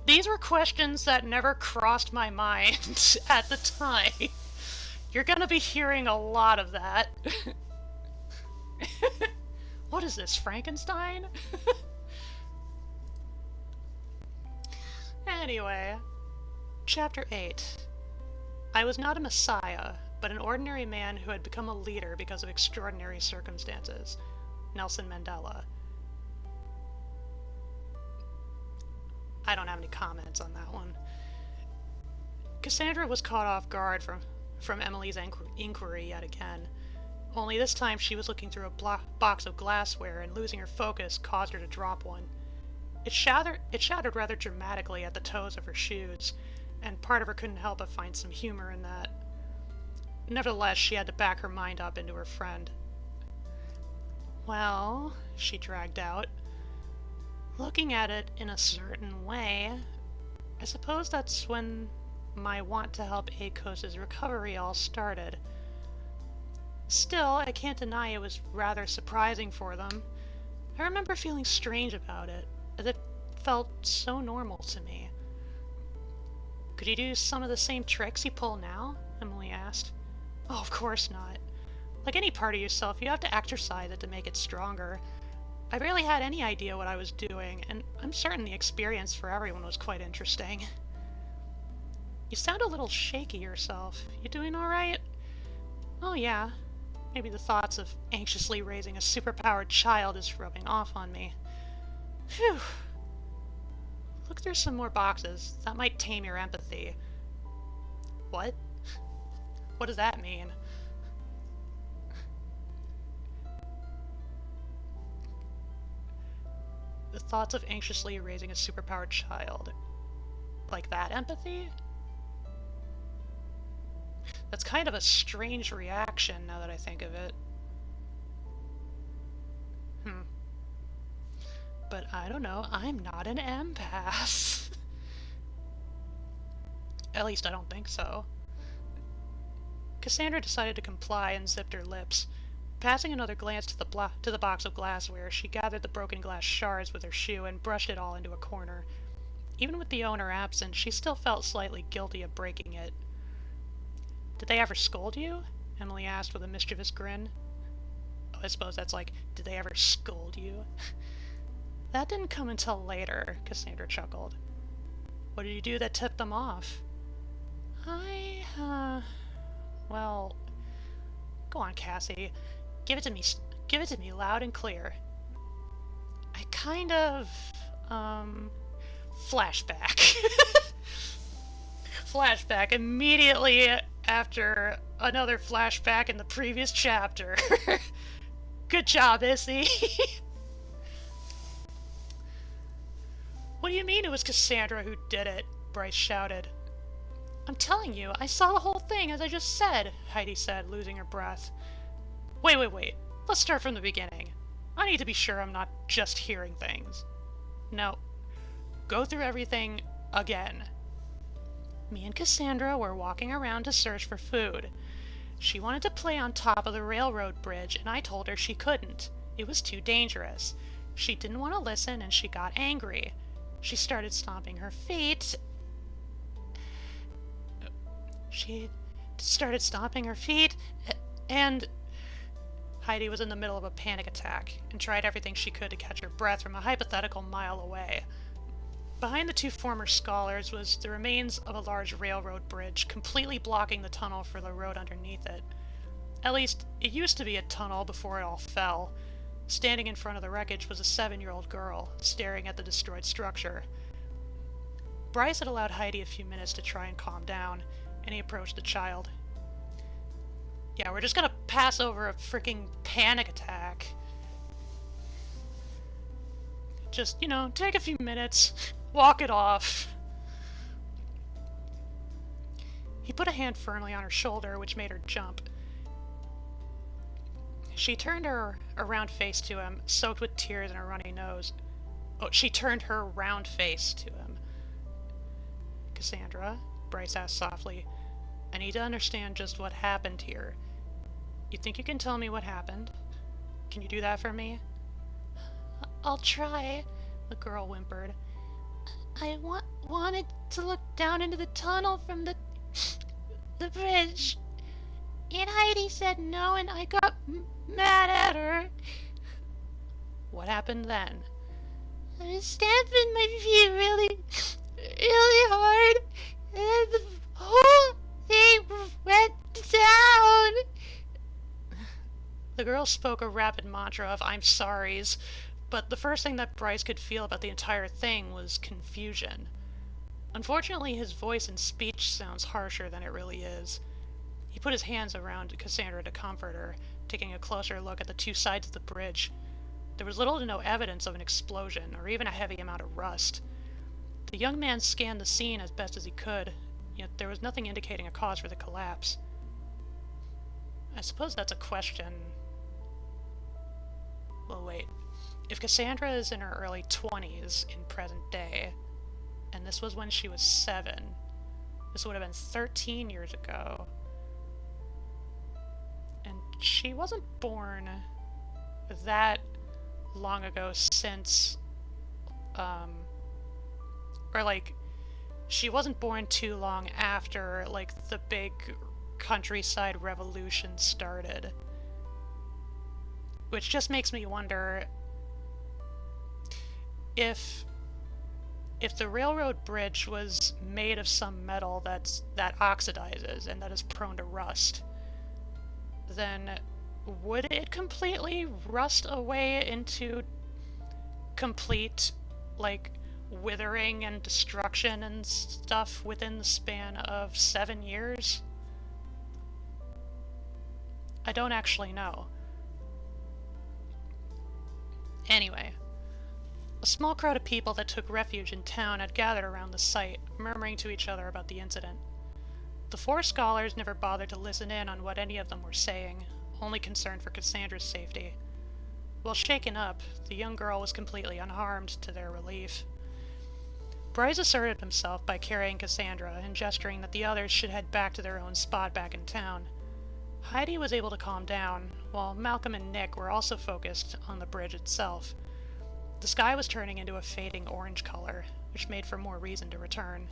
These were questions that never crossed my mind at the time. You're gonna be hearing a lot of that. What is this, Frankenstein? Anyway, Chapter 8. I was not a messiah, but an ordinary man who had become a leader because of extraordinary circumstances. Nelson Mandela. I don't have any comments on that one. Cassandra was caught off guard from Emily's inquiry yet again. Only this time she was looking through a box of glassware, and losing her focus caused her to drop one. It shattered rather dramatically at the toes of her shoes, and part of her couldn't help but find some humor in that. Nevertheless, she had to back her mind up into her friend. Well, she dragged out, looking at it in a certain way, I suppose that's when my want to help Akos' recovery all started. Still, I can't deny it was rather surprising for them. I remember feeling strange about it, as it felt so normal to me. Could you do some of the same tricks you pull now? Emily asked. Oh, of course not. Like any part of yourself, you have to exercise it to make it stronger. I barely had any idea what I was doing, and I'm certain the experience for everyone was quite interesting. You sound a little shaky yourself. You doing alright? Oh yeah. Maybe the thoughts of anxiously raising a superpowered child is rubbing off on me. Phew. Look through some more boxes. That might tame your empathy. What? What does that mean? The thoughts of anxiously raising a superpowered child. Like that empathy? That's kind of a strange reaction now that I think of it. But I don't know, I'm not an empath. At least I don't think so. Cassandra decided to comply and zipped her lips. Passing another glance to the box of glassware, she gathered the broken glass shards with her shoe and brushed it all into a corner. Even with the owner absent, she still felt slightly guilty of breaking it. Did they ever scold you? Emily asked with a mischievous grin. Oh, I suppose that's like, did they ever scold you? That didn't come until later, Cassandra chuckled. What did you do that tipped them off? Well, go on, Cassie. Give it to me loud and clear. I kind of, flashback. Flashback immediately after another flashback in the previous chapter. Good job, Issy. What do you mean it was Cassandra who did it? Bryce shouted. I'm telling you, I saw the whole thing as I just said, Heidi said, losing her breath. Wait. Let's start from the beginning. I need to be sure I'm not just hearing things. No. Go through everything again. Me and Cassandra were walking around to search for food. She wanted to play on top of the railroad bridge, and I told her she couldn't. It was too dangerous. She didn't want to listen, and she got angry. She started stomping her feet. And Heidi was in the middle of a panic attack and tried everything she could to catch her breath from a hypothetical mile away. Behind the two former scholars was the remains of a large railroad bridge, completely blocking the tunnel for the road underneath it. At least, it used to be a tunnel before it all fell. Standing in front of the wreckage was a 7-year-old girl, staring at the destroyed structure. Bryce had allowed Heidi a few minutes to try and calm down, and he approached the child. Yeah, we're just gonna pass over a freaking panic attack. Just, take a few minutes, walk it off. He put a hand firmly on her shoulder, which made her jump. She turned her round face to him, soaked with tears and a runny nose. Oh, she turned her round face to him. Cassandra, Bryce asked softly, I need to understand just what happened here. You think you can tell me what happened? Can you do that for me? I'll try, the girl whimpered. I wanted to look down into the tunnel from the bridge. And Heidi said no, and I got mad at her. What happened then? I was stamping my feet really hard, And the whole thing went down. The girl spoke a rapid mantra of I'm sorries, but the first thing that Bryce could feel about the entire thing was confusion. Unfortunately, his voice and speech sounds harsher than it really is. He put his hands around Cassandra to comfort her, taking a closer look at the two sides of the bridge. There was little to no evidence of an explosion, or even a heavy amount of rust. The young man scanned the scene as best as he could, yet there was nothing indicating a cause for the collapse. I suppose that's a question. Well, wait. If Cassandra is in her early 20s in present day, and this was when she was 7, this would have been 13 years ago. And she wasn't born that long ago since, or like, she wasn't born too long after, like, the big countryside revolution started. Which just makes me wonder if the railroad bridge was made of some metal that oxidizes and that is prone to rust, then would it completely rust away into complete, like, withering and destruction and stuff within the span of 7 years? I don't actually know. Anyway, a small crowd of people that took refuge in town had gathered around the site, murmuring to each other about the incident. The 4 scholars never bothered to listen in on what any of them were saying, only concerned for Cassandra's safety. While shaken up, the young girl was completely unharmed, to their relief. Bryce asserted himself by carrying Cassandra and gesturing that the others should head back to their own spot back in town. Heidi was able to calm down, while Malcolm and Nick were also focused on the bridge itself. The sky was turning into a fading orange color, which made for more reason to return.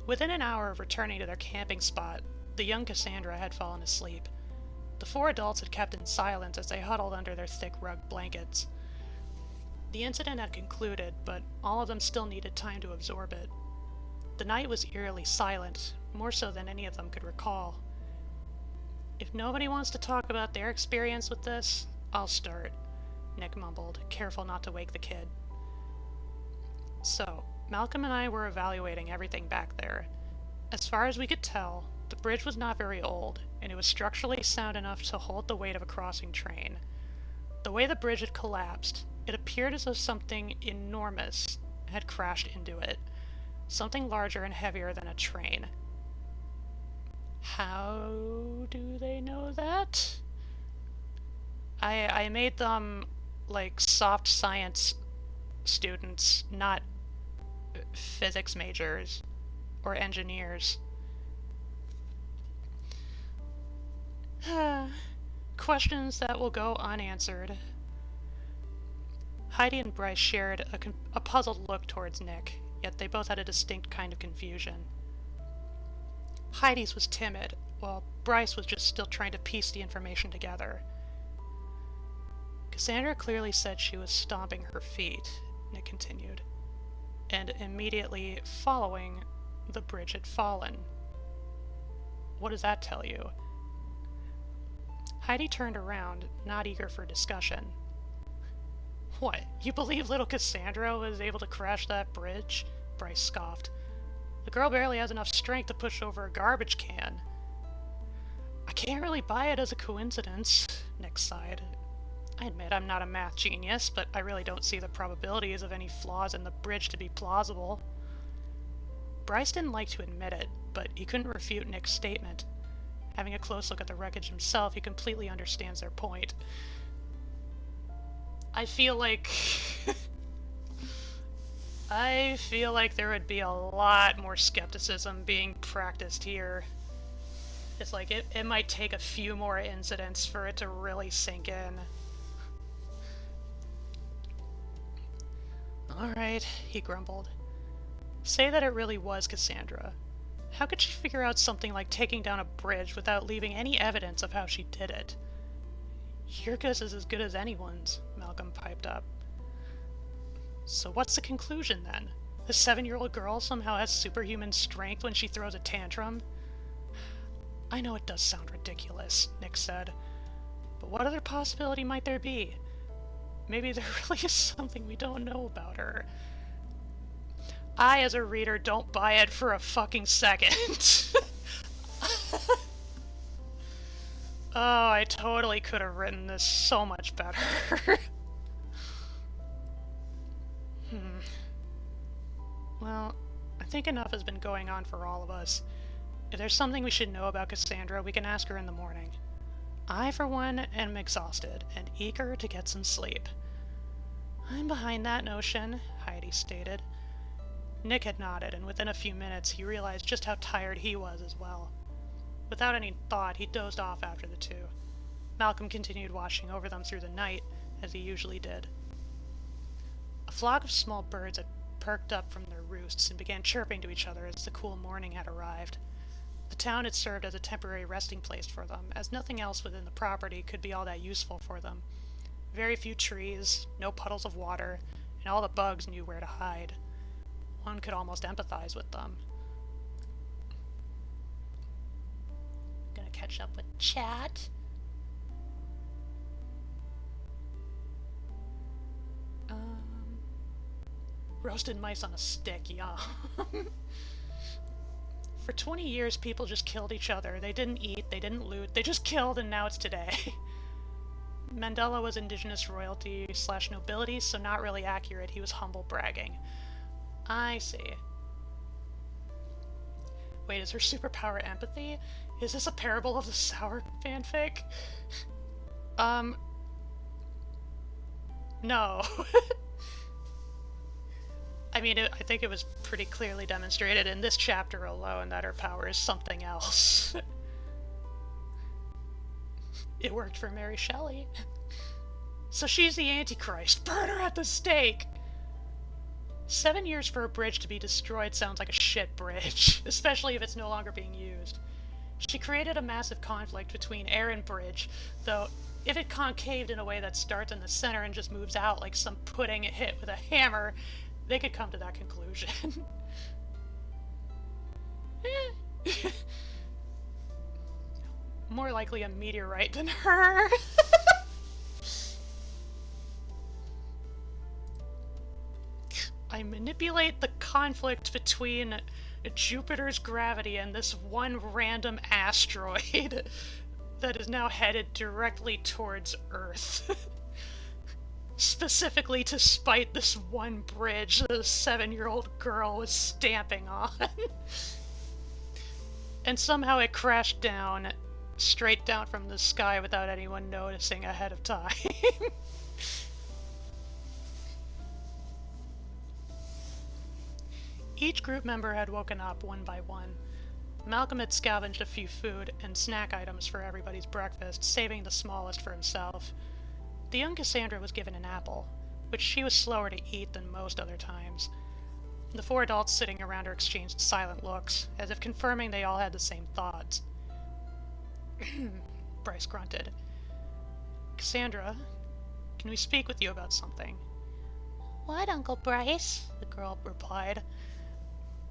Within an hour of returning to their camping spot, the young Cassandra had fallen asleep. The 4 adults had kept in silence as they huddled under their thick rug blankets. The incident had concluded, but all of them still needed time to absorb it. The night was eerily silent, more so than any of them could recall. If nobody wants to talk about their experience with this, I'll start, Nick mumbled, careful not to wake the kid. So, Malcolm and I were evaluating everything back there. As far as we could tell, the bridge was not very old, and it was structurally sound enough to hold the weight of a crossing train. The way the bridge had collapsed, it appeared as though something enormous had crashed into it, something larger and heavier than a train. How do they know that? I made them, like, soft science students, not physics majors or engineers. Questions that will go unanswered. Heidi and Bryce shared a puzzled look towards Nick, yet they both had a distinct kind of confusion. Heidi's was timid, while Bryce was just still trying to piece the information together. Cassandra clearly said she was stomping her feet, Nick continued, and immediately following, the bridge had fallen. What does that tell you? Heidi turned around, not eager for discussion. What, you believe little Cassandra was able to crash that bridge? Bryce scoffed. The girl barely has enough strength to push over a garbage can. I can't really buy it as a coincidence, Nick sighed. I admit I'm not a math genius, but I really don't see the probabilities of any flaws in the bridge to be plausible. Bryce didn't like to admit it, but he couldn't refute Nick's statement. Having a close look at the wreckage himself, he completely understands their point. I feel like there would be a lot more skepticism being practiced here. It's like it might take a few more incidents for it to really sink in. Alright, he grumbled. Say that it really was Cassandra. How could she figure out something like taking down a bridge without leaving any evidence of how she did it? Your guess is as good as anyone's, Malcolm piped up. So what's the conclusion then? The 7-year-old girl somehow has superhuman strength when she throws a tantrum. I know it does sound ridiculous, Nick said, but what other possibility might there be? Maybe there really is something we don't know about her. I, as a reader, don't buy it for a fucking second. Oh, I totally could have written this so much better. Well, I think enough has been going on for all of us. If there's something we should know about Cassandra, we can ask her in the morning. I, for one, am exhausted and eager to get some sleep. I'm behind that notion, Heidi stated. Nick had nodded, and within a few minutes he realized just how tired he was as well. Without any thought, he dozed off after the two. Malcolm continued watching over them through the night, as he usually did. A flock of small birds had perked up from their roosts and began chirping to each other as the cool morning had arrived. The town had served as a temporary resting place for them, as nothing else within the property could be all that useful for them. Very few trees, no puddles of water, and all the bugs knew where to hide. One could almost empathize with them. Gonna catch up with chat. Roasted mice on a stick, yum. For 20 years, people just killed each other. They didn't eat, they didn't loot, they just killed, and now it's today. Mandela was indigenous royalty / nobility, so not really accurate. He was humble bragging. I see. Wait, is her superpower empathy? Is this a parable of the sour fanfic? No. I mean, I think it was pretty clearly demonstrated in this chapter alone that her power is something else. It worked for Mary Shelley. So she's the Antichrist. Burn her at the stake! 7 years for a bridge to be destroyed sounds like a shit bridge, especially if it's no longer being used. She created a massive conflict between air and bridge, though if it concaved in a way that starts in the center and just moves out like some pudding hit with a hammer, they could come to that conclusion. More likely a meteorite than her. I manipulate the conflict between Jupiter's gravity and this one random asteroid that is now headed directly towards Earth. Specifically to spite this one bridge that a 7-year-old girl was stamping on. And somehow it crashed down, straight down from the sky without anyone noticing ahead of time. Each group member had woken up one by one. Malcolm had scavenged a few food and snack items for everybody's breakfast, saving the smallest for himself. The young Cassandra was given an apple, which she was slower to eat than most other times. The 4 adults sitting around her exchanged silent looks, as if confirming they all had the same thoughts. Bryce grunted. Cassandra, can we speak with you about something? What, Uncle Bryce? The girl replied.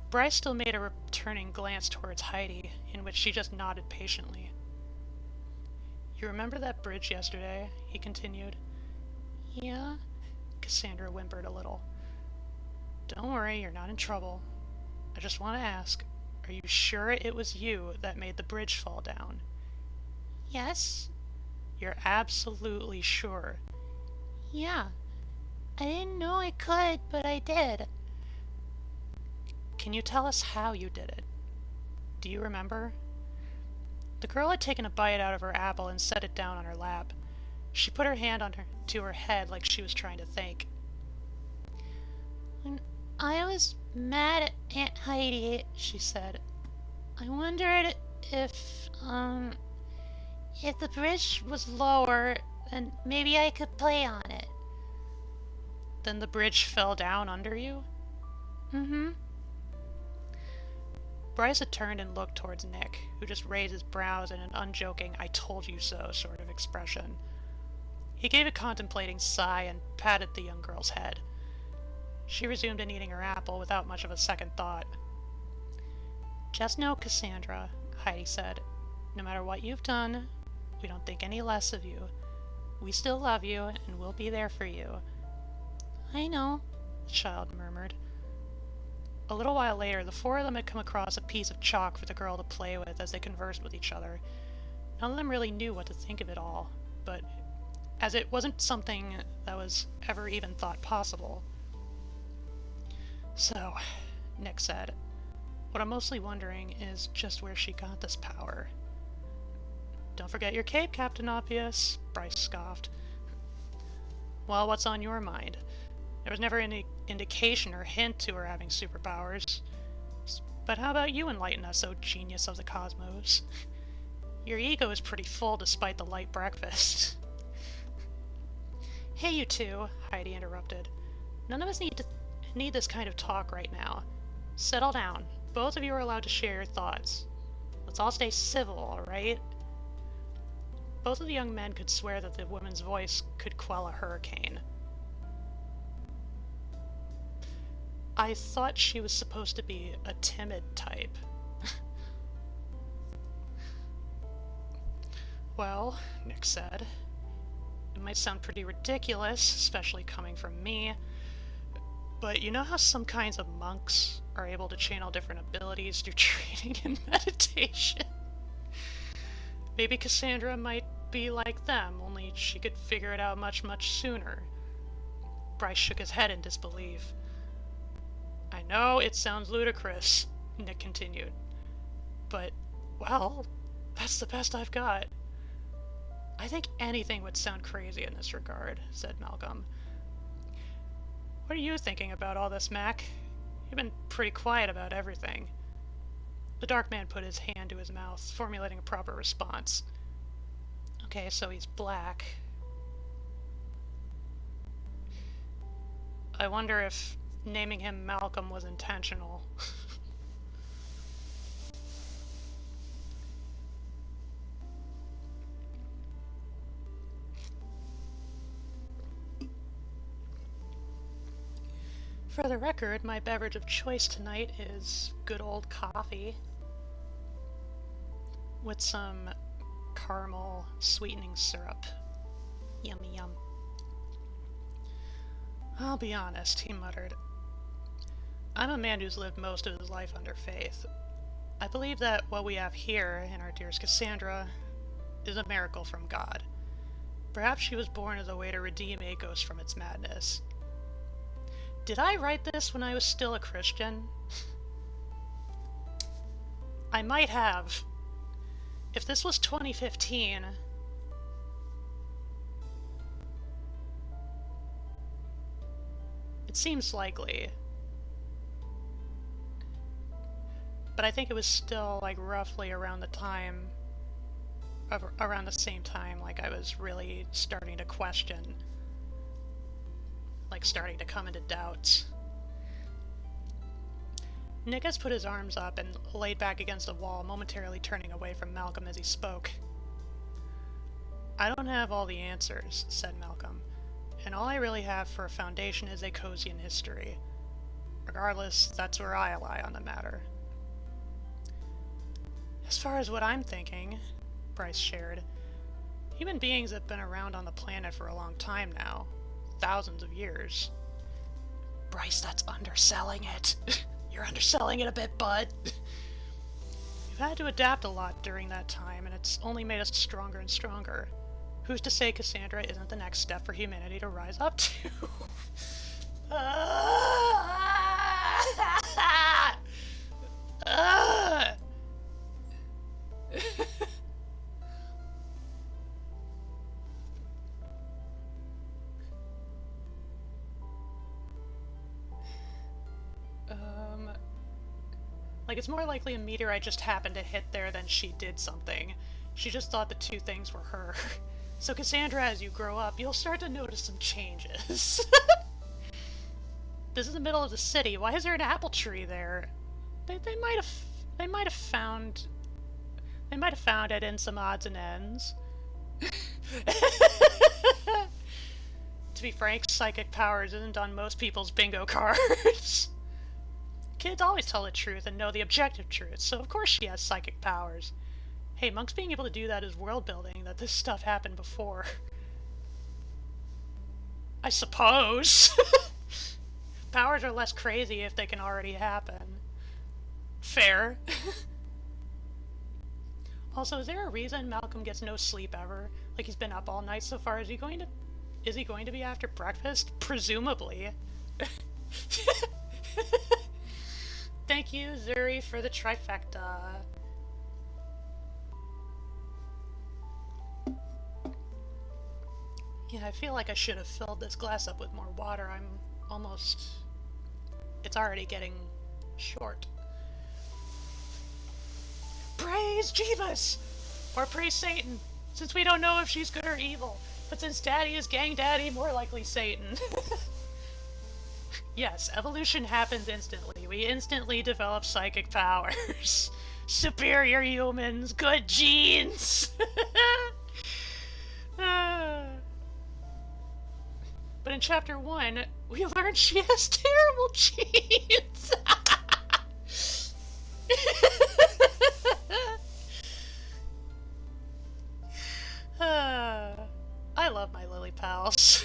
Bryce still made a returning glance towards Heidi, in which she just nodded patiently. You remember that bridge yesterday? He continued. Yeah? Cassandra whimpered a little. Don't worry, you're not in trouble. I just want to ask, are you sure it was you that made the bridge fall down? Yes? You're absolutely sure? Yeah. I didn't know I could, but I did. Can you tell us how you did it? Do you remember? The girl had taken a bite out of her apple and set it down on her lap. She put her hand to her head like she was trying to think. When I was mad at Aunt Heidi, she said, I wondered if the bridge was lower, then maybe I could play on it. Then the bridge fell down under you? Mm-hmm. Bryce had turned and looked towards Nick, who just raised his brows in an unjoking, I told you so sort of expression. He gave a contemplating sigh and patted the young girl's head. She resumed in eating her apple without much of a second thought. Just know, Cassandra, Heidi said, no matter what you've done, we don't think any less of you. We still love you, and we'll be there for you. I know, the child murmured. A little while later, the four of them had come across a piece of chalk for the girl to play with as they conversed with each other. None of them really knew what to think of it all, but as it wasn't something that was ever even thought possible. So, Nick said, what I'm mostly wondering is just where she got this power. Don't forget your cape, Captain Obvious, Bryce scoffed. Well, what's on your mind? There was never any indication or hint to her having superpowers. But how about you enlighten us, O genius of the cosmos? Your ego is pretty full despite the light breakfast. Hey, you two, Heidi interrupted. None of us need this kind of talk right now. Settle down. Both of you are allowed to share your thoughts. Let's all stay civil, alright? Both of the young men could swear that the woman's voice could quell a hurricane. I thought she was supposed to be a timid type. Well, Nick said, it might sound pretty ridiculous, especially coming from me, but you know how some kinds of monks are able to channel different abilities through training and meditation? Maybe Cassandra might be like them, only she could figure it out much, much sooner. Bryce shook his head in disbelief. I know it sounds ludicrous, Nick continued, but, well, that's the best I've got. I think anything would sound crazy in this regard, said Malcolm. What are you thinking about all this, Mac? You've been pretty quiet about everything. The dark man put his hand to his mouth, formulating a proper response. Okay, so he's black. I wonder if naming him Malcolm was intentional. For the record, my beverage of choice tonight is good old coffee with some caramel sweetening syrup. Yummy yum. I'll be honest, he muttered. I'm a man who's lived most of his life under faith. I believe that what we have here in our dearest Cassandra is a miracle from God. Perhaps she was born as a way to redeem Akos from its madness. Did I write this when I was still a Christian? I might have. If this was 2015... It seems likely. But I think it was still, like, roughly around the time... around the same time, like, I was really starting to question... like starting to come into doubts. Nick has put his arms up and laid back against the wall, momentarily turning away from Malcolm as he spoke. I don't have all the answers, said Malcolm, and all I really have for a foundation is Akosian history. Regardless, that's where I lie on the matter. As far as what I'm thinking, Bryce shared, human beings have been around on the planet for a long time now. Thousands of years. Bryce, that's underselling it. You're underselling it a bit, bud. We've had to adapt a lot during that time, and it's only made us stronger and stronger. Who's to say Cassandra isn't the next step for humanity to rise up to? Like, it's more likely a meteorite just happened to hit there than she did something. She just thought the two things were her. So Cassandra, as you grow up, you'll start to notice some changes. This is the middle of the city. Why is there an apple tree there? They might have found it in some odds and ends. To be frank, psychic powers isn't on most people's bingo cards. Kids always tell the truth and know the objective truth, so of course she has psychic powers. Hey, Monk's being able to do that is world building, that this stuff happened before. I suppose. Powers are less crazy if they can already happen. Fair. Also, is there a reason Malcolm gets no sleep ever? Like, he's been up all night so far. Is he going to be after breakfast? Presumably. Thank you, Zuri, for the trifecta. Yeah, I feel like I should have filled this glass up with more water. It's already getting short. Praise Jeebus! Or praise Satan, since we don't know if she's good or evil. But since Daddy is Gang Daddy, more likely Satan. Yes, evolution happens instantly. We instantly develop psychic powers. Superior humans, good genes! But in chapter 1, we learned she has terrible genes! I love my Lily pals.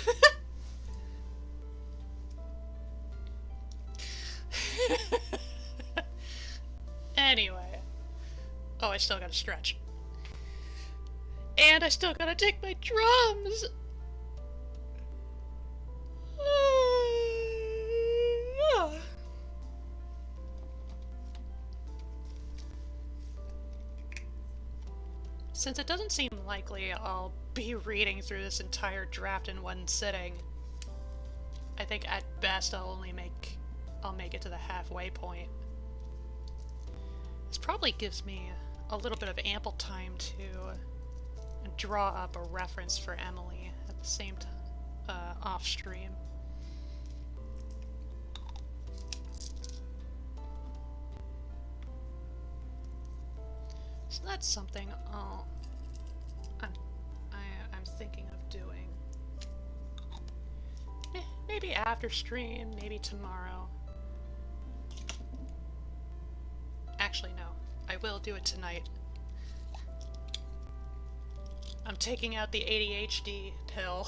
Anyway. Oh, I still gotta stretch. And I still gotta take my drums! Since it doesn't seem likely I'll be reading through this entire draft in one sitting, I think at best I'll make it to the halfway point. This probably gives me a little bit of ample time to draw up a reference for Emily at the same time, off stream. So that's something I'm thinking of doing. Maybe after stream, maybe tomorrow. Actually, no. I will do it tonight. I'm taking out the ADHD pill.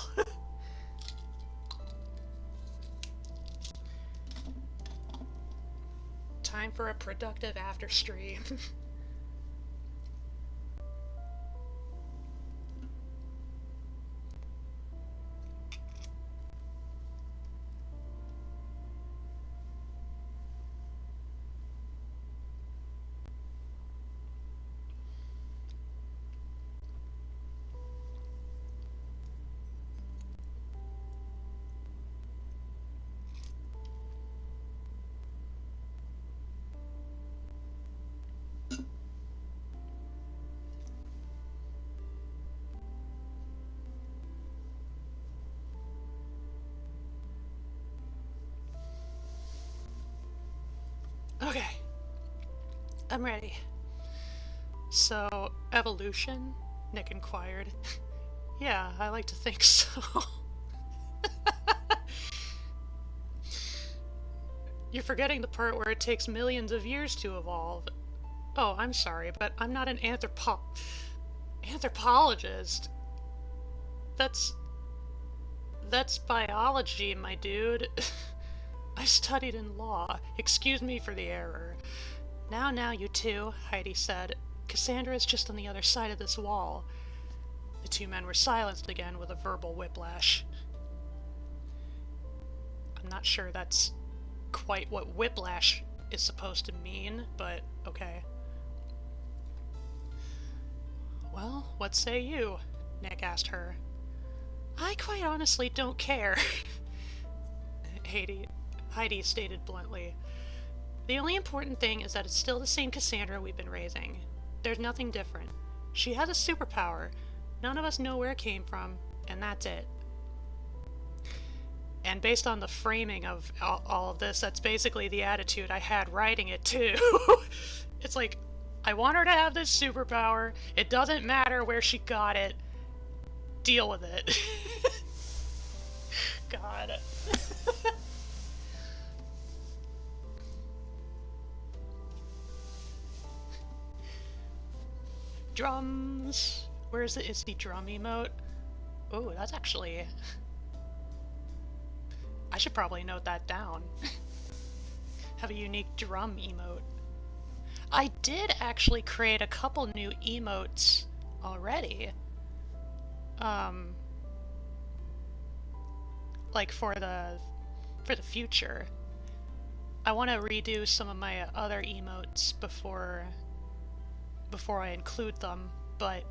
Time for a productive after stream. Okay, I'm ready. So, evolution? Nick inquired. Yeah, I like to think so. You're forgetting the part where it takes millions of years to evolve. Oh, I'm sorry, but I'm not an anthropologist. That's biology, my dude. I studied in law. Excuse me for the error. Now, you two, Heidi said. Cassandra's just on the other side of this wall. The two men were silenced again with a verbal whiplash. I'm not sure that's quite what whiplash is supposed to mean, but okay. Well, what say you? Nick asked her. I quite honestly don't care. Heidi stated bluntly. The only important thing is that it's still the same Cassandra we've been raising. There's nothing different. She has a superpower. None of us know where it came from, and that's it. And based on the framing of all of this, that's basically the attitude I had writing it too. It's like, I want her to have this superpower. It doesn't matter where she got it. Deal with it. God. Drums! Where is it? Is the drum emote? Oh, that's actually... I should probably note that down. Have a unique drum emote. I did actually create a couple new emotes already. Like for the future. I want to redo some of my other emotes before I include them, but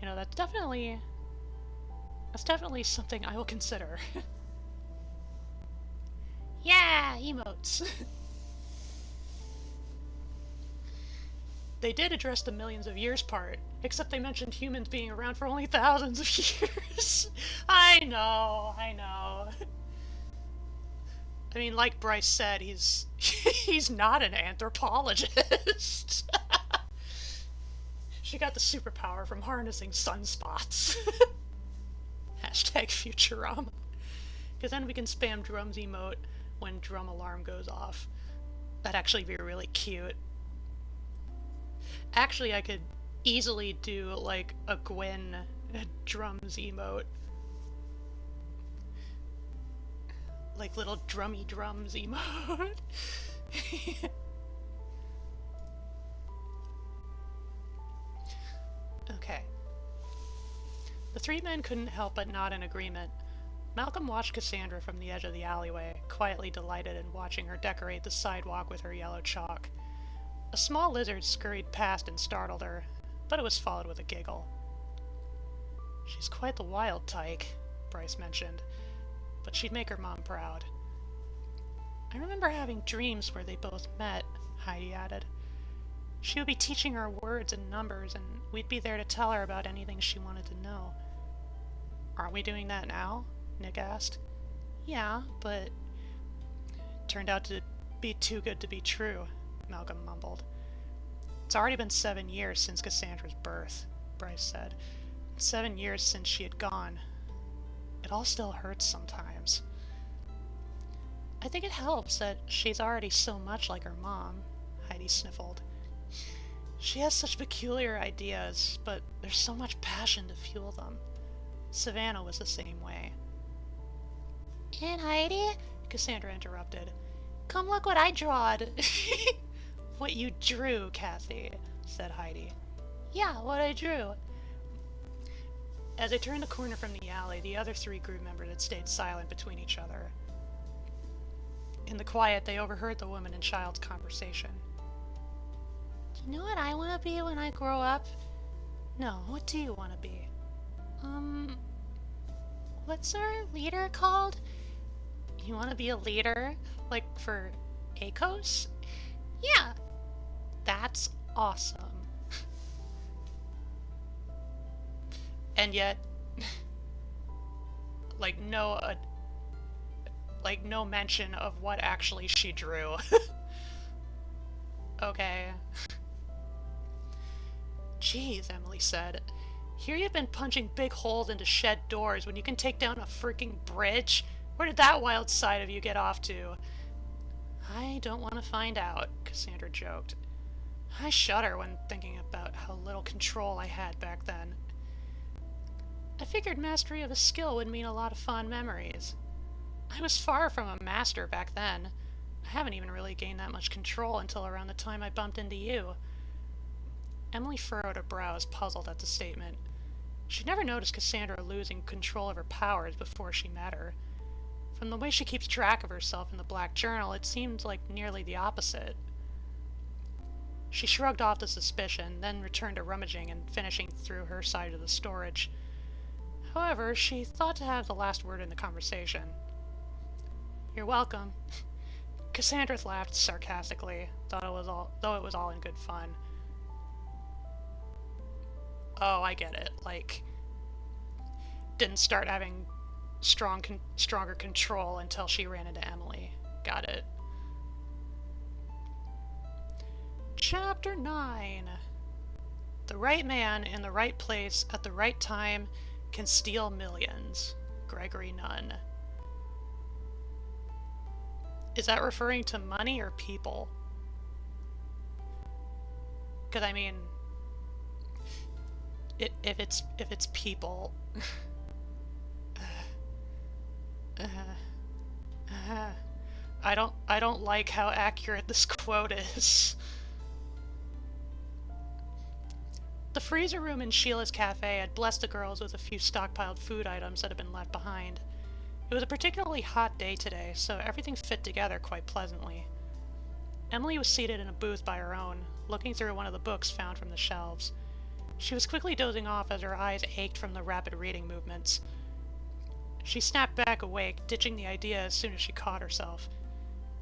you know, that's definitely something I will consider. Yeah, emotes. They did address the millions of years part, except they mentioned humans being around for only thousands of years. I know. I mean, like Bryce said, he's not an anthropologist. She got the superpower from harnessing sunspots. Hashtag Futurama. Because then we can spam drums emote when drum alarm goes off. That'd actually be really cute. Actually, I could easily do like a Gwen drums emote. Like little drummy drums emote. Okay. The three men couldn't help but nod in agreement. Malcolm watched Cassandra from the edge of the alleyway, quietly delighted in watching her decorate the sidewalk with her yellow chalk. A small lizard scurried past and startled her, but it was followed with a giggle. She's quite the wild tyke, Bryce mentioned, but she'd make her mom proud. I remember having dreams where they both met, Heidi added. She would be teaching her words and numbers, and we'd be there to tell her about anything she wanted to know. Aren't we doing that now? Nick asked. Yeah, but it turned out to be too good to be true, Malcolm mumbled. It's already been 7 years since Cassandra's birth, Bryce said. 7 years since she had gone. It all still hurts sometimes. I think it helps that she's already so much like her mom, Heidi sniffled. She has such peculiar ideas, but there's so much passion to fuel them. Savannah was the same way. And Heidi? Cassandra interrupted. Come look what I drawed. What you drew, Kathy, said Heidi. Yeah, what I drew. As they turned the corner from the alley, the other three group members had stayed silent between each other. In the quiet, they overheard the woman and child's conversation. Do you know what I want to be when I grow up? No, what do you want to be? What's our leader called? You want to be a leader? Like for ACOS? Yeah. That's awesome. And yet, no mention of what actually she drew. Okay. Jeez, Emily said. Here you've been punching big holes into shed doors when you can take down a freaking bridge. Where did that wild side of you get off to? I don't want to find out, Cassandra joked. I shudder when thinking about how little control I had back then. I figured mastery of a skill would mean a lot of fond memories. I was far from a master back then. I haven't even really gained that much control until around the time I bumped into you. Emily furrowed her brows, puzzled at the statement. She'd never noticed Cassandra losing control of her powers before she met her. From the way she keeps track of herself in the Black Journal, it seemed like nearly the opposite. She shrugged off the suspicion, then returned to rummaging and finishing through her side of the storage. However, she thought to have the last word in the conversation. You're welcome. Cassandra laughed sarcastically, though it was all in good fun. Oh, I get it. Didn't start having stronger control until she ran into Emily. Got it. Chapter 9. The right man in the right place at the right time can steal millions. Gregory Nunn. Is that referring to money or people? Because I mean, if it's people, I don't like how accurate this quote is. The freezer room in Sheila's cafe had blessed the girls with a few stockpiled food items that had been left behind. It was a particularly hot day today, so everything fit together quite pleasantly. Emily was seated in a booth by her own, looking through one of the books found from the shelves. She was quickly dozing off as her eyes ached from the rapid reading movements. She snapped back awake, ditching the idea as soon as she caught herself.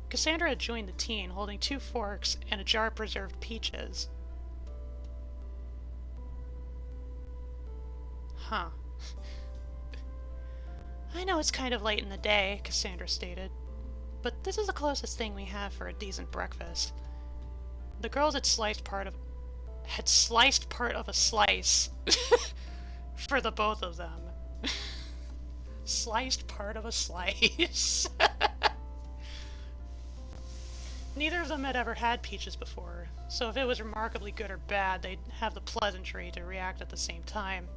Cassandra had joined the teen, holding 2 forks and a jar of preserved peaches. Huh. I know it's kind of late in the day, Cassandra stated, but this is the closest thing we have for a decent breakfast. The girls had sliced part of a slice for the both of them. Sliced part of a slice. Neither of them had ever had peaches before, so if it was remarkably good or bad, they'd have the pleasantry to react at the same time.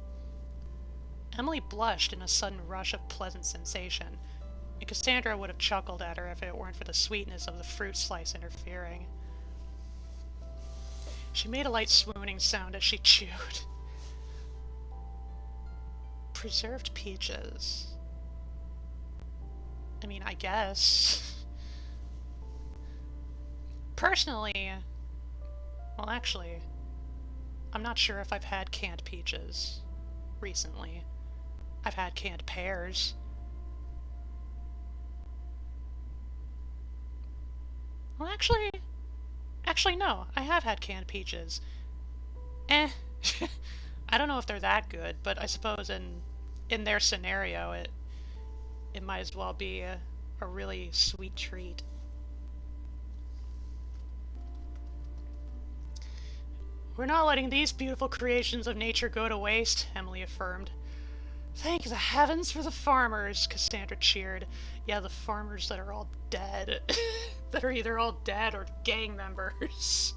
Emily blushed in a sudden rush of pleasant sensation, and Cassandra would have chuckled at her if it weren't for the sweetness of the fruit slice interfering. She made a light swooning sound as she chewed. Preserved peaches. I mean, I guess. Personally, well, actually, I'm not sure if I've had canned peaches recently. I've had canned pears. Well, actually no, I have had canned peaches. I don't know if they're that good, but I suppose in their scenario, it might as well be a really sweet treat. We're not letting these beautiful creations of nature go to waste, Emily affirmed. Thank the heavens for the farmers, Cassandra cheered. Yeah, the farmers that are all dead. That are either all dead or gang members.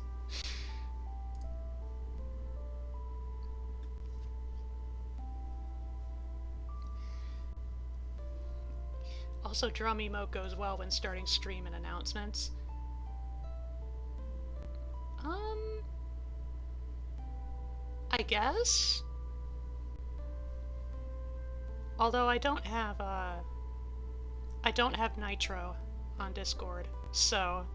Also, drum emote goes well when starting stream and announcements. I guess? Although I don't have Nitro on Discord, so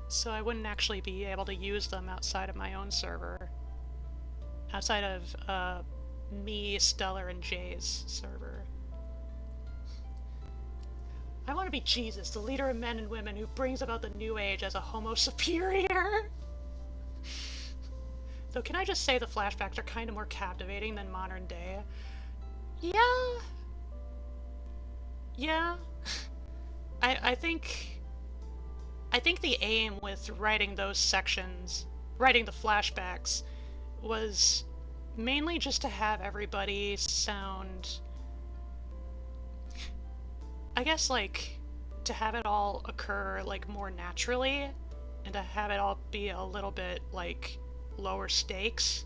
so I wouldn't actually be able to use them outside of my own server. Outside of me, Stellar, and Jay's server. I want to be Jesus, the leader of men and women who brings about the new age as a homo superior. Though can I just say the flashbacks are kind of more captivating than modern day? Yeah. Yeah. I think the aim with writing those sections, writing the flashbacks, was mainly just to have everybody sound, I guess, like, to have it all occur, like, more naturally, and to have it all be a little bit, like, lower stakes.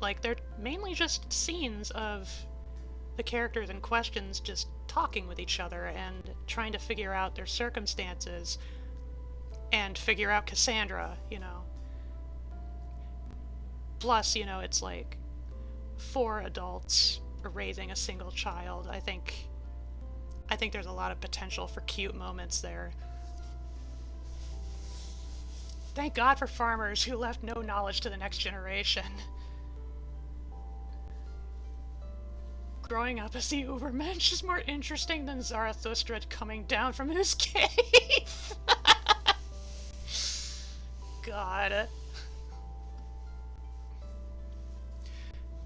Like, they're mainly just scenes of the characters in questions just talking with each other and trying to figure out their circumstances and figure out Cassandra, you know. Plus, you know, it's like 4 adults raising a single child. I think there's a lot of potential for cute moments there. Thank God for farmers who left no knowledge to the next generation. Growing up as the Ubermensch is more interesting than Zarathustra coming down from his cave. God.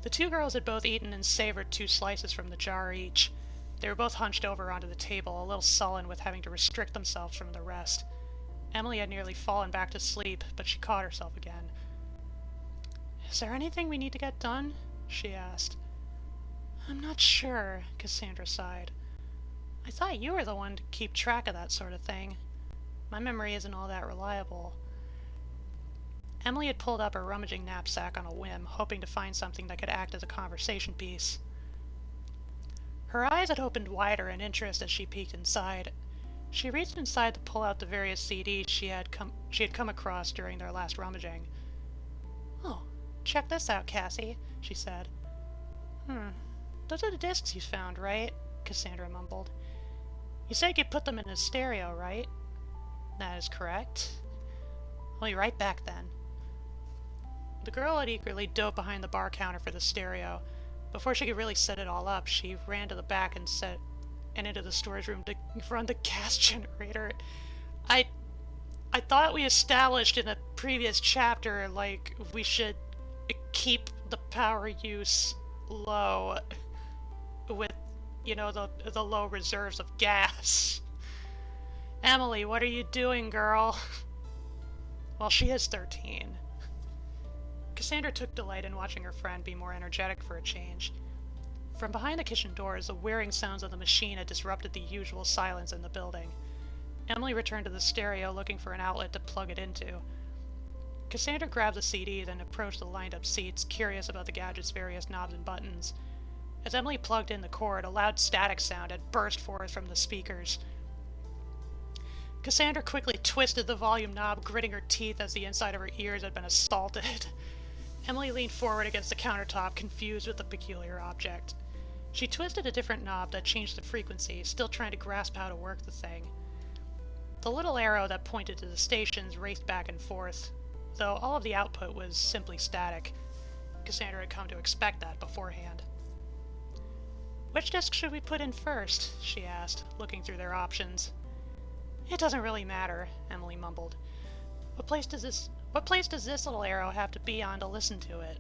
The 2 girls had both eaten and savored 2 slices from the jar each. They were both hunched over onto the table, a little sullen with having to restrict themselves from the rest. Emily had nearly fallen back to sleep, but she caught herself again. Is there anything we need to get done? She asked. I'm not sure, Cassandra sighed. I thought you were the one to keep track of that sort of thing. My memory isn't all that reliable. Emily had pulled up her rummaging knapsack on a whim, hoping to find something that could act as a conversation piece. Her eyes had opened wider in interest as she peeked inside. She reached inside to pull out the various CDs she had come across during their last rummaging. "Oh, check this out, Cassie," she said. Those are the discs you found, right?" Cassandra mumbled. "You said you put them in a stereo, right?" "That is correct." "I'll be right back then." The girl had eagerly dove behind the bar counter for the stereo. Before she could really set it all up, she ran to the back and into the storage room to run the gas generator. I thought we established in a previous chapter, like, we should keep the power use low with, the low reserves of gas. Emily, what are you doing, girl? Well, she is 13. Cassandra took delight in watching her friend be more energetic for a change. From behind the kitchen doors, the whirring sounds of the machine had disrupted the usual silence in the building. Emily returned to the stereo looking for an outlet to plug it into. Cassandra grabbed the CD, then approached the lined-up seats, curious about the gadget's various knobs and buttons. As Emily plugged in the cord, a loud static sound had burst forth from the speakers. Cassandra quickly twisted the volume knob, gritting her teeth as the inside of her ears had been assaulted. Emily leaned forward against the countertop, confused with the peculiar object. She twisted a different knob that changed the frequency, still trying to grasp how to work the thing. The little arrow that pointed to the stations raced back and forth, though all of the output was simply static. Cassandra had come to expect that beforehand. "Which disc should we put in first?" she asked, looking through their options. "It doesn't really matter," Emily mumbled. What place does this little arrow have to be on to listen to it?"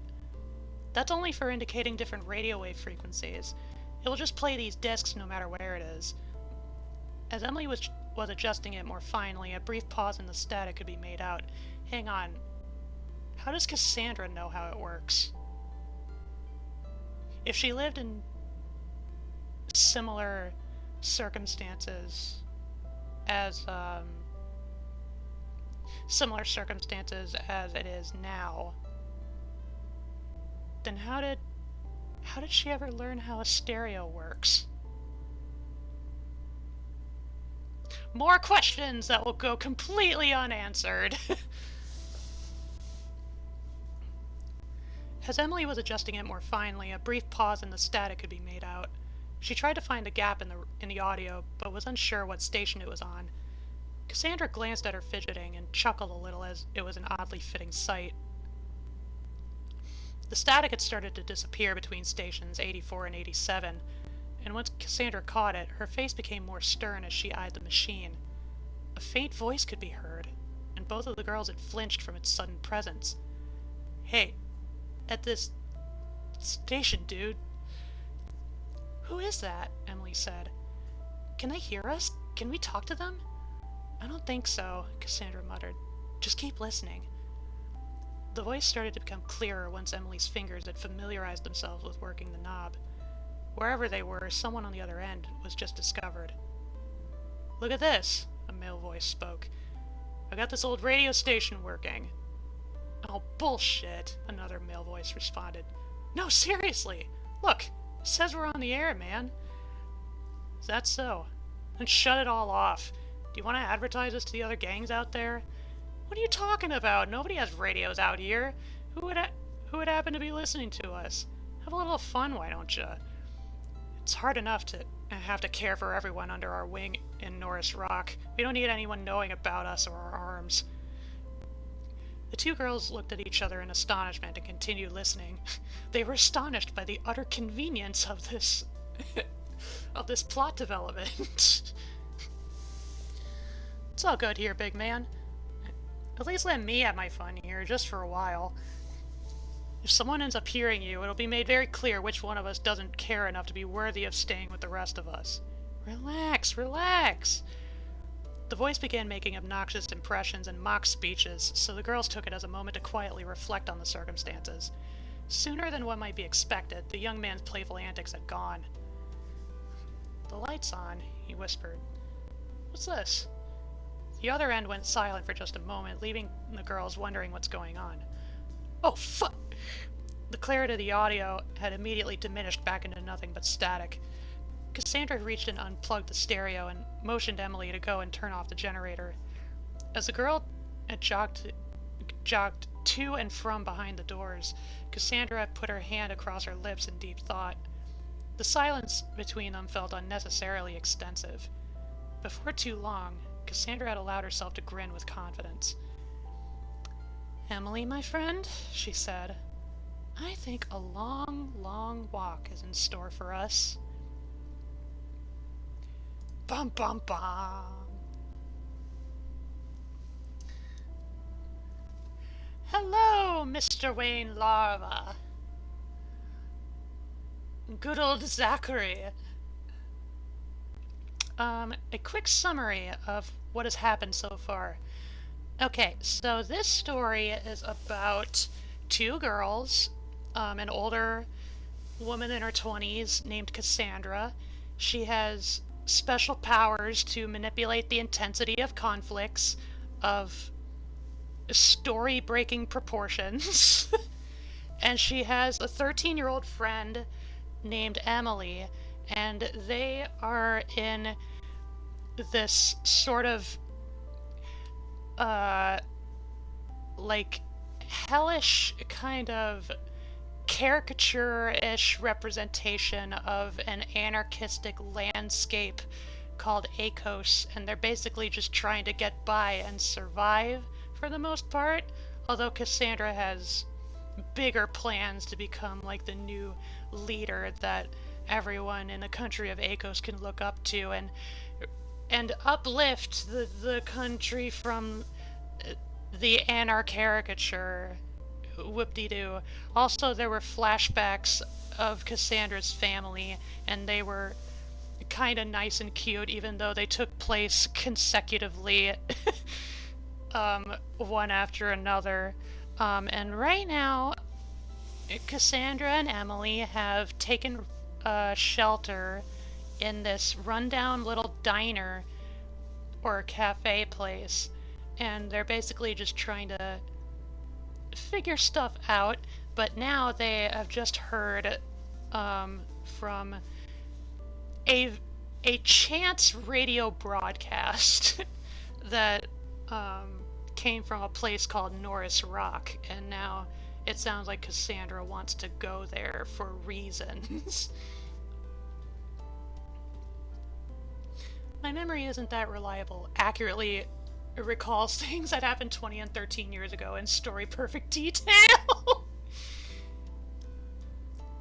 "That's only for indicating different radio wave frequencies. It will just play these discs no matter where it is." As Emily was adjusting it more finely, a brief pause in the static could be made out. Hang on. How does Cassandra know how it works? If she lived in similar circumstances as it is now, then how did she ever learn how a stereo works? More questions that will go completely unanswered. As Emily was adjusting it more finely, a brief pause in the static could be made out. She tried to find a gap in the audio, but was unsure what station it was on. Cassandra glanced at her fidgeting and chuckled a little as it was an oddly fitting sight. The static had started to disappear between stations 84 and 87, and once Cassandra caught it, her face became more stern as she eyed the machine. A faint voice could be heard, and both of the girls had flinched from its sudden presence. "Hey, at this station, dude." "Who is that?" Emily said. "Can they hear us? Can we talk to them?" "I don't think so," Cassandra muttered. "Just keep listening." The voice started to become clearer once Emily's fingers had familiarized themselves with working the knob. Wherever they were, someone on the other end was just discovered. "Look at this," a male voice spoke. "I got this old radio station working." "Oh, bullshit," another male voice responded. "No, seriously! Look, it says we're on the air, man." "Is that so? Then shut it all off. Do you want to advertise us to the other gangs out there?" "What are you talking about? Nobody has radios out here. Who would happen to be listening to us? Have a little fun, why don't you? It's hard enough to have to care for everyone under our wing in Norris Rock. We don't need anyone knowing about us or our arms." The two girls looked at each other in astonishment and continued listening. They were astonished by the utter convenience of this plot development. "It's all good here, big man. At least let me have my fun here, just for a while. If someone ends up hearing you, it'll be made very clear which one of us doesn't care enough to be worthy of staying with the rest of us. Relax, relax." The voice began making obnoxious impressions and mock speeches, so the girls took it as a moment to quietly reflect on the circumstances. Sooner than one might be expected, the young man's playful antics had gone. "The light's on," he whispered. "What's this?" The other end went silent for just a moment, leaving the girls wondering what's going on. "Oh, fuck!" The clarity of the audio had immediately diminished back into nothing but static. Cassandra reached and unplugged the stereo and motioned Emily to go and turn off the generator. As the girl had jogged to and from behind the doors, Cassandra put her hand across her lips in deep thought. The silence between them felt unnecessarily extensive. Before too long, Cassandra had allowed herself to grin with confidence. "Emily, my friend," she said, "I think a long, long walk is in store for us." Bum bum bum. "Hello, Mr. Wayne Larva." "Good old Zachary." A quick summary of what has happened so far. Okay, so this story is about two girls, an older woman in her 20s named Cassandra. She has special powers to manipulate the intensity of conflicts of story-breaking proportions. And she has a 13-year-old friend named Emily, and they are in this sort of like hellish kind of caricature-ish representation of an anarchistic landscape called Akos, and they're basically just trying to get by and survive for the most part, although Cassandra has bigger plans to become like the new leader that everyone in the country of Akos can look up to and uplift the country from the anar-caricature. Whoop-de-doo. Also, there were flashbacks of Cassandra's family, and they were kind of nice and cute, even though they took place consecutively, one after another. And right now, Cassandra and Emily have taken shelter in this rundown little diner or cafe place, and they're basically just trying to figure stuff out. But now they have just heard from a chance radio broadcast that came from a place called Norris Rock, and now it sounds like Cassandra wants to go there for reasons. My memory isn't that reliable. Accurately recalls things that happened 20 and 13 years ago in story-perfect detail.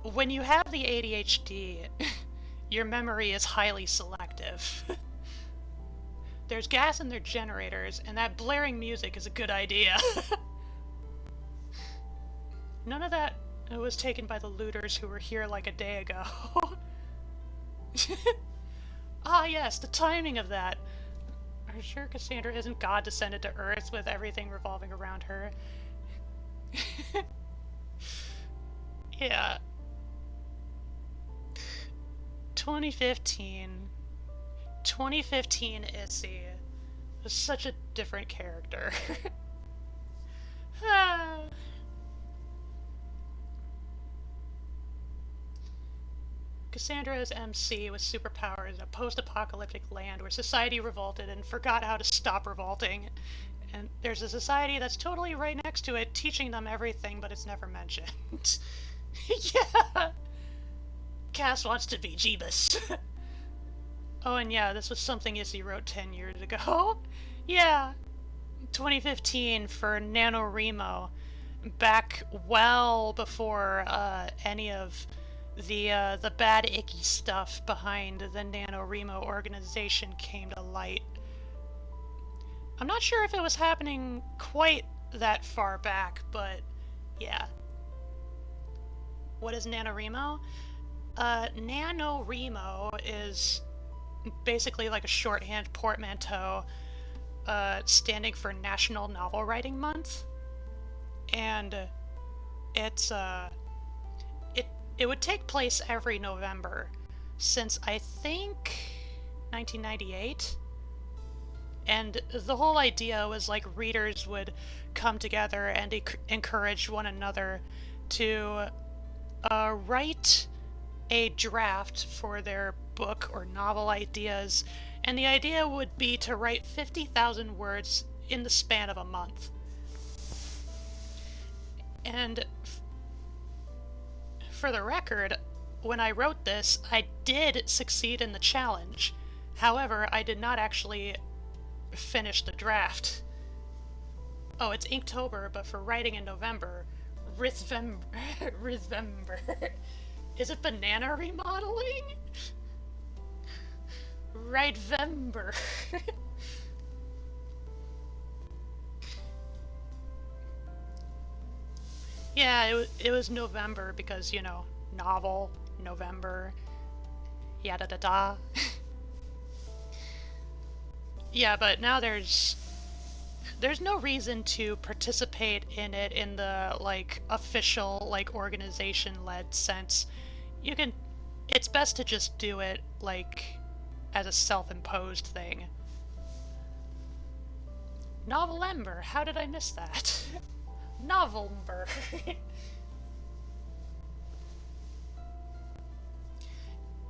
When you have the ADHD, your memory is highly selective. There's gas in their generators, and that blaring music is a good idea. None of that was taken by the looters who were here like a day ago. Ah yes, the timing of that. Are you sure Cassandra isn't God descended to Earth with everything revolving around her? Yeah. 2015. 2015 Issy was such a different character. Cassandra is MC with superpowers in a post-apocalyptic land where society revolted and forgot how to stop revolting. And there's a society that's totally right next to it, teaching them everything, but it's never mentioned. Yeah! Cass wants to be Jeebus. Oh, and yeah, this was something Issy wrote 10 years ago. Yeah! 2015 for NaNoRimo. Back well before any of the bad icky stuff behind the NaNoRimo organization came to light. I'm not sure if it was happening quite that far back, but yeah. What is NaNoRimo? NaNoRimo is basically like a shorthand portmanteau standing for National Novel Writing Month. And it's it would take place every November since I think 1998. And the whole idea was like readers would come together and encourage one another to write a draft for their book or novel ideas. And the idea would be to write 50,000 words in the span of a month. And for the record, when I wrote this, I did succeed in the challenge. However, I did not actually finish the draft. Oh, it's Inktober, but for writing in November, Rithvember. Is it banana remodeling? Rightvember. Yeah, it was November because, you know, novel, November, yada da da. Yeah, but now there's no reason to participate in it in the, like, official, like, organization-led sense. You can... It's best to just do it, like, as a self-imposed thing. Novelember, how did I miss that? Novelember.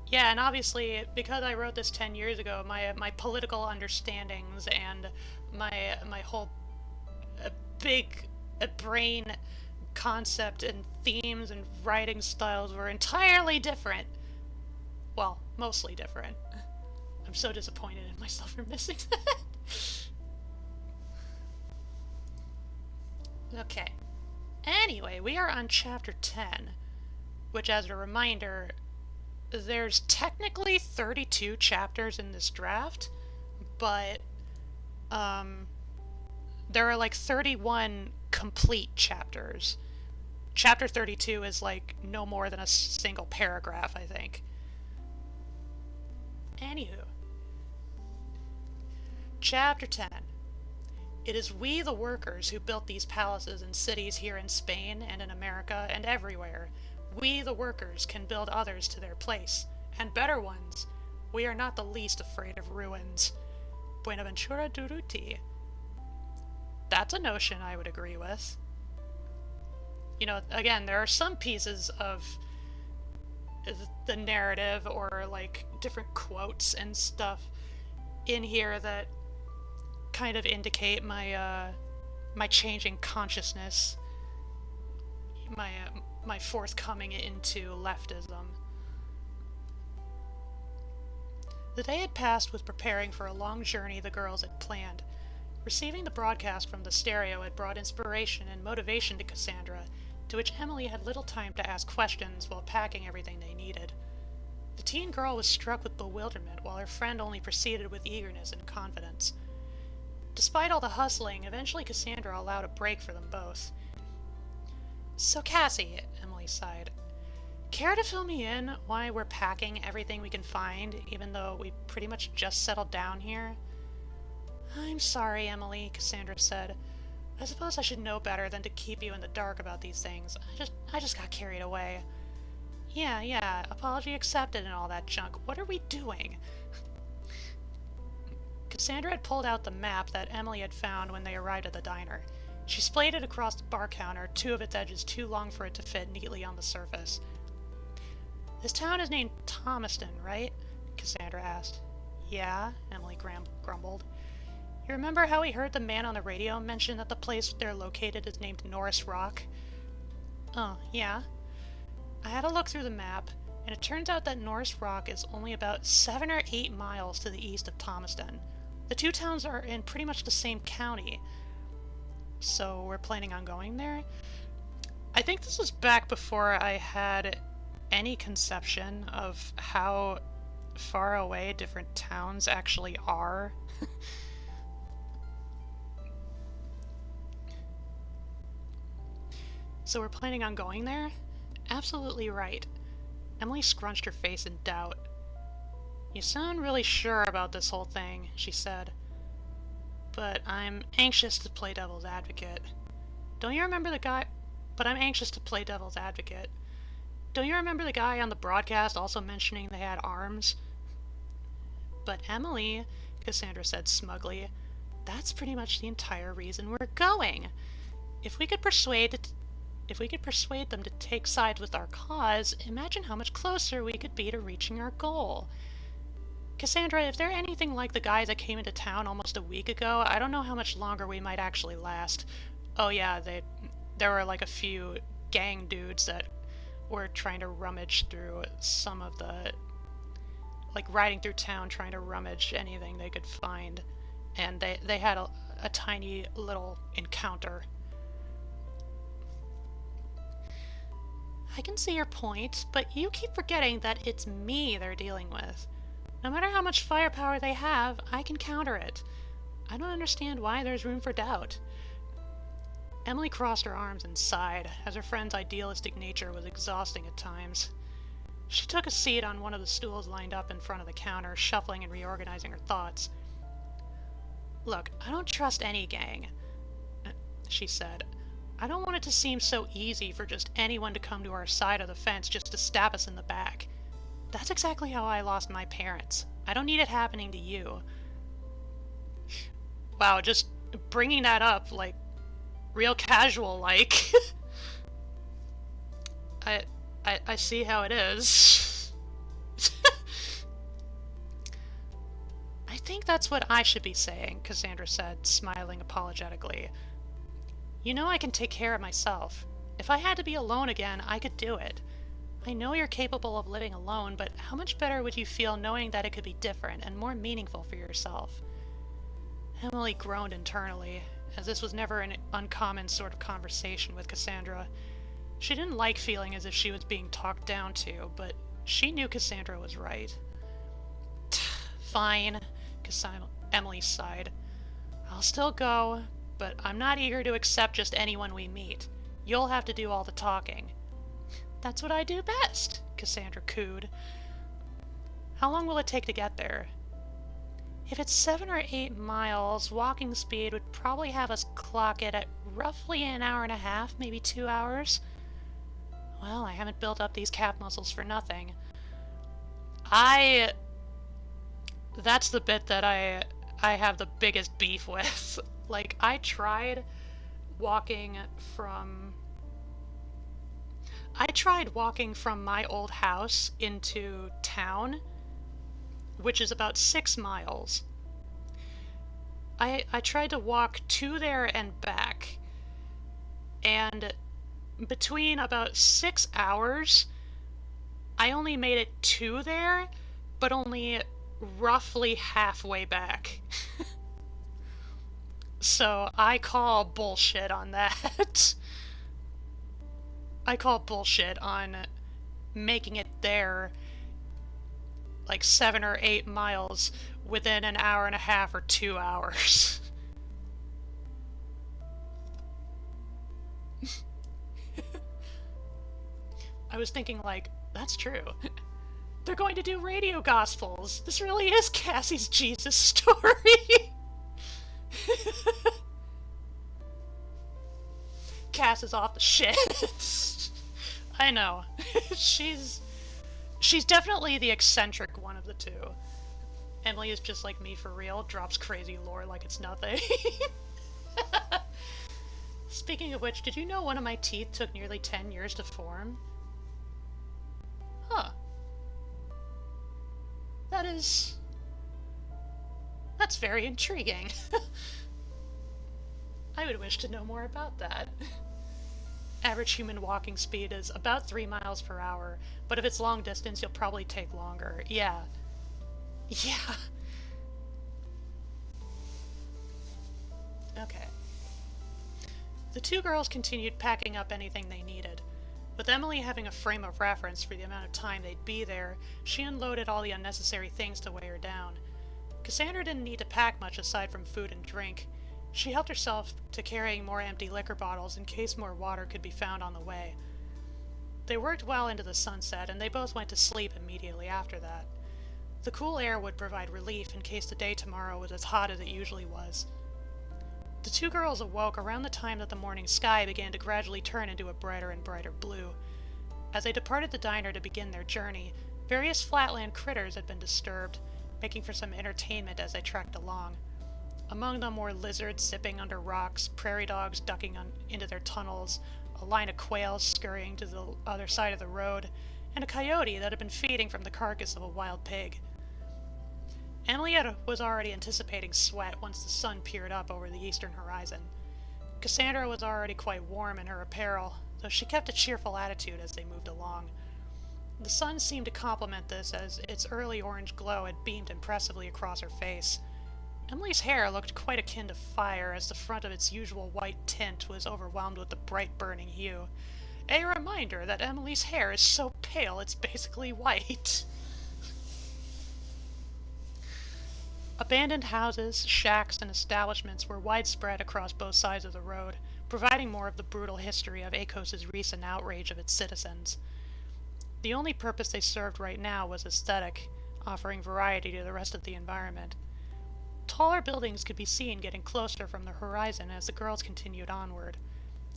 Yeah, and obviously, because I wrote this 10 years ago, my political understandings and my whole big brain concept and themes and writing styles were entirely different. Well, mostly different. I'm so disappointed in myself for missing that. Okay. Anyway, we are on chapter 10, which, as a reminder, there's technically 32 chapters in this draft, but there are like 31 complete chapters. Chapter 32 is like no more than a single paragraph, I think. Anywho. Chapter 10. It is we, the workers, who built these palaces and cities here in Spain and in America and everywhere. We, the workers, can build others to their place, and better ones. We are not the least afraid of ruins. Buenaventura Durruti. That's a notion I would agree with. You know, again, there are some pieces of the narrative or, like, different quotes and stuff in here that kind of indicate my, my changing consciousness. My forthcoming into leftism. The day had passed with preparing for a long journey the girls had planned. Receiving the broadcast from the stereo had brought inspiration and motivation to Cassandra, to which Emily had little time to ask questions while packing everything they needed. The teen girl was struck with bewilderment, while her friend only proceeded with eagerness and confidence. Despite all the hustling, eventually Cassandra allowed a break for them both. So Cassie, Emily sighed, care to fill me in why we're packing everything we can find, even though we pretty much just settled down here? I'm sorry, Emily, Cassandra said. I suppose I should know better than to keep you in the dark about these things. I just got carried away. Yeah, apology accepted and all that junk. What are we doing? Cassandra had pulled out the map that Emily had found when they arrived at the diner. She splayed it across the bar counter, two of its edges too long for it to fit neatly on the surface. This town is named Thomaston, right? Cassandra asked. Yeah, Emily grumbled. You remember how we heard the man on the radio mention that the place they're located is named Norris Rock? Oh, yeah. I had a look through the map, and it turns out that Norris Rock is only about 7 or 8 miles to the east of Thomaston. The two towns are in pretty much the same county. So we're planning on going there? I think this was back before I had any conception of how far away different towns actually are. So we're planning on going there? Absolutely right. Emily scrunched her face in doubt. You sound really sure about this whole thing, she said. But I'm anxious to play devil's advocate. Don't you remember the guy? But I'm anxious to play devil's advocate. Don't you remember the guy on the broadcast also mentioning they had arms? But Emily, Cassandra said smugly, that's pretty much the entire reason we're going. If we could persuade them to take sides with our cause, imagine how much closer we could be to reaching our goal. Cassandra, if they're anything like the guys that came into town almost a week ago, I don't know how much longer we might actually last. Oh yeah, there were like a few gang dudes that were trying to rummage through some of the, like riding through town trying to rummage anything they could find. And they had a tiny little encounter. I can see your point, but you keep forgetting that it's me they're dealing with. No matter how much firepower they have, I can counter it. I don't understand why there's room for doubt. Emily crossed her arms and sighed, as her friend's idealistic nature was exhausting at times. She took a seat on one of the stools lined up in front of the counter, shuffling and reorganizing her thoughts. Look, I don't trust any gang, she said. I don't want it to seem so easy for just anyone to come to our side of the fence just to stab us in the back. That's exactly how I lost my parents. I don't need it happening to you. Wow, just bringing that up, like, real casual, like. I see how it is. I think that's what I should be saying, Cassandra said, smiling apologetically. You know I can take care of myself. If I had to be alone again, I could do it. I know you're capable of living alone, but how much better would you feel knowing that it could be different and more meaningful for yourself? Emily groaned internally, as this was never an uncommon sort of conversation with Cassandra. She didn't like feeling as if she was being talked down to, but she knew Cassandra was right. Fine, Emily sighed. I'll still go, but I'm not eager to accept just anyone we meet. You'll have to do all the talking. That's what I do best, Cassandra cooed. How long will it take to get there? If it's 7 or 8 miles, walking speed would probably have us clock it at roughly an hour and a half, maybe 2 hours. Well, I haven't built up these calf muscles for nothing. That's the bit that I have the biggest beef with. Like, I tried walking from my old house into town, which is about 6 miles. I tried to walk to there and back, and between about 6 hours, I only made it to there, but only roughly halfway back. So I call bullshit on that. I call bullshit on making it there like 7 or 8 miles within an hour and a half or 2 hours. I was thinking, like, that's true. They're going to do radio gospels. This really is Cassie's Jesus story. Cass is off the shit. I know. She's definitely the eccentric one of the two. Emily is just like me for real, drops crazy lore like it's nothing. Speaking of which, did you know one of my teeth took nearly 10 years to form? Huh. That's very intriguing. I would wish to know more about that. Average human walking speed is about 3 miles per hour, but if it's long distance, you'll probably take longer. Yeah. Yeah. Okay. The two girls continued packing up anything they needed. With Emily having a frame of reference for the amount of time they'd be there, she unloaded all the unnecessary things to weigh her down. Cassandra didn't need to pack much aside from food and drink. She helped herself to carrying more empty liquor bottles in case more water could be found on the way. They worked well into the sunset, and they both went to sleep immediately after that. The cool air would provide relief in case the day tomorrow was as hot as it usually was. The two girls awoke around the time that the morning sky began to gradually turn into a brighter and brighter blue. As they departed the diner to begin their journey, various flatland critters had been disturbed, making for some entertainment as they trekked along. Among them were lizards zipping under rocks, prairie dogs ducking into their tunnels, a line of quails scurrying to the other side of the road, and a coyote that had been feeding from the carcass of a wild pig. Emily was already anticipating sweat once the sun peered up over the eastern horizon. Cassandra was already quite warm in her apparel, though she kept a cheerful attitude as they moved along. The sun seemed to complement this as its early orange glow had beamed impressively across her face. Emily's hair looked quite akin to fire as the front of its usual white tint was overwhelmed with the bright burning hue. A reminder that Emily's hair is so pale it's basically white. Abandoned houses, shacks, and establishments were widespread across both sides of the road, providing more of the brutal history of Akos's recent outrage of its citizens. The only purpose they served right now was aesthetic, offering variety to the rest of the environment. Taller buildings could be seen getting closer from the horizon as the girls continued onward.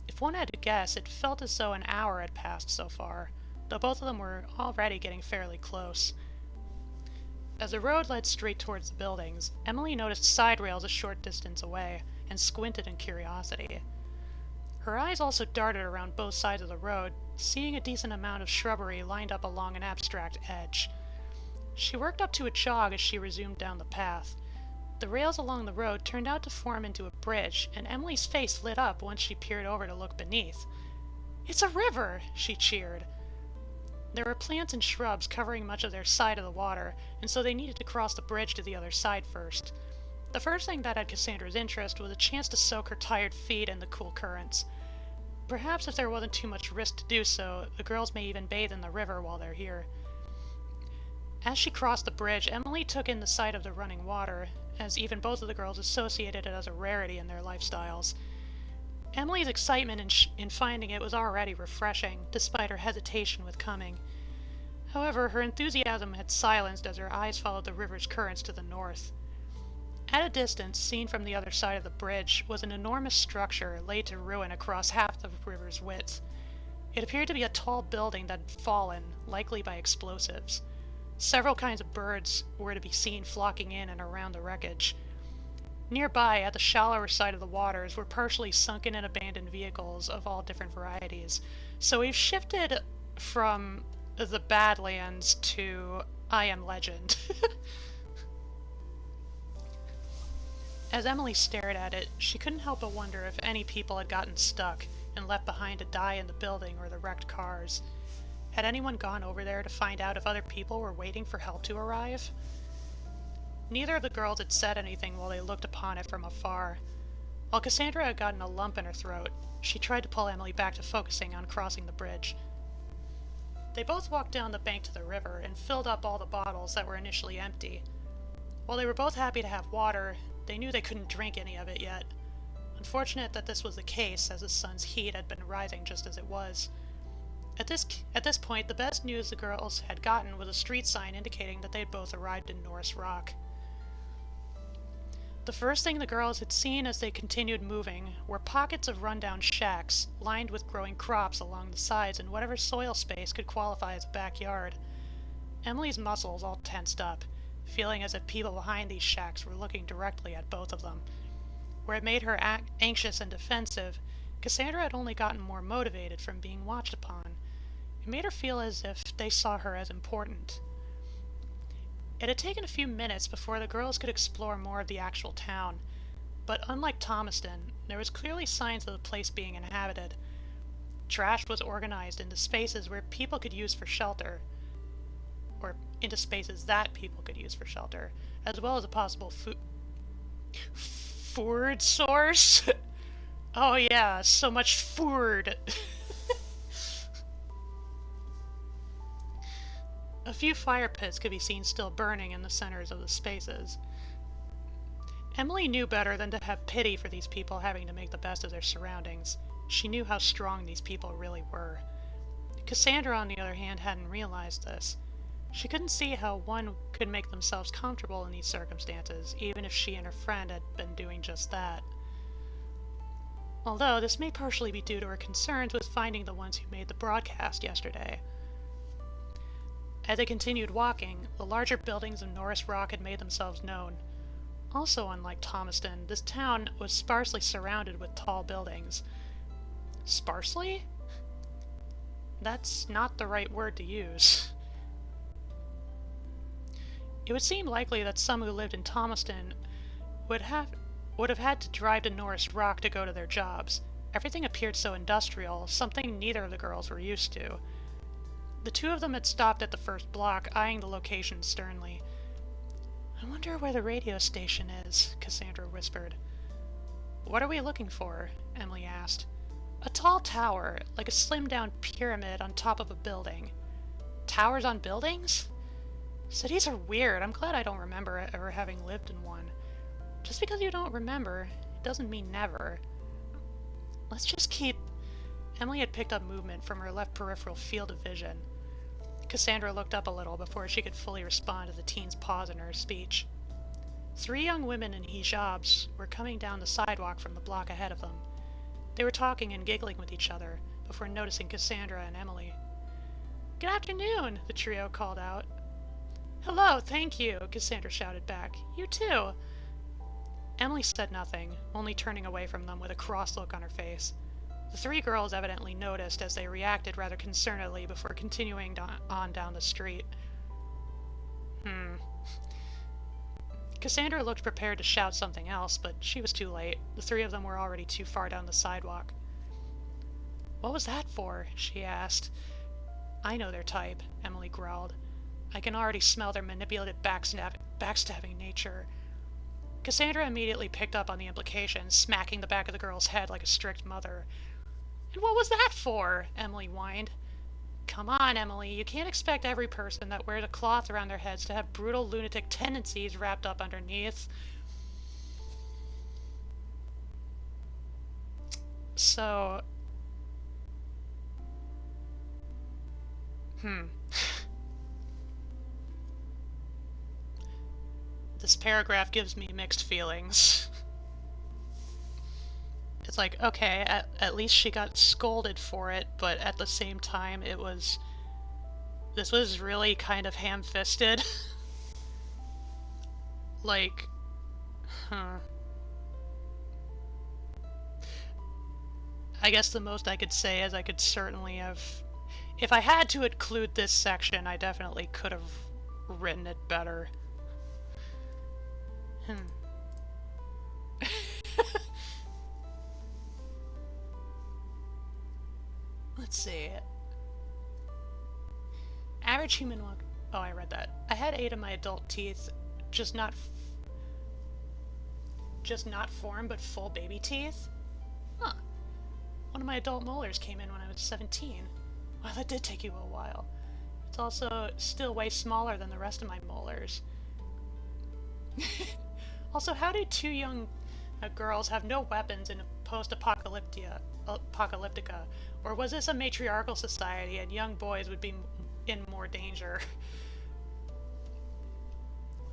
If one had to guess, it felt as though an hour had passed so far, though both of them were already getting fairly close. As the road led straight towards the buildings, Emily noticed side rails a short distance away, and squinted in curiosity. Her eyes also darted around both sides of the road, seeing a decent amount of shrubbery lined up along an abstract edge. She worked up to a jog as she resumed down the path. The rails along the road turned out to form into a bridge, and Emily's face lit up once she peered over to look beneath. "It's a river!" she cheered. There were plants and shrubs covering much of their side of the water, and so they needed to cross the bridge to the other side first. The first thing that had Cassandra's interest was a chance to soak her tired feet in the cool currents. Perhaps if there wasn't too much risk to do so, the girls may even bathe in the river while they're here. As she crossed the bridge, Emily took in the sight of the running water, as even both of the girls associated it as a rarity in their lifestyles. Emily's excitement in finding it was already refreshing, despite her hesitation with coming. However, her enthusiasm had silenced as her eyes followed the river's currents to the north. At a distance, seen from the other side of the bridge, was an enormous structure laid to ruin across half the river's width. It appeared to be a tall building that had fallen, likely by explosives. Several kinds of birds were to be seen flocking in and around the wreckage. Nearby, at the shallower side of the waters, were partially sunken and abandoned vehicles of all different varieties. So we've shifted from the Badlands to I Am Legend. As Emily stared at it, she couldn't help but wonder if any people had gotten stuck and left behind to die in the building or the wrecked cars. Had anyone gone over there to find out if other people were waiting for help to arrive? Neither of the girls had said anything while they looked upon it from afar. While Cassandra had gotten a lump in her throat, she tried to pull Emily back to focusing on crossing the bridge. They both walked down the bank to the river and filled up all the bottles that were initially empty. While they were both happy to have water, they knew they couldn't drink any of it yet. Unfortunate that this was the case, as the sun's heat had been rising just as it was. At this point, the best news the girls had gotten was a street sign indicating that they had both arrived in Norris Rock. The first thing the girls had seen as they continued moving were pockets of rundown shacks, lined with growing crops along the sides and whatever soil space could qualify as a backyard. Emily's muscles all tensed up, feeling as if people behind these shacks were looking directly at both of them. Where it made her anxious and defensive, Cassandra had only gotten more motivated from being watched upon. It made her feel as if they saw her as important. It had taken a few minutes before the girls could explore more of the actual town, but unlike Thomaston, there was clearly signs of the place being inhabited. Trash was organized into spaces where people could use for shelter, or into spaces that people could use for shelter, as well as a possible food source. Oh yeah, so much food. A few fire pits could be seen still burning in the centers of the spaces. Emily knew better than to have pity for these people having to make the best of their surroundings. She knew how strong these people really were. Cassandra, on the other hand, hadn't realized this. She couldn't see how one could make themselves comfortable in these circumstances, even if she and her friend had been doing just that. Although this may partially be due to her concerns with finding the ones who made the broadcast yesterday. As they continued walking, the larger buildings of Norris Rock had made themselves known. Also, unlike Thomaston, this town was sparsely surrounded with tall buildings. Sparsely? That's not the right word to use. It would seem likely that some who lived in Thomaston would have had to drive to Norris Rock to go to their jobs. Everything appeared so industrial, something neither of the girls were used to. The two of them had stopped at the first block, eyeing the location sternly. "I wonder where the radio station is," Cassandra whispered. "What are we looking for?" Emily asked. "A tall tower, like a slimmed-down pyramid on top of a building." "Towers on buildings?" "Cities are weird. I'm glad I don't remember ever having lived in one." "Just because you don't remember, it doesn't mean never. Let's just keep..." Emily had picked up movement from her left peripheral field of vision. Cassandra looked up a little before she could fully respond to the teen's pause in her speech. 3 young women in hijabs were coming down the sidewalk from the block ahead of them. They were talking and giggling with each other before noticing Cassandra and Emily. "Good afternoon," the trio called out. "Hello, thank you," Cassandra shouted back. "You too." Emily said nothing, only turning away from them with a cross look on her face. The 3 girls evidently noticed as they reacted rather concernedly before continuing on down the street. Cassandra looked prepared to shout something else, but she was too late. The 3 of them were already too far down the sidewalk. "What was that for?" she asked. "I know their type," Emily growled. "I can already smell their manipulative backstabbing nature." Cassandra immediately picked up on the implication, smacking the back of the girl's head like a strict mother. "And what was that for?" Emily whined. "Come on, Emily, you can't expect every person that wears a cloth around their heads to have brutal lunatic tendencies wrapped up underneath." So... This paragraph gives me mixed feelings. It's like, okay, at least she got scolded for it, but at the same time, this was really kind of ham-fisted. Like, I guess the most I could say is I could certainly have... If I had to include this section, I definitely could have written it better. Let's see. Average human walk... Oh, I read that. I had 8 of my adult teeth, just not formed, but full baby teeth. Huh. One of my adult molars came in when I was 17. Wow, that did take you a while. It's also still way smaller than the rest of my molars. Also, how do 2 young girls have no weapons in a post-apocalyptica? Or was this a matriarchal society and young boys would be in more danger?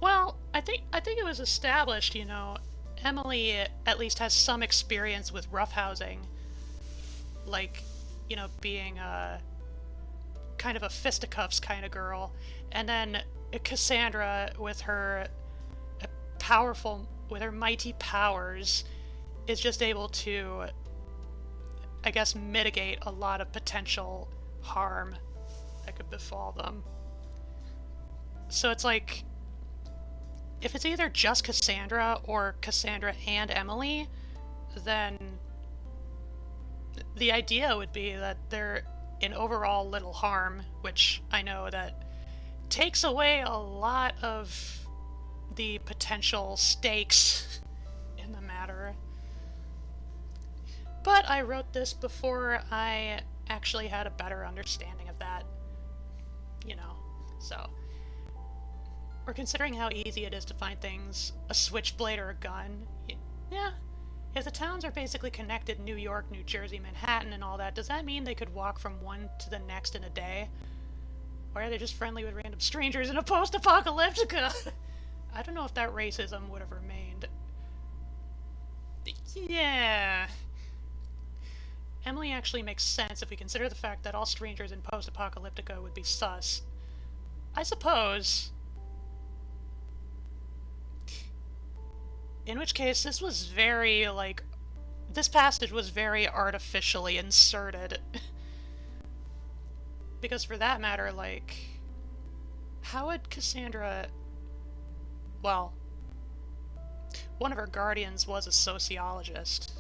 Well, I think it was established, you know, Emily at least has some experience with roughhousing. Like, you know, being kind of a fisticuffs kind of girl. And then Cassandra, with her mighty powers, is just able to, I guess, mitigate a lot of potential harm that could befall them. So it's like, if it's either just Cassandra or Cassandra and Emily, then the idea would be that they're in overall little harm, which I know that takes away a lot of the potential stakes in the matter. But I wrote this before I actually had a better understanding of that, you know, so. Or considering how easy it is to find things, a switchblade or a gun, yeah. If the towns are basically connected, New York, New Jersey, Manhattan, and all that, does that mean they could walk from one to the next in a day? Or are they just friendly with random strangers in a post-apocalyptica? I don't know if that racism would have remained. Yeah. Emily actually makes sense if we consider the fact that all strangers in post-apocalyptica would be sus. I suppose. In which case, this was very, like, this passage was very artificially inserted. Because for that matter, like, how would Cassandra... Well, one of her guardians was a sociologist.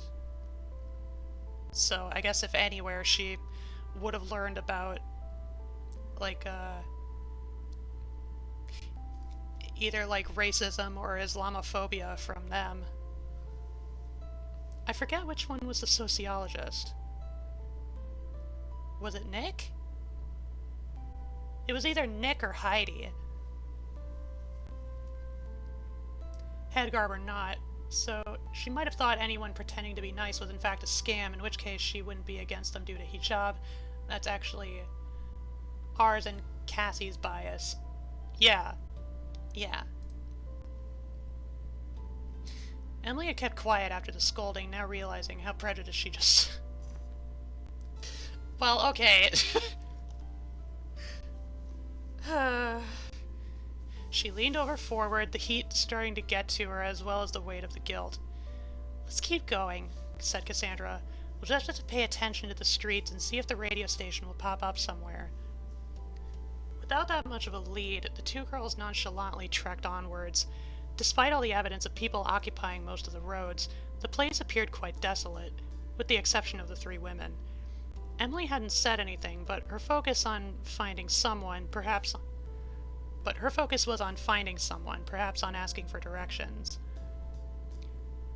So I guess if anywhere she would have learned about, like, either like racism or Islamophobia from them. I forget which one was the sociologist. Was it Nick? It was either Nick or Heidi. Hedgarb or not, so she might have thought anyone pretending to be nice was in fact a scam, in which case she wouldn't be against them due to hijab. That's actually ours and Cassie's bias. Yeah. Emily had kept quiet after the scolding, now realizing how prejudiced she just... Well, okay. She leaned over forward, the heat starting to get to her as well as the weight of the guilt. "Let's keep going," said Cassandra. "We'll just have to pay attention to the streets and see if the radio station will pop up somewhere." Without that much of a lead, the two girls nonchalantly trekked onwards. Despite all the evidence of people occupying most of the roads, the place appeared quite desolate, with the exception of the three women. Emily hadn't said anything, but her focus was on finding someone, perhaps on asking for directions.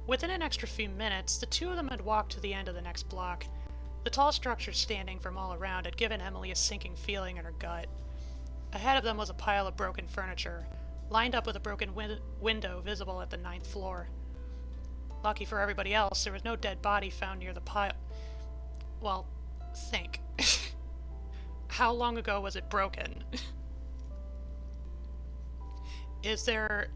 Within an extra few minutes, the two of them had walked to the end of the next block. The tall structures standing from all around had given Emily a sinking feeling in her gut. Ahead of them was a pile of broken furniture, lined up with a broken window visible at the 9th floor. Lucky for everybody else, there was no dead body found near the pile. Well, think. How long ago was it broken? Is there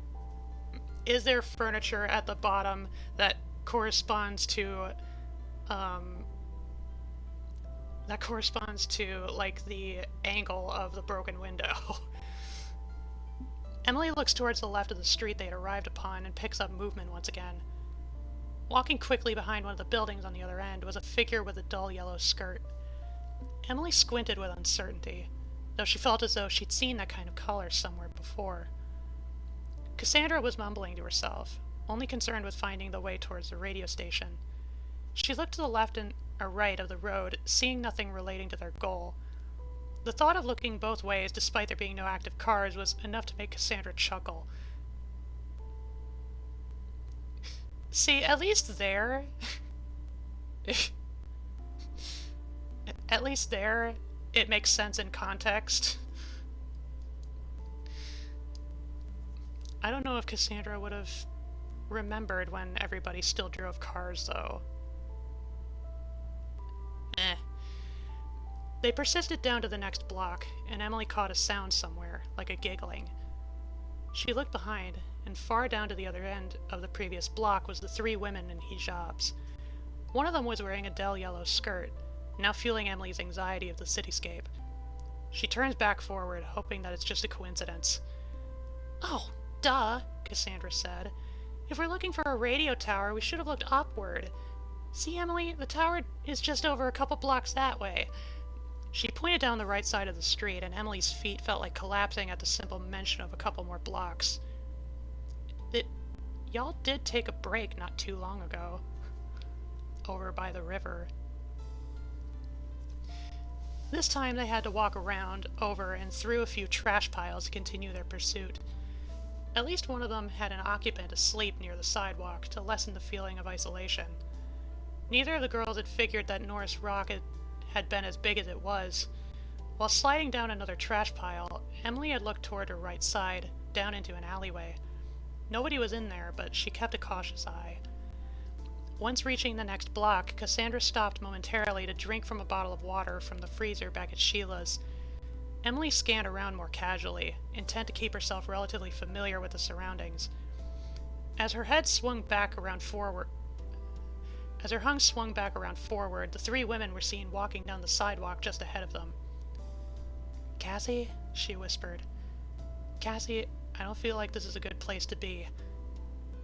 furniture at the bottom that corresponds to like the angle of the broken window? Emily looks towards the left of the street they had arrived upon and picks up movement once again. Walking quickly behind one of the buildings on the other end was a figure with a dull yellow skirt. Emily squinted with uncertainty, though she felt as though she'd seen that kind of color somewhere before. Cassandra was mumbling to herself, only concerned with finding the way towards the radio station. She looked to the left and right of the road, seeing nothing relating to their goal. The thought of looking both ways, despite there being no active cars, was enough to make Cassandra chuckle. See, at least there... at least there, it makes sense in context. I don't know if Cassandra would have remembered when everybody still drove cars, though. They persisted down to the next block, and Emily caught a sound somewhere, like a giggling. She looked behind, and far down to the other end of the previous block was the three women in hijabs. One of them was wearing a dull yellow skirt, now fueling Emily's anxiety of the cityscape. She turns back forward, hoping that it's just a coincidence. "Oh, duh," Cassandra said. "If we're looking for a radio tower, we should have looked upward. See, Emily, the tower is just over a couple blocks that way." She pointed down the right side of the street, and Emily's feet felt like collapsing at the simple mention of a couple more blocks. Y'all did take a break not too long ago. Over by the river. This time they had to walk around, over, and through a few trash piles to continue their pursuit. At least one of them had an occupant asleep near the sidewalk to lessen the feeling of isolation. Neither of the girls had figured that Norris Rock had been as big as it was. While sliding down another trash pile, Emily had looked toward her right side, down into an alleyway. Nobody was in there, but she kept a cautious eye. Once reaching the next block, Cassandra stopped momentarily to drink from a bottle of water from the freezer back at Sheila's. Emily scanned around more casually, intent to keep herself relatively familiar with the surroundings. As her head swung back around forward, As her hung swung back around forward, the three women were seen walking down the sidewalk just ahead of them. "Cassie," she whispered. "Cassie, I don't feel like this is a good place to be."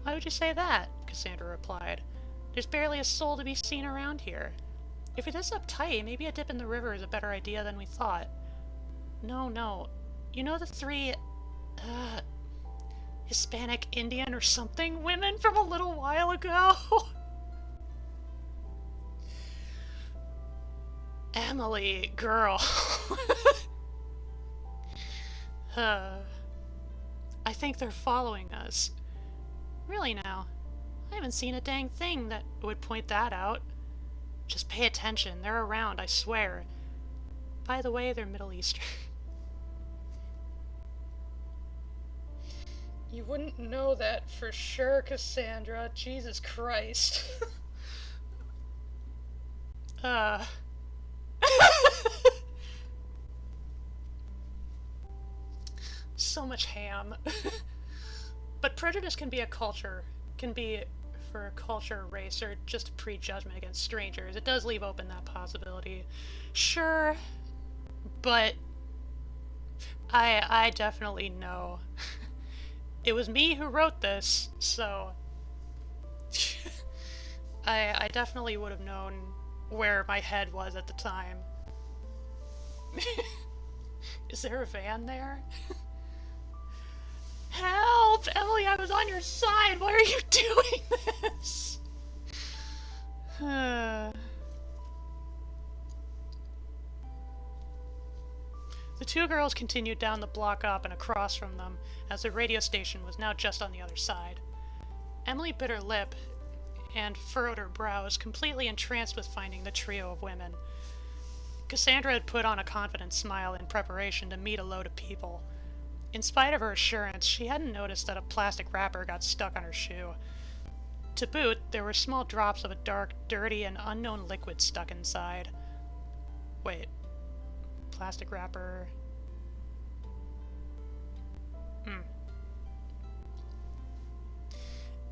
"Why would you say that?" Cassandra replied. "There's barely a soul to be seen around here. If it is uptight, maybe a dip in the river is a better idea than we thought." No. You know the three, Hispanic, Indian, or something women from a little while ago?" Emily, girl. I think they're following us. Really now? I haven't seen a dang thing that would point that out. Just pay attention. They're around, I swear. By the way, they're Middle Eastern. You wouldn't know that for sure, Cassandra. Jesus Christ. So much ham. But prejudice can be for a culture, race, or just a prejudgment against strangers. It does leave open that possibility. Sure, but I definitely know. It was me who wrote this, so I definitely would have known where my head was at the time. Is there a van there? Help! Emily, I was on your side! Why are you doing this? The two girls continued down the block up and across from them, as the radio station was now just on the other side. Emily bit her lip and furrowed her brows, completely entranced with finding the trio of women. Cassandra had put on a confident smile in preparation to meet a load of people. In spite of her assurance, she hadn't noticed that a plastic wrapper got stuck on her shoe. To boot, there were small drops of a dark, dirty, and unknown liquid stuck inside. Wait. Plastic wrapper...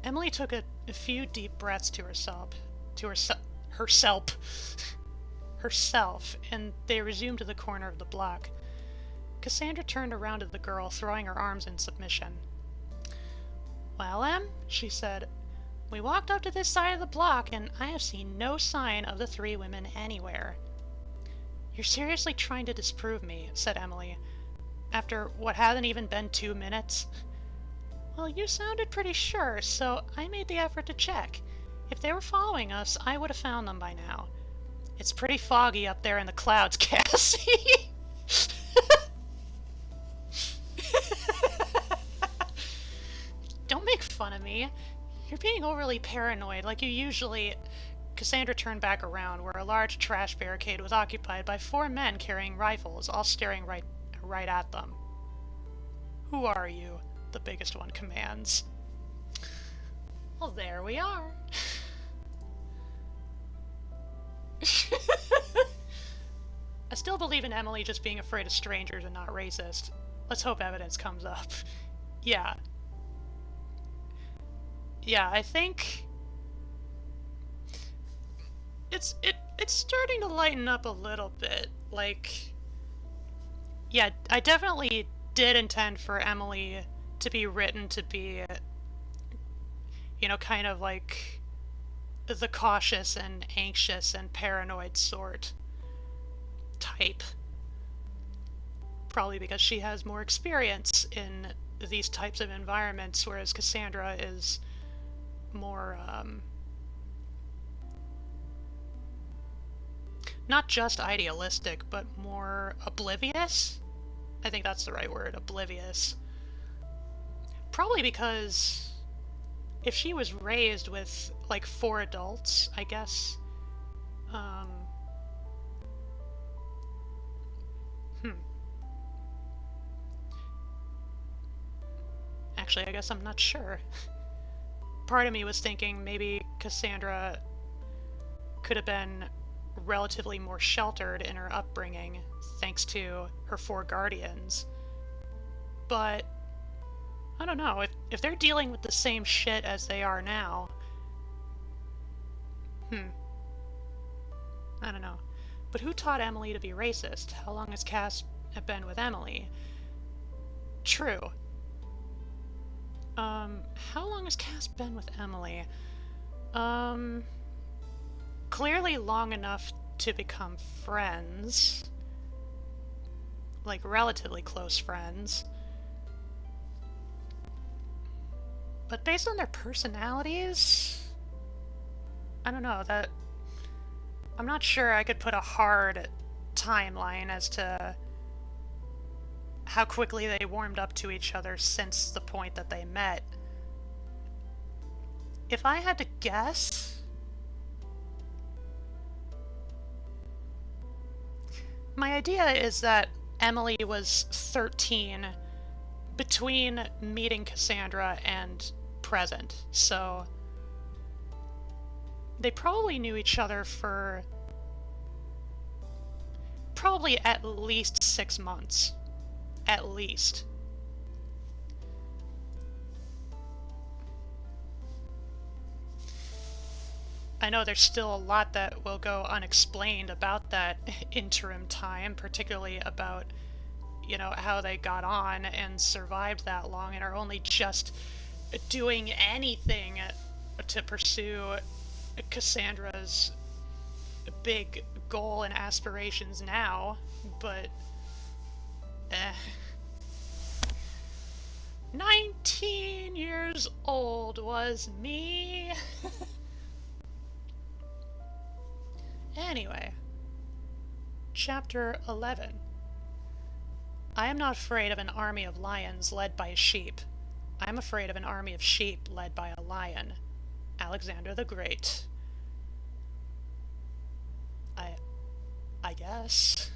Emily took a few deep breaths to herself, and they resumed to the corner of the block. Cassandra turned around to the girl, throwing her arms in submission. "Well, Em," she said, "we walked up to this side of the block, and I have seen no sign of the three women anywhere." "You're seriously trying to disprove me," said Emily, "after what hasn't even been 2 minutes?" "Well, you sounded pretty sure, so I made the effort to check. If they were following us, I would have found them by now. It's pretty foggy up there in the clouds, Cassie." "Don't make fun of me. You're being overly paranoid, like you usually..." Cassandra turned back around, where a large trash barricade was occupied by 4 men carrying rifles, all staring right at them. "Who are you?" the biggest one commands. "Well, there we are." I still believe in Emily just being afraid of strangers and not racist. Let's hope evidence comes up. Yeah, I think it's starting to lighten up a little bit. Like, yeah, I definitely did intend for Emily to be written to be, kind of like the cautious and anxious and paranoid sort type. Probably because she has more experience in these types of environments, whereas Cassandra is more, not just idealistic, but more oblivious. I think that's the right word, oblivious. Probably because if she was raised with, like, 4 adults, I guess, Actually, I guess I'm not sure. Part of me was thinking maybe Cassandra could have been relatively more sheltered in her upbringing, thanks to her 4 guardians. But I don't know, if they're dealing with the same shit as they are now, I don't know. But who taught Emily to be racist? How long has Cass been with Emily? True. How long has Cass been with Emily? Clearly long enough to become friends. Like, relatively close friends. But based on their personalities, I don't know, that... I'm not sure I could put a hard timeline as to how quickly they warmed up to each other since the point that they met. If I had to guess, my idea is that Emily was 13 between meeting Cassandra and present, so they probably knew each other for probably at least 6 months. At least. I know there's still a lot that will go unexplained about that interim time, particularly about, you know, how they got on and survived that long and are only just doing anything to pursue Cassandra's big goal and aspirations now, but 19 years old was me. Anyway, Chapter 11. I am not afraid of an army of lions led by a sheep. I am afraid of an army of sheep led by a lion. Alexander the Great. I guess.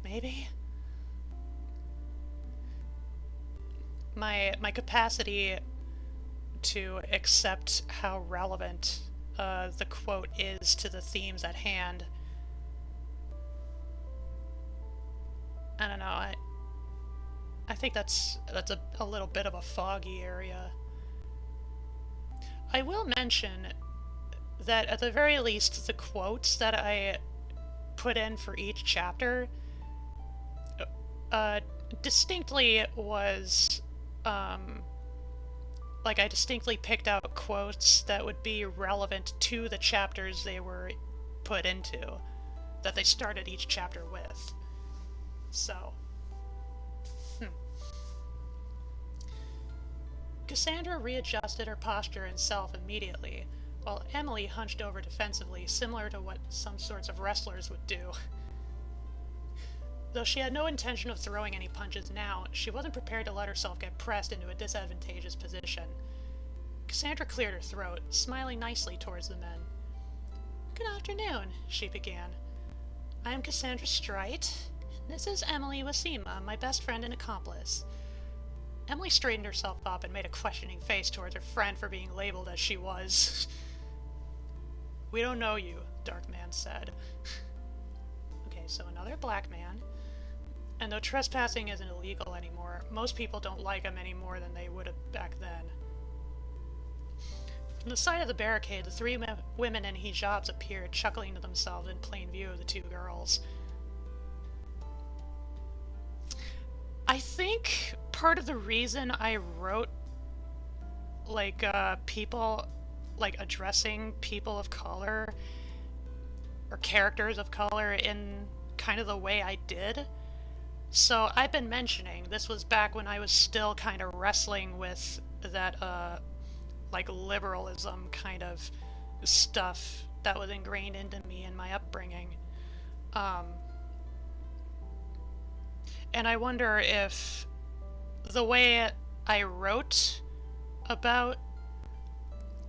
Maybe? My capacity to accept how relevant the quote is to the themes at hand. I don't know, I think that's a little bit of a foggy area. I will mention that at the very least the quotes that I put in for each chapter distinctly was like I distinctly picked out quotes that would be relevant to the chapters they were put into, that they started each chapter with. So Cassandra readjusted her posture and self immediately, while Emily hunched over defensively, similar to what some sorts of wrestlers would do. Though she had no intention of throwing any punches now, she wasn't prepared to let herself get pressed into a disadvantageous position. Cassandra cleared her throat, smiling nicely towards the men. "Good afternoon," she began. "I am Cassandra Strite, and this is Emily Wasima, my best friend and accomplice." Emily straightened herself up and made a questioning face towards her friend for being labeled as she was. "We don't know you," Darkman said. Okay, so another black man. And though trespassing isn't illegal anymore, most people don't like him any more than they would have back then. From the side of the barricade, the three women in hijabs appeared, chuckling to themselves in plain view of the two girls. I think part of the reason I wrote, like, people, like, addressing people of color, or characters of color in kind of the way I did. So I've been mentioning, this was back when I was still kind of wrestling with that, like, liberalism kind of stuff that was ingrained into me in my upbringing. And I wonder if the way I wrote about,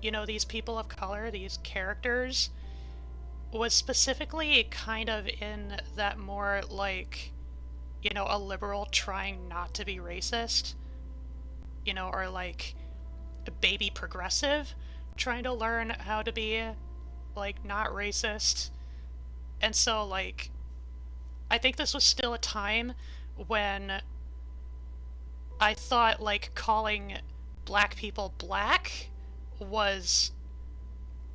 you know, these people of color, these characters, was specifically kind of in that more, like, you know, a liberal trying not to be racist, you know, or like a baby progressive trying to learn how to be, like, not racist. And so, like, I think this was still a time when I thought, like, calling black people black was,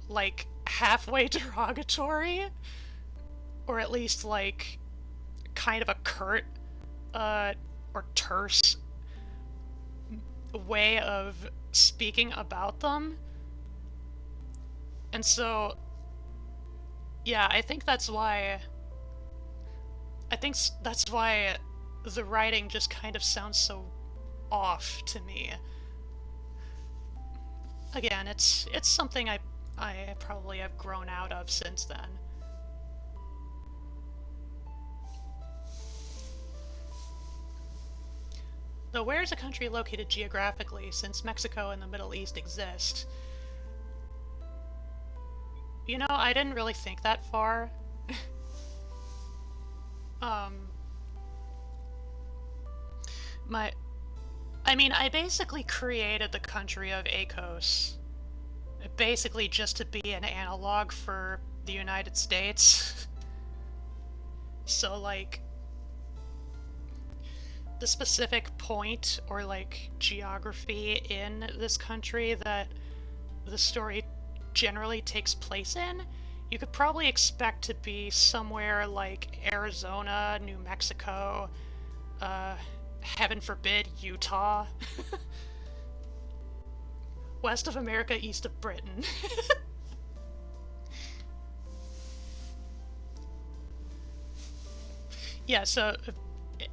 like, halfway derogatory, or at least, like, kind of a curt, or terse way of speaking about them. And so, yeah, I think that's why the writing just kind of sounds so off to me. Again, it's something I probably have grown out of since then. Though where is a country located geographically, since Mexico and the Middle East exist? You know, I didn't really think that far. I basically created the country of Acos, basically just to be an analog for the United States. So, like, the specific point or, like, geography in this country that the story generally takes place in, you could probably expect to be somewhere like Arizona, New Mexico, heaven forbid, Utah. West of America, east of Britain. Yeah, so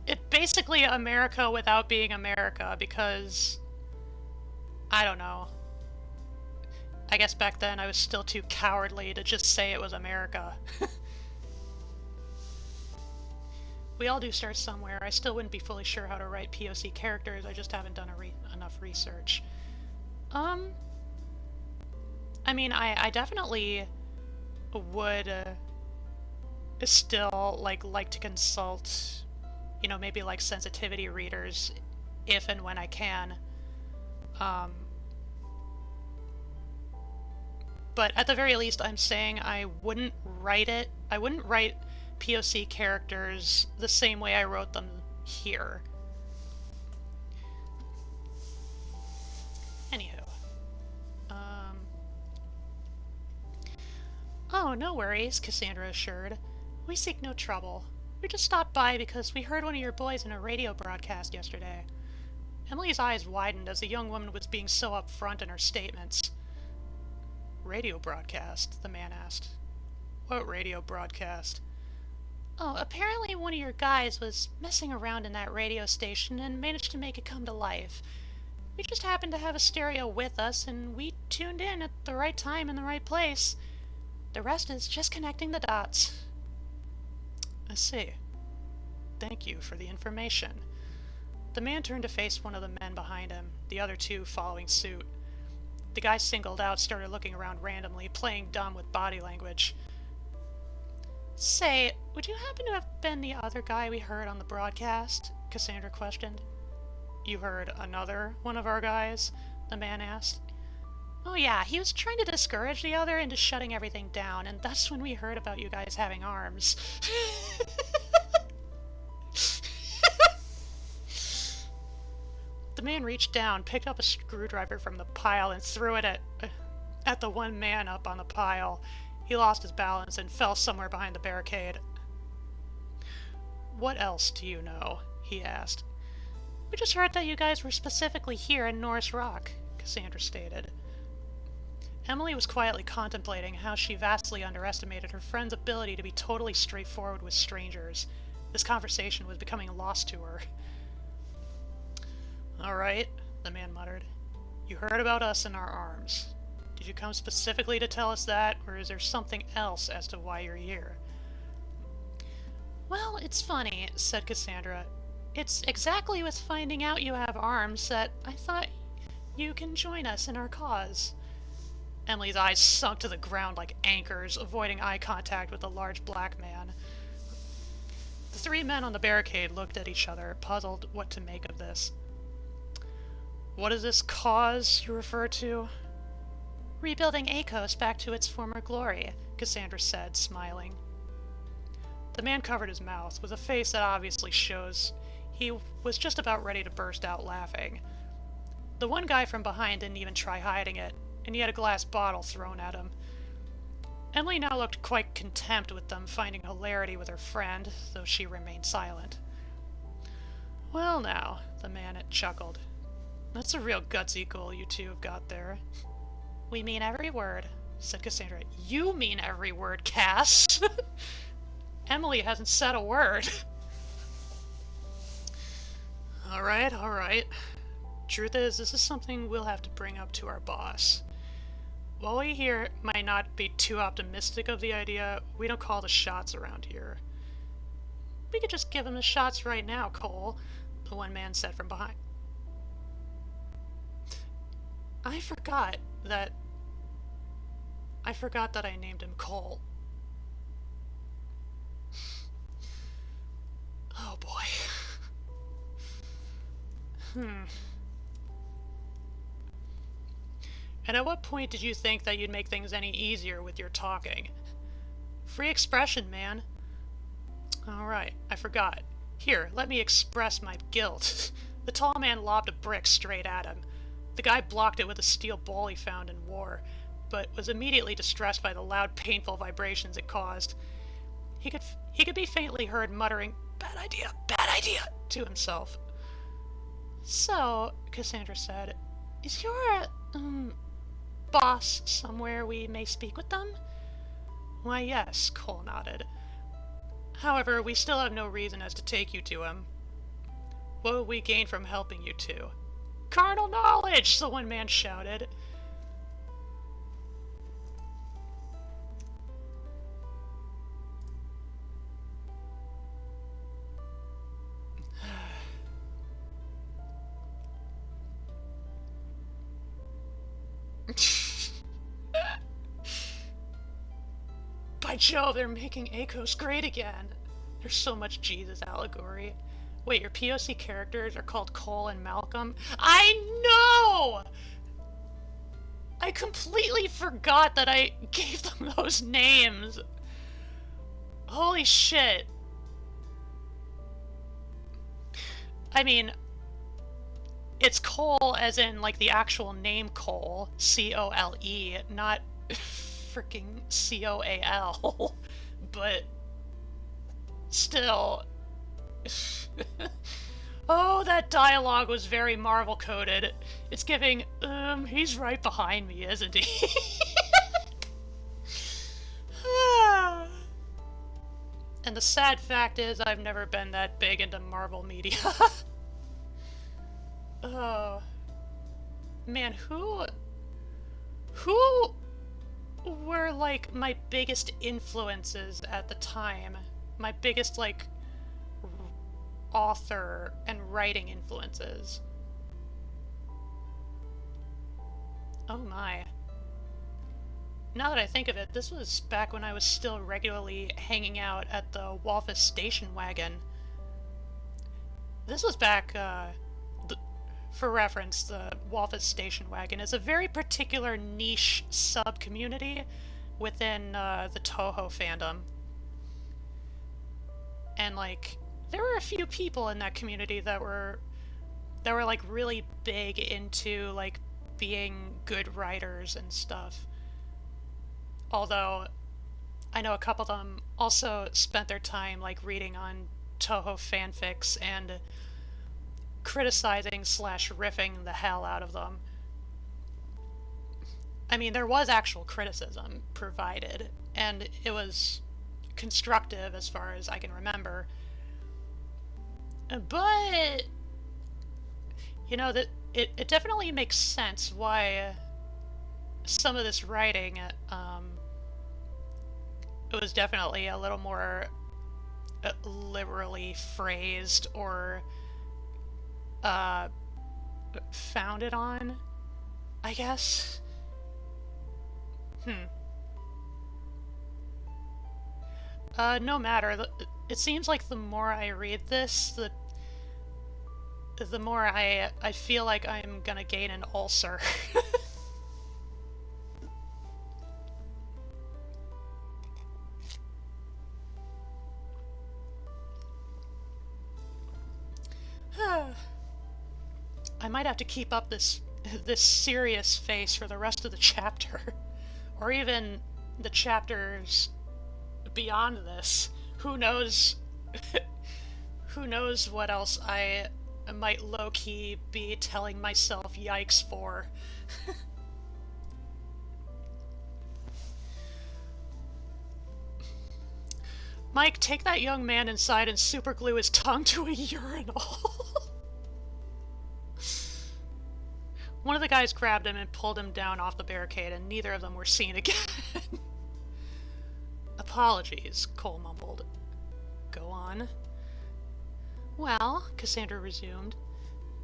it basically America without being America, because I don't know. I guess back then I was still too cowardly to just say it was America. We all do start somewhere. I still wouldn't be fully sure how to write POC characters, I just haven't done enough research. I mean, I definitely would still like to consult, you know, maybe like sensitivity readers if and when I can. But at the very least, I'm saying I wouldn't write POC characters the same way I wrote them here. Anywho. Oh, no worries, Cassandra assured. We seek no trouble. We just stopped by because we heard one of your boys in a radio broadcast yesterday. Emily's eyes widened as the young woman was being so upfront in her statements. Radio broadcast? The man asked. What radio broadcast? Oh, apparently one of your guys was messing around in that radio station and managed to make it come to life. We just happened to have a stereo with us, and we tuned in at the right time in the right place. The rest is just connecting the dots. I see. Thank you for the information. The man turned to face one of the men behind him, the other two following suit. The guy singled out started looking around randomly, playing dumb with body language. Say, would you happen to have been the other guy we heard on the broadcast? Cassandra questioned. You heard another one of our guys? The man asked. Oh yeah, he was trying to discourage the other into shutting everything down, and that's when we heard about you guys having arms. The man reached down, picked up a screwdriver from the pile, and threw it at the one man up on the pile. He lost his balance and fell somewhere behind the barricade. What else do you know? He asked. We just heard that you guys were specifically here in Norris Rock, Cassandra stated. Emily was quietly contemplating how she vastly underestimated her friend's ability to be totally straightforward with strangers. This conversation was becoming lost to her. All right, the man muttered. You heard about us and our arms. Did you come specifically to tell us that, or is there something else as to why you're here? Well, it's funny, said Cassandra. It's exactly with finding out you have arms that I thought you can join us in our cause. Emily's eyes sunk to the ground like anchors, avoiding eye contact with the large black man. The three men on the barricade looked at each other, puzzled what to make of this. What is this cause you refer to? Rebuilding Acos back to its former glory, Cassandra said, smiling. The man covered his mouth, with a face that obviously shows He was just about ready to burst out laughing. The one guy from behind didn't even try hiding it, and he had a glass bottle thrown at him. Emily now looked quite content with them finding hilarity with her friend, though she remained silent. Well now, the man had chuckled. That's a real gutsy goal you two have got there. We mean every word, said Cassandra. You mean every word, Cass! Emily hasn't said a word. Alright, alright. Truth is, this is something we'll have to bring up to our boss. While we here might not be too optimistic of the idea, we don't call the shots around here. We could just give him the shots right now, Cole, the one man said from behind. I forgot that I named him Cole. Oh boy. And at what point did you think that you'd make things any easier with your talking? Free expression, man. Alright, I forgot. Here, let me express my guilt. The tall man lobbed a brick straight at him. The guy blocked it with a steel ball he found in war, but was immediately distressed by the loud, painful vibrations it caused. He could be faintly heard muttering, bad idea, to himself. So, Cassandra said, is your, boss somewhere we may speak with them? Why, yes, Cole nodded. However, we still have no reason as to take you to him. What will we gain from helping you two? Carnal knowledge, the one man shouted. By Jove, they're making Akos great again. There's so much Jesus allegory. Wait, your POC characters are called Cole and Malcolm? I know! I completely forgot that I gave them those names. Holy shit. I mean, it's Cole as in, like, the actual name Cole, C-O-L-E, not freaking C-O-A-L, but still. Oh, that dialogue was very Marvel-coded. It's giving, he's right behind me, isn't he? And the sad fact is, I've never been that big into Marvel media. Oh. Man, who were, like, my biggest influences at the time? My biggest, like, author and writing influences? Oh my. Now that I think of it, this was back when I was still regularly hanging out at the Walfus station wagon. This was back, for reference, the Walfus station wagon is a very particular niche sub-community within the Toho fandom. And, like, there were a few people in that community that were like really big into, like, being good writers and stuff. Although I know a couple of them also spent their time, like, reading on Toho fanfics and criticizing / riffing the hell out of them. I mean, there was actual criticism provided, and it was constructive as far as I can remember. But, you know, that it definitely makes sense why some of this writing, it was definitely a little more liberally phrased or founded on, I guess. No matter. It seems like the more I read this, the more I feel like I'm gonna gain an ulcer. I might have to keep up this serious face for the rest of the chapter. Or even the chapters beyond this. Who knows? Who knows what else I might low-key be telling myself yikes for. Mike, take that young man inside and superglue his tongue to a urinal. One of the guys grabbed him and pulled him down off the barricade, and neither of them were seen again. Apologies, Cole mumbled. Go on. Well, Cassandra resumed,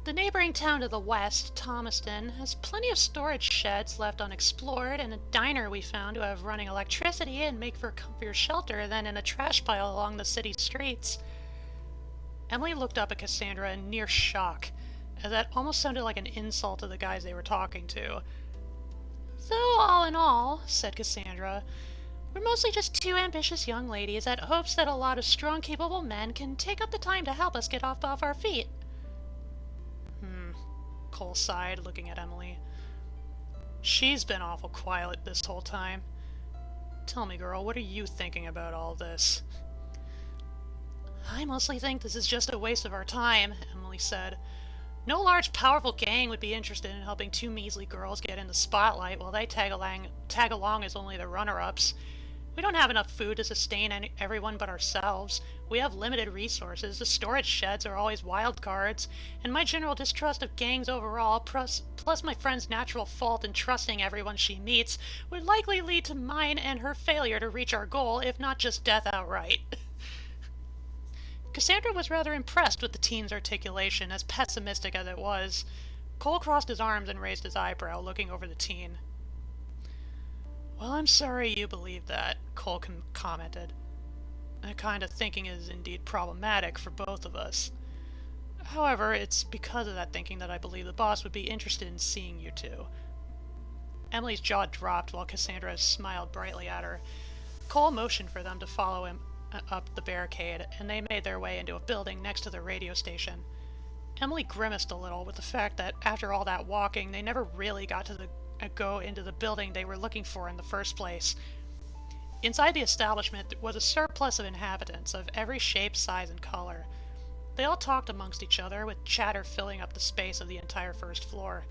the neighboring town to the west, Thomaston, has plenty of storage sheds left unexplored and a diner we found to have running electricity and make for comfier shelter than in a trash pile along the city streets. Emily looked up at Cassandra in near shock, as that almost sounded like an insult to the guys they were talking to. So, all in all, said Cassandra, we're mostly just two ambitious young ladies that hopes that a lot of strong, capable men can take up the time to help us get off our feet. Cole sighed, looking at Emily. She's been awful quiet this whole time. Tell me, girl, what are you thinking about all this? I mostly think this is just a waste of our time, Emily said. No large, powerful gang would be interested in helping two measly girls get in the spotlight while they tag along as only the runner-ups. We don't have enough food to sustain everyone but ourselves. We have limited resources. The storage sheds are always wild cards, and my general distrust of gangs overall, plus my friend's natural fault in trusting everyone she meets, would likely lead to mine and her failure to reach our goal, if not just death outright. Cassandra was rather impressed with the teen's articulation, as pessimistic as it was. Cole crossed his arms and raised his eyebrow, looking over the teen. Well, I'm sorry you believe that, Cole commented. That kind of thinking is indeed problematic for both of us. However, it's because of that thinking that I believe the boss would be interested in seeing you two. Emily's jaw dropped while Cassandra smiled brightly at her. Cole motioned for them to follow him up the barricade, and they made their way into a building next to the radio station. Emily grimaced a little with the fact that after all that walking, they never really got to go into the building they were looking for in the first place. Inside the establishment was a surplus of inhabitants of every shape, size, and color. They all talked amongst each other, with chatter filling up the space of the entire first floor.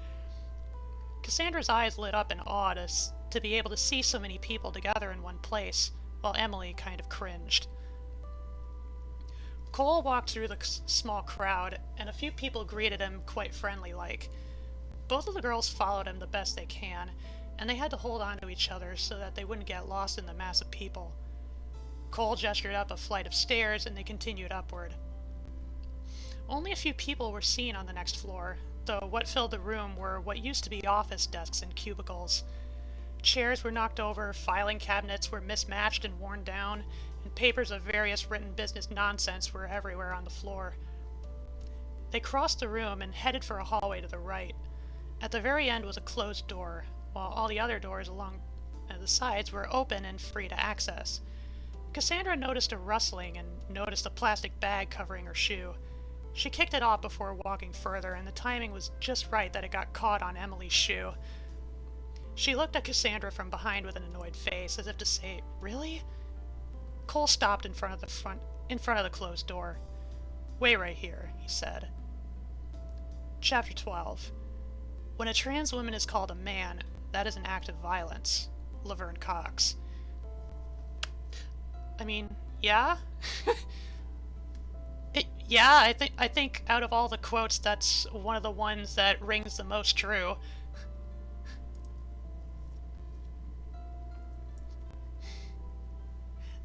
Cassandra's eyes lit up in awe to be able to see so many people together in one place, while Emily kind of cringed. Cole walked through the small crowd, and a few people greeted him quite friendly-like. Both of the girls followed him the best they can, and they had to hold on to each other so that they wouldn't get lost in the mass of people. Cole gestured up a flight of stairs, and they continued upward. Only a few people were seen on the next floor, though what filled the room were what used to be office desks and cubicles. Chairs were knocked over, filing cabinets were mismatched and worn down, and papers of various written business nonsense were everywhere on the floor. They crossed the room and headed for a hallway to the right. At the very end was a closed door, while all the other doors along the sides were open and free to access. Cassandra noticed a rustling and noticed a plastic bag covering her shoe. She kicked it off before walking further, and the timing was just right that it got caught on Emily's shoe. She looked at Cassandra from behind with an annoyed face, as if to say, "Really?" Cole stopped in front of the closed door. "Wait right here," he said. Chapter 12. When a trans woman is called a man, that is an act of violence. Laverne Cox. I mean, yeah? Yeah, I think out of all the quotes, that's one of the ones that rings the most true.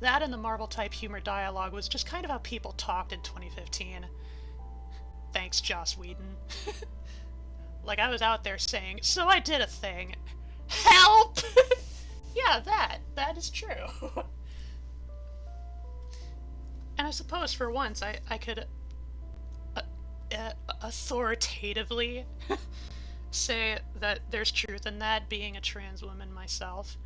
That and the Marvel-type humor dialogue was just kind of how people talked in 2015. Thanks, Joss Whedon. Like I was out there saying, "So I did a thing. Help!" Yeah, that is true. And I suppose for once I could authoritatively say that there's truth in that, being a trans woman myself.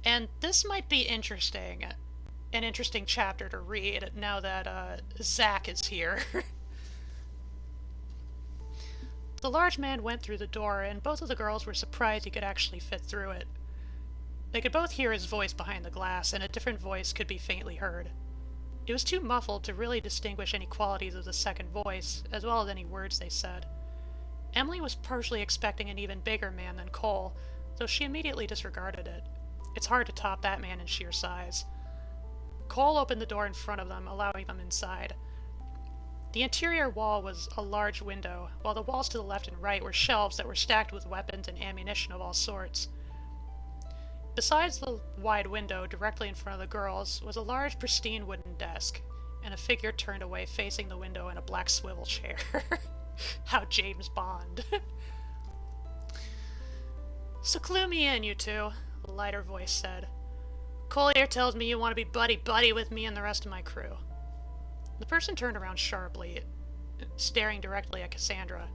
And this might be an interesting chapter to read now that Zach is here. The large man went through the door, and both of the girls were surprised he could actually fit through it. They could both hear his voice behind the glass, and a different voice could be faintly heard. It was too muffled to really distinguish any qualities of the second voice, as well as any words they said. Emily was partially expecting an even bigger man than Cole, though she immediately disregarded it. It's hard to top that man in sheer size. Cole opened the door in front of them, allowing them inside. The interior wall was a large window, while the walls to the left and right were shelves that were stacked with weapons and ammunition of all sorts. Besides the wide window directly in front of the girls was a large, pristine wooden desk, and a figure turned away facing the window in a black swivel chair. How James Bond. "So clue me in, you two," a lighter voice said. "Cole here tells me you want to be buddy-buddy with me and the rest of my crew." The person turned around sharply, staring directly at Cassandra.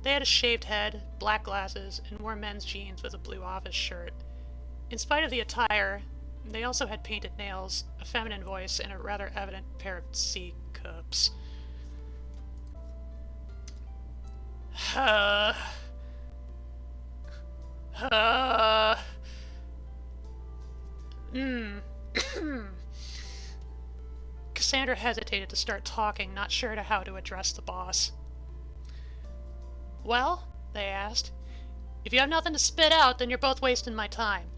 They had a shaved head, black glasses, and wore men's jeans with a blue office shirt. In spite of the attire, they also had painted nails, a feminine voice, and a rather evident pair of C-cups. Cassandra hesitated to start talking, not sure how to address the boss. "Well," they asked, "if you have nothing to spit out, then you're both wasting my time."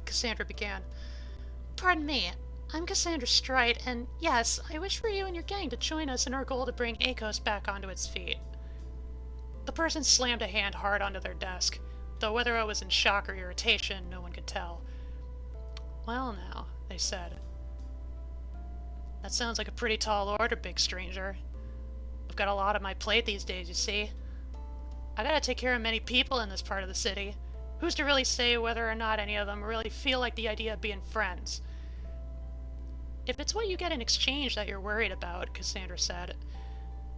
Cassandra began. "Pardon me, I'm Cassandra Strite, and yes, I wish for you and your gang to join us in our goal to bring ACOS back onto its feet." The person slammed a hand hard onto their desk, though whether it was in shock or irritation, no one could tell. "Well now," they said. "That sounds like a pretty tall order, big stranger. I've got a lot on my plate these days, you see. I gotta take care of many people in this part of the city. Who's to really say whether or not any of them really feel like the idea of being friends?" "If it's what you get in exchange that you're worried about," Cassandra said,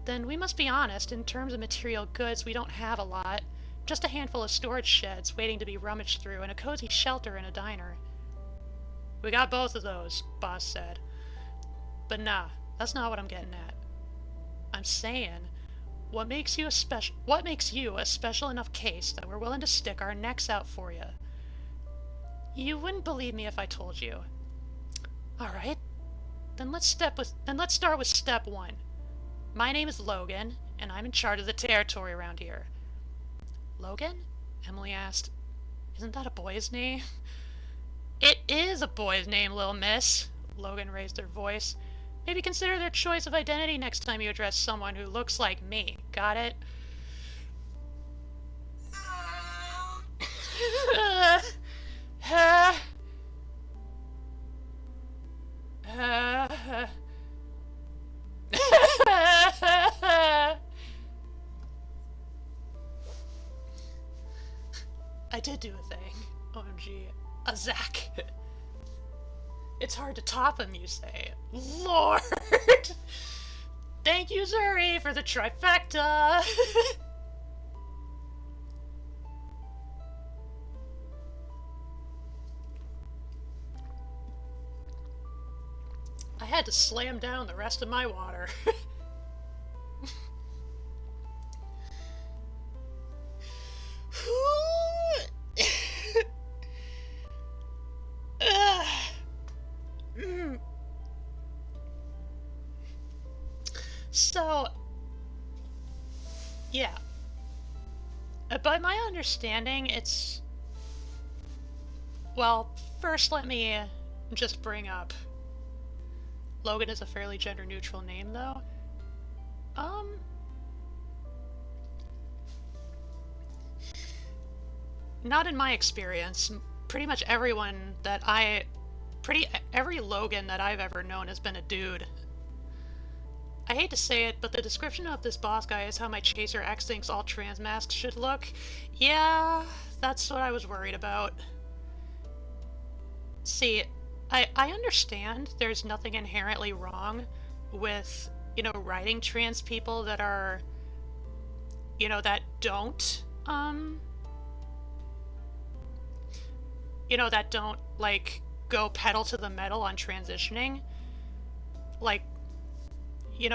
"then we must be honest, in terms of material goods we don't have a lot. Just a handful of storage sheds waiting to be rummaged through and a cozy shelter and a diner." "We got both of those," Boss said. "But nah, that's not what I'm getting at. I'm saying, what makes you a special enough case that we're willing to stick our necks out for you? You wouldn't believe me if I told you. All right, then let's start with step one. My name is Logan, and I'm in charge of the territory around here." "Logan?" Emily asked. "Isn't that a boy's name?" "It is a boy's name, little miss." Logan raised their voice. "Maybe consider their choice of identity next time you address someone who looks like me. Got it?" I did do a thing. OMG. A Zach. It's hard to top him, you say. Lord! Thank you, Zuri, for the trifecta! I had to slam down the rest of my water. So, yeah. By my understanding, it's... Well, first let me just bring up... Logan is a fairly gender-neutral name, though. Not in my experience. Pretty much every Logan that I've ever known has been a dude. I hate to say it, but the description of this boss guy is how my Chaser X thinks all trans masks should look. Yeah, that's what I was worried about. See, I understand there's nothing inherently wrong with, writing trans people that are, that don't, like, go pedal to the metal on transitioning. Like,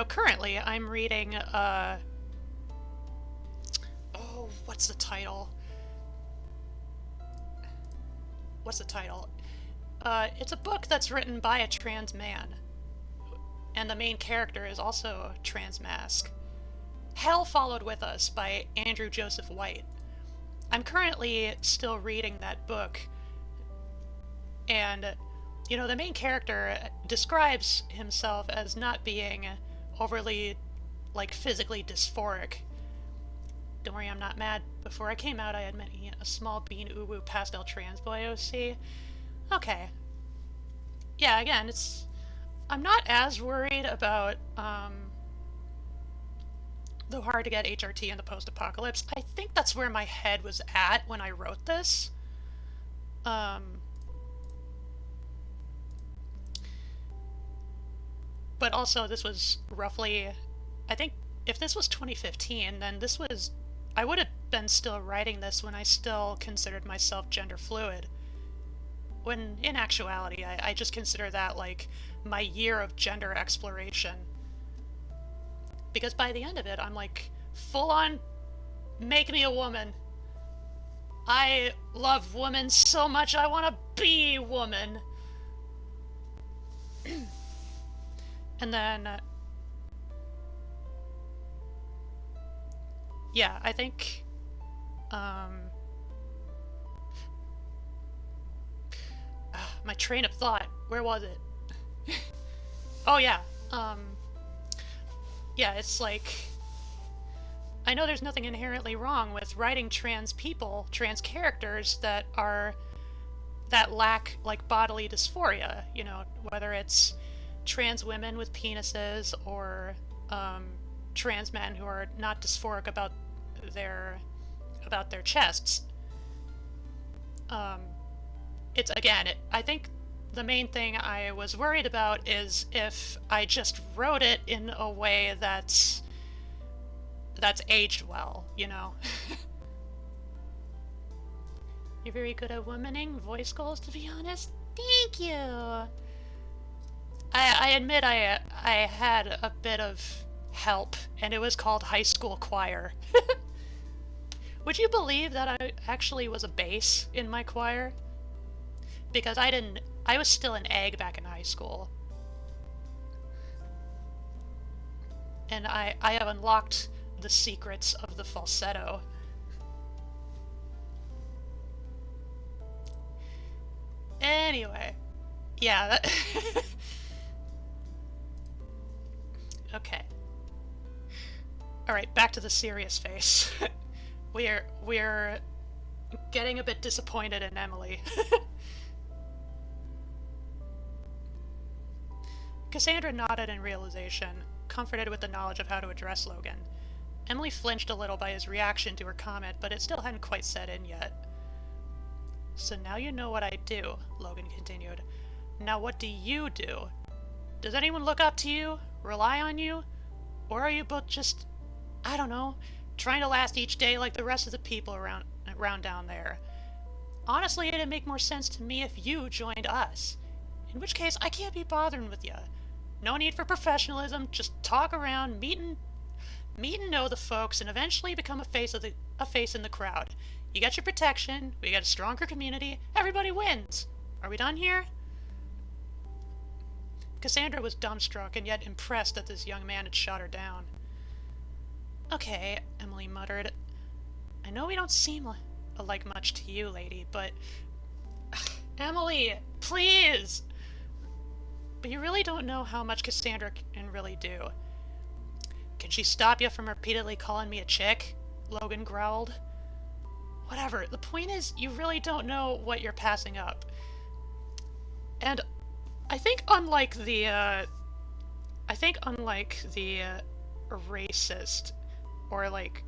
currently I'm reading, what's the title? What's the title? It's a book that's written by a trans man, and the main character is also trans mask. Hell Followed With Us by Andrew Joseph White. I'm currently still reading that book, and you know, the main character describes himself as not being overly, like, physically dysphoric. Don't worry, I'm not mad. Before I came out, I had many a small bean uwu pastel trans boy OC. Okay. Yeah, again, I'm not as worried about the hard to get HRT in the post-apocalypse. I think that's where my head was at when I wrote this. But also, this was roughly, I think, if this was 2015, then I would have been still writing this when I still considered myself gender fluid. When, in actuality, I just consider that, like, my year of gender exploration. Because by the end of it, I'm, like, full on, make me a woman. I love women so much, I want to be woman. And then, yeah, I think, my train of thought, where was it? Oh yeah, yeah, it's like, I know there's nothing inherently wrong with writing trans people, trans characters that lack, like, bodily dysphoria, you know, whether it's trans women with penises or trans men who are not dysphoric about their chests. I think the main thing I was worried about is if I just wrote it in a way that's aged well, you know. You're very good at womaning voice goals, to be honest. Thank you. I admit I had a bit of help, and it was called high school choir. Would you believe that I actually was a bass in my choir? Because I was still an egg back in high school. And I have unlocked the secrets of the falsetto. Anyway, yeah, okay. Alright, back to the serious face. We're getting a bit disappointed in Emily. Cassandra nodded in realization, comforted with the knowledge of how to address Logan. Emily flinched a little by his reaction to her comment, but it still hadn't quite set in yet. So now you know what I do, Logan continued. Now what do you do? Does anyone look up to you? Rely on you? Or are you both just, I don't know, trying to last each day like the rest of the people around down there? Honestly, it'd make more sense to me if you joined us. In which case, I can't be bothering with you. No need for professionalism, just talk around, meet and know the folks, and eventually become a face in the crowd. You get your protection, we get a stronger community, everybody wins. Are we done here? Cassandra was dumbstruck and yet impressed that this young man had shot her down. Okay, Emily muttered. I know we don't seem like much to you, lady, but... Emily, please! But you really don't know how much Cassandra can really do. Can she stop you from repeatedly calling me a chick? Logan growled. Whatever, the point is, you really don't know what you're passing up. And I think unlike the racist, or like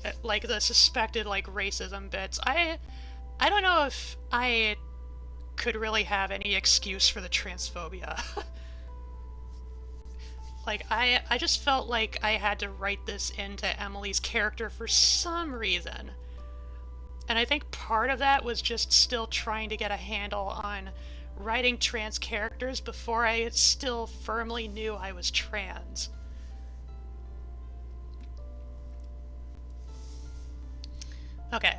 the suspected, like, racism bits, I don't know if I could really have any excuse for the transphobia. Like, I just felt like I had to write this into Emily's character for some reason. And I think part of that was just still trying to get a handle on writing trans characters before I still firmly knew I was trans. Okay.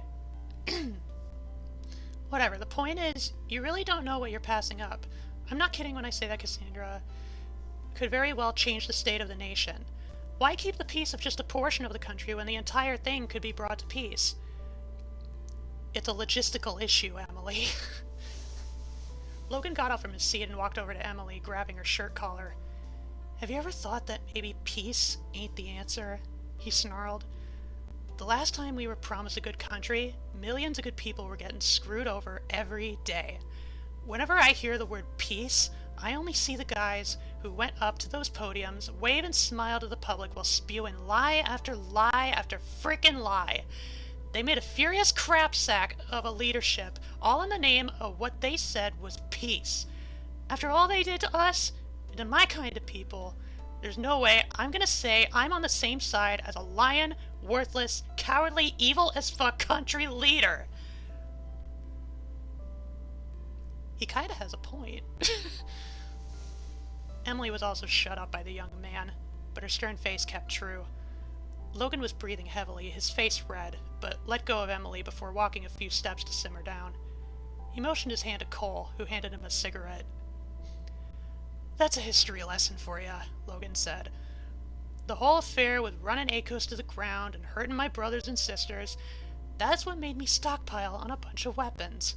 Whatever, the point is, you really don't know what you're passing up. I'm not kidding when I say that Cassandra could very well change the state of the nation. Why keep the peace of just a portion of the country when the entire thing could be brought to peace? It's a logistical issue, Emily. Logan got up from his seat and walked over to Emily, grabbing her shirt collar. Have you ever thought that maybe peace ain't the answer? He snarled. The last time we were promised a good country, millions of good people were getting screwed over every day. Whenever I hear the word peace, I only see the guys who went up to those podiums, wave and smile to the public while spewing lie after lie after frickin' lie. They made a furious crap sack of a leadership, all in the name of what they said was peace. After all they did to us, and to my kind of people, there's no way I'm gonna say I'm on the same side as a lying, worthless, cowardly, evil as fuck country leader. He kinda has a point. Emily was also shut up by the young man, but her stern face kept true. Logan was breathing heavily, his face red, but let go of Emily before walking a few steps to simmer down. He motioned his hand to Cole, who handed him a cigarette. That's a history lesson for ya, Logan said. The whole affair with running ACOS to the ground and hurting my brothers and sisters, that's what made me stockpile on a bunch of weapons.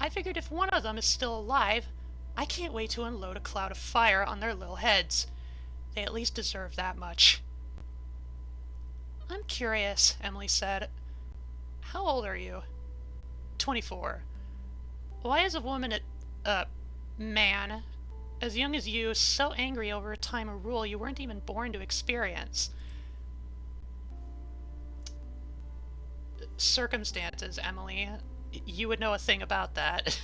I figured if one of them is still alive, I can't wait to unload a cloud of fire on their little heads. They at least deserve that much. I'm curious, Emily said. How old are you? 24. Why is a woman man, as young as you, so angry over a time of rule you weren't even born to experience? Circumstances, Emily. You would know a thing about that.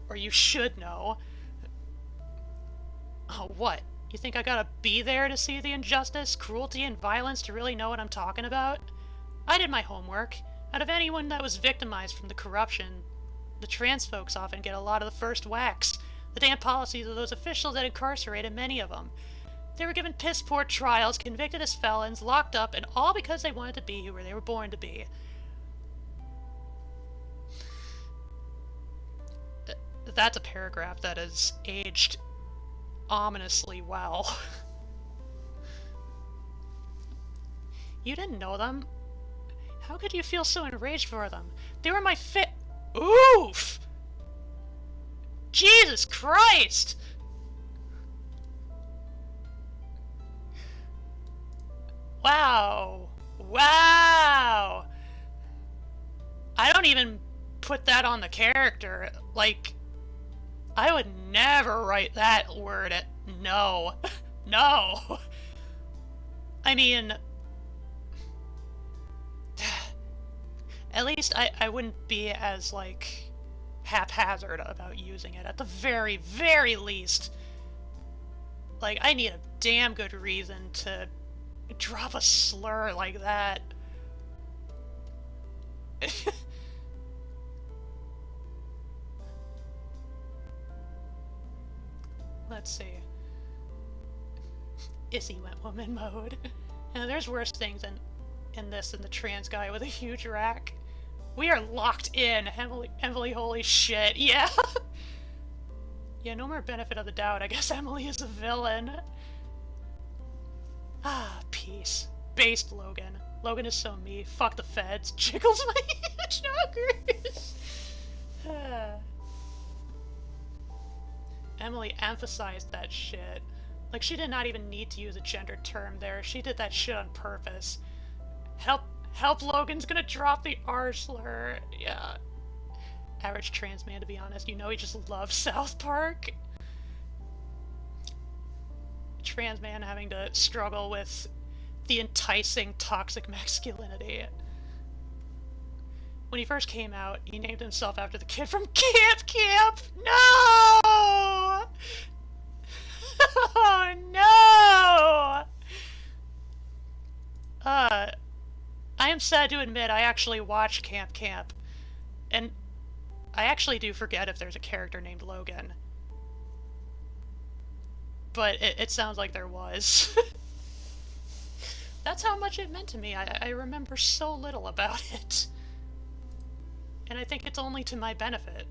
Or you should know. Oh, what? You think I gotta be there to see the injustice, cruelty, and violence to really know what I'm talking about? I did my homework. Out of anyone that was victimized from the corruption, the trans folks often get a lot of the first whacks. The damn policies of those officials that incarcerated many of them. They were given piss-poor trials, convicted as felons, locked up, and all because they wanted to be who they were born to be. That's a paragraph that has aged ominously well. You didn't know them? How could you feel so enraged for them? They were my Oof! Jesus Christ! Wow. Wow! I don't even put that on the character. Like, I would never write that word at no. No. I mean, at least I wouldn't be as, like, haphazard about using it. At the very, very least, like, I need a damn good reason to drop a slur like that. Let's see. Issy went woman mode. And there's worse things in this than the trans guy with a huge rack. We are locked in. Emily, holy shit. Yeah. Yeah, no more benefit of the doubt. I guess Emily is a villain. Ah, peace. Based Logan. Logan is so me. Fuck the feds. Jiggles my chakras. Emily emphasized that shit. Like, she did not even need to use a gendered term there. She did that shit on purpose. Help, Logan's gonna drop the R slur. Yeah. Average trans man, to be honest. You know he just loves South Park. Trans man having to struggle with the enticing toxic masculinity. When he first came out, he named himself after the kid from Camp! No! Oh no! I am sad to admit I actually watched Camp, and I actually do forget if there's a character named Logan. But it sounds like there was. That's how much it meant to me. I remember so little about it. and I think it's only to my benefit.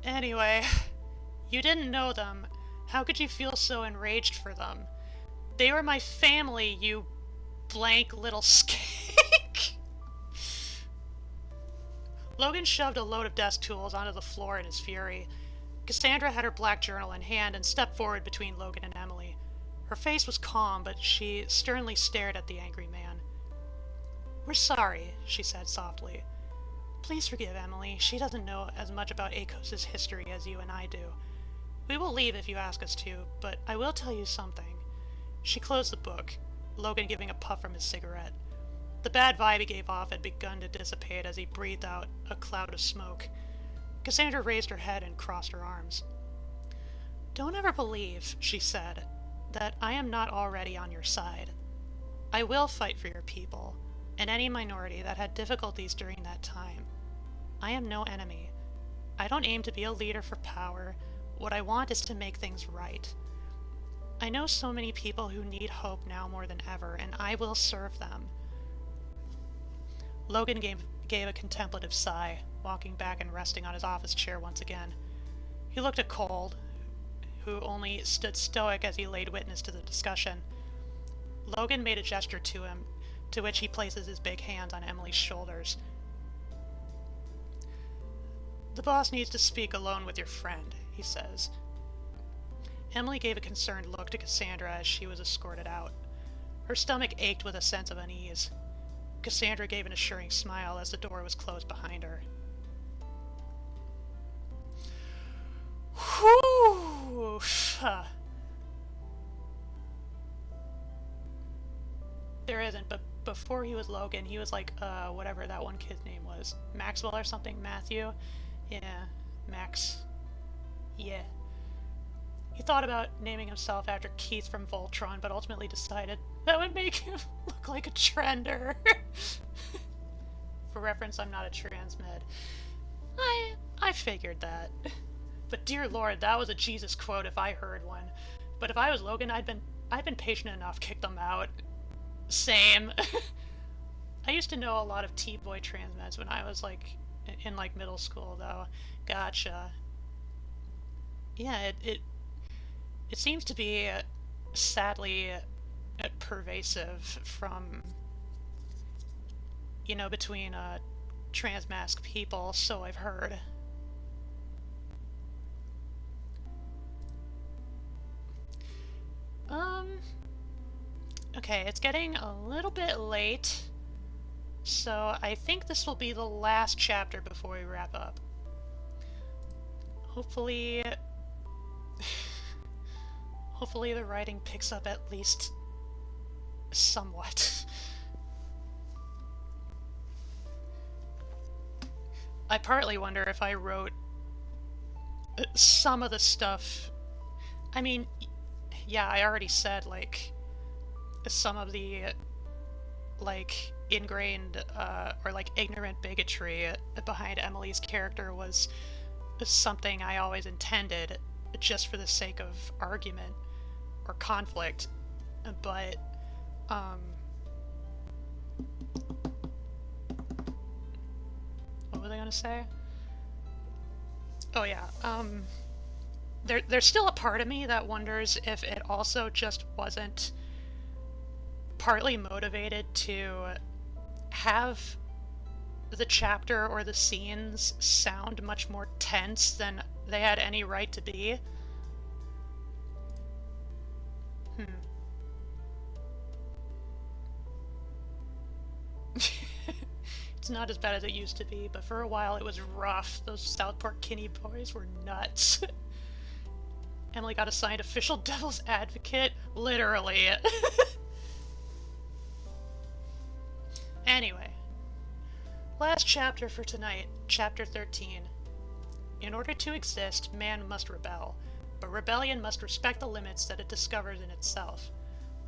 Anyway, you didn't know them. How could you feel so enraged for them? They were my family, you blank little skank. Logan shoved a load of desk tools onto the floor in his fury. Cassandra had her black journal in hand and stepped forward between Logan and Emily. Her face was calm, but she sternly stared at the angry man. "We're sorry," she said softly. "Please forgive Emily. She doesn't know as much about Akos' history as you and I do. We will leave if you ask us to, but I will tell you something." She closed the book, Logan giving a puff from his cigarette. The bad vibe he gave off had begun to dissipate as he breathed out a cloud of smoke. Cassandra raised her head and crossed her arms. "Don't ever believe," she said, "that I am not already on your side. I will fight for your people, and any minority that had difficulties during that time. I am no enemy. I don't aim to be a leader for power. What I want is to make things right. I know so many people who need hope now more than ever, and I will serve them." Logan gave a contemplative sigh, walking back and resting on his office chair once again. He looked at Cole, who only stood stoic as he laid witness to the discussion. Logan made a gesture to him, to which he places his big hands on Emily's shoulders. "The boss needs to speak alone with your friend," he says. Emily gave a concerned look to Cassandra as she was escorted out. Her stomach ached with a sense of unease. Cassandra gave an assuring smile as the door was closed behind her. Whew! There isn't, but before he was Logan, he was like, whatever that one kid's name was. Maxwell or something? Matthew? Yeah, Max. Yeah. He thought about naming himself after Keith from Voltron, but ultimately decided that would make him look like a trender. For reference, I'm not a transmed. I figured that. But dear Lord, that was a Jesus quote if I heard one. But if I was Logan, I'd been patient enough, kicked them out. Same. I used to know a lot of T-boy transmeds when I was like in like middle school though. Gotcha. Yeah, it seems to be sadly pervasive from, between transmasc people, so I've heard. Okay, it's getting a little bit late, so I think this will be the last chapter before we wrap up. Hopefully the writing picks up at least somewhat. I partly wonder if I wrote some of the stuff. I mean, yeah, I already said, like, some of the, like, ingrained, or, like, ignorant bigotry behind Emily's character was something I always intended, just for the sake of argument or conflict, but, what was I gonna say? Oh yeah, there's still a part of me that wonders if it also just wasn't partly motivated to have the chapter or the scenes sound much more tense than they had any right to be. It's not as bad as it used to be, but for a while it was rough. Those Southport Kinney boys were nuts. Emily got assigned official devil's advocate, literally. Anyway, last chapter for tonight, chapter 13. In order to exist, man must rebel, but rebellion must respect the limits that it discovers in itself.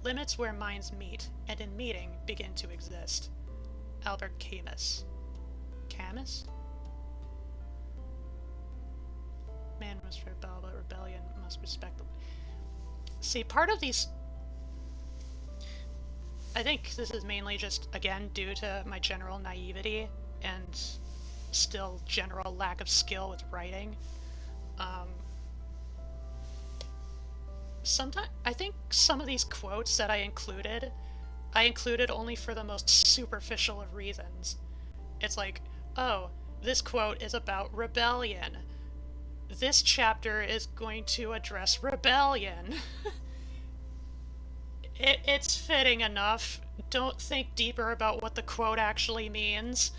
Limits where minds meet, and in meeting begin to exist. Albert Camus. Camus? Man must rebel, but rebellion must respect the... See, part of these... I think this is mainly just, again, due to my general naivety and still general lack of skill with writing. Sometimes I think some of these quotes that I included only for the most superficial of reasons. It's like, oh, this quote is about rebellion. This chapter is going to address rebellion. It's fitting enough. Don't think deeper about what the quote actually means.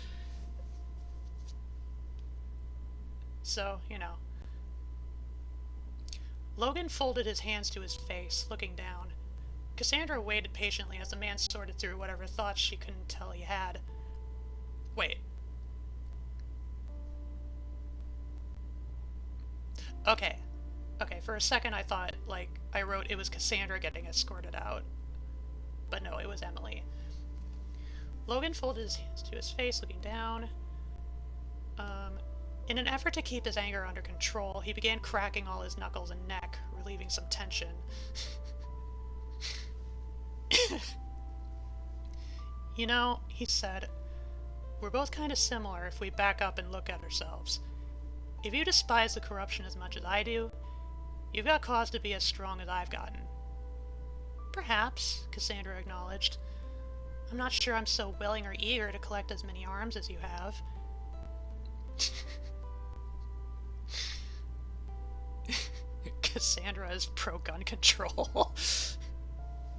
So, you know. Logan folded his hands to his face, looking down. Cassandra waited patiently as the man sorted through whatever thoughts she couldn't tell he had. Wait. Okay. Okay, for a second I thought, like, I wrote it was Cassandra getting escorted out. But no, it was Emily. Logan folded his hands to his face, looking down. In an effort to keep his anger under control, he began cracking all his knuckles and neck, relieving some tension. You know, he said, we're both kind of similar if we back up and look at ourselves. If you despise the corruption as much as I do, you've got cause to be as strong as I've gotten. Perhaps, Cassandra acknowledged. I'm not sure I'm so willing or eager to collect as many arms as you have. Cassandra is pro-gun control.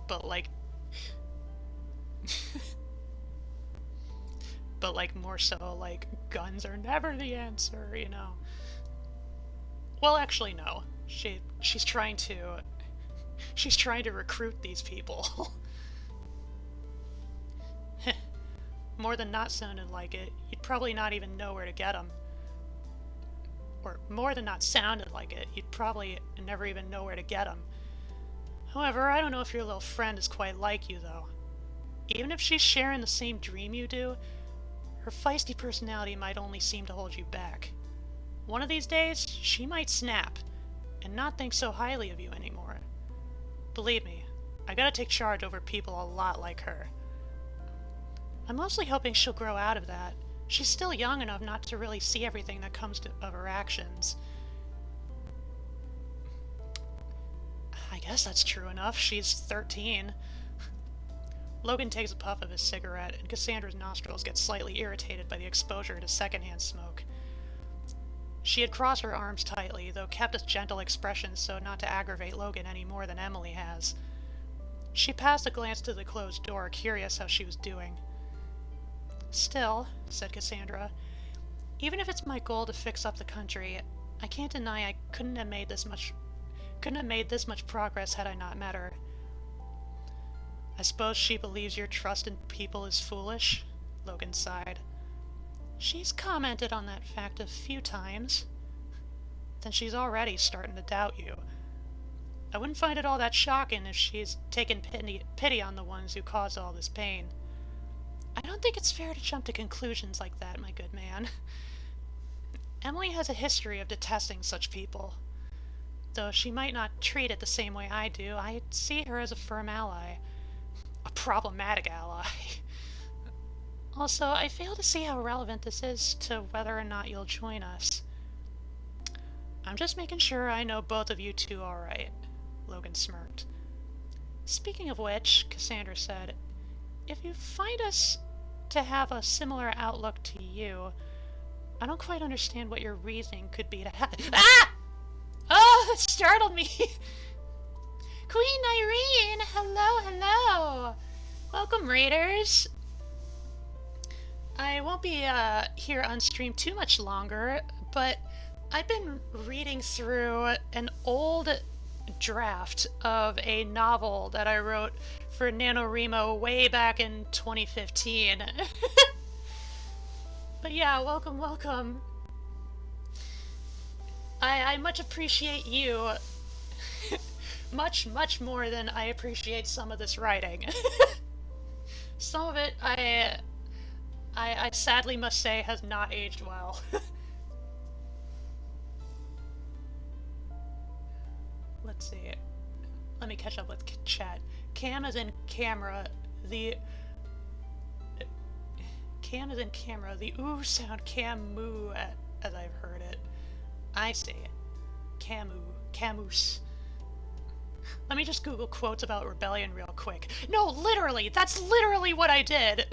But like... but like more so like, guns are never the answer, you know. Well, actually no. She's trying to recruit these people. More than not sounding like it, you'd probably not even know where to get them. Or more than not sounded like it, you'd probably never even know where to get them. However, I don't know if your little friend is quite like you, though. Even if she's sharing the same dream you do, her feisty personality might only seem to hold you back. One of these days, she might snap, and not think so highly of you anymore. Believe me, I gotta take charge over people a lot like her. I'm mostly hoping she'll grow out of that. She's still young enough not to really see everything that comes of her actions. I guess that's true enough. She's 13. Logan takes a puff of his cigarette, and Cassandra's nostrils get slightly irritated by the exposure to secondhand smoke. She had crossed her arms tightly, though kept a gentle expression so not to aggravate Logan any more than Emily has. She passed a glance to the closed door, curious how she was doing. Still, said Cassandra, even if it's my goal to fix up the country, I can't deny I couldn't have made this much progress had I not met her. I suppose she believes your trust in people is foolish? Logan sighed. She's commented on that fact a few times. Then she's already starting to doubt you. I wouldn't find it all that shocking if she's taken pity on the ones who caused all this pain. I don't think it's fair to jump to conclusions like that, my good man. Emily has a history of detesting such people. Though she might not treat it the same way I do, I see her as a firm ally. A problematic ally. Also, I fail to see how relevant this is to whether or not you'll join us. I'm just making sure I know both of you two all right, Logan smirked. Speaking of which, Cassandra said, if you find us to have a similar outlook to you, I don't quite understand what your reasoning could be to have— Ah! Oh, it startled me! Queen Irene! Hello, hello! Welcome, readers! I won't be here on stream too much longer, but I've been reading through an old draft of a novel that I wrote for NaNoWriMo way back in 2015. But yeah, welcome, welcome. I much appreciate you. Much, much more than I appreciate some of this writing. Some of it, I sadly must say, has not aged well. Let's see. Let me catch up with chat. Cam as in camera. The cam is in camera. The ooh sound cam-moo as I've heard it. I say it. Camus. Camus. Let me just Google quotes about rebellion real quick. No, literally! That's literally what I did!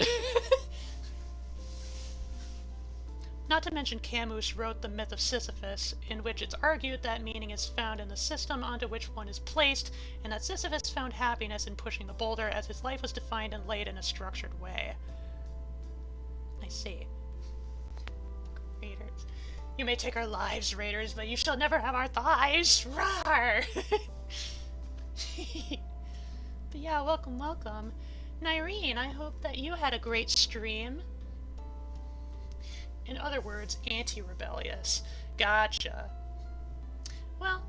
Not to mention Camus wrote The Myth of Sisyphus, in which it's argued that meaning is found in the system onto which one is placed, and that Sisyphus found happiness in pushing the boulder as his life was defined and laid in a structured way. I see. Raiders. You may take our lives, raiders, but you shall never have our thighs! Rawr! But yeah, welcome, welcome. Nyrene, I hope that you had a great stream. In other words, anti-rebellious. Gotcha. Well,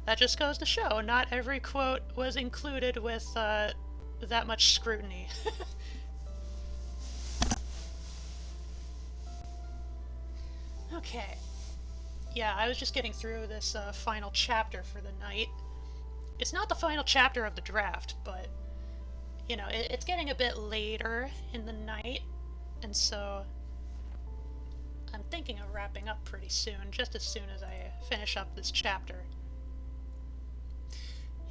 that just goes to show not every quote was included with that much scrutiny. Okay. Yeah, I was just getting through this final chapter for the night. It's not the final chapter of the draft, but, you know, it's getting a bit later in the night, and so I'm thinking of wrapping up pretty soon, just as soon as I finish up this chapter.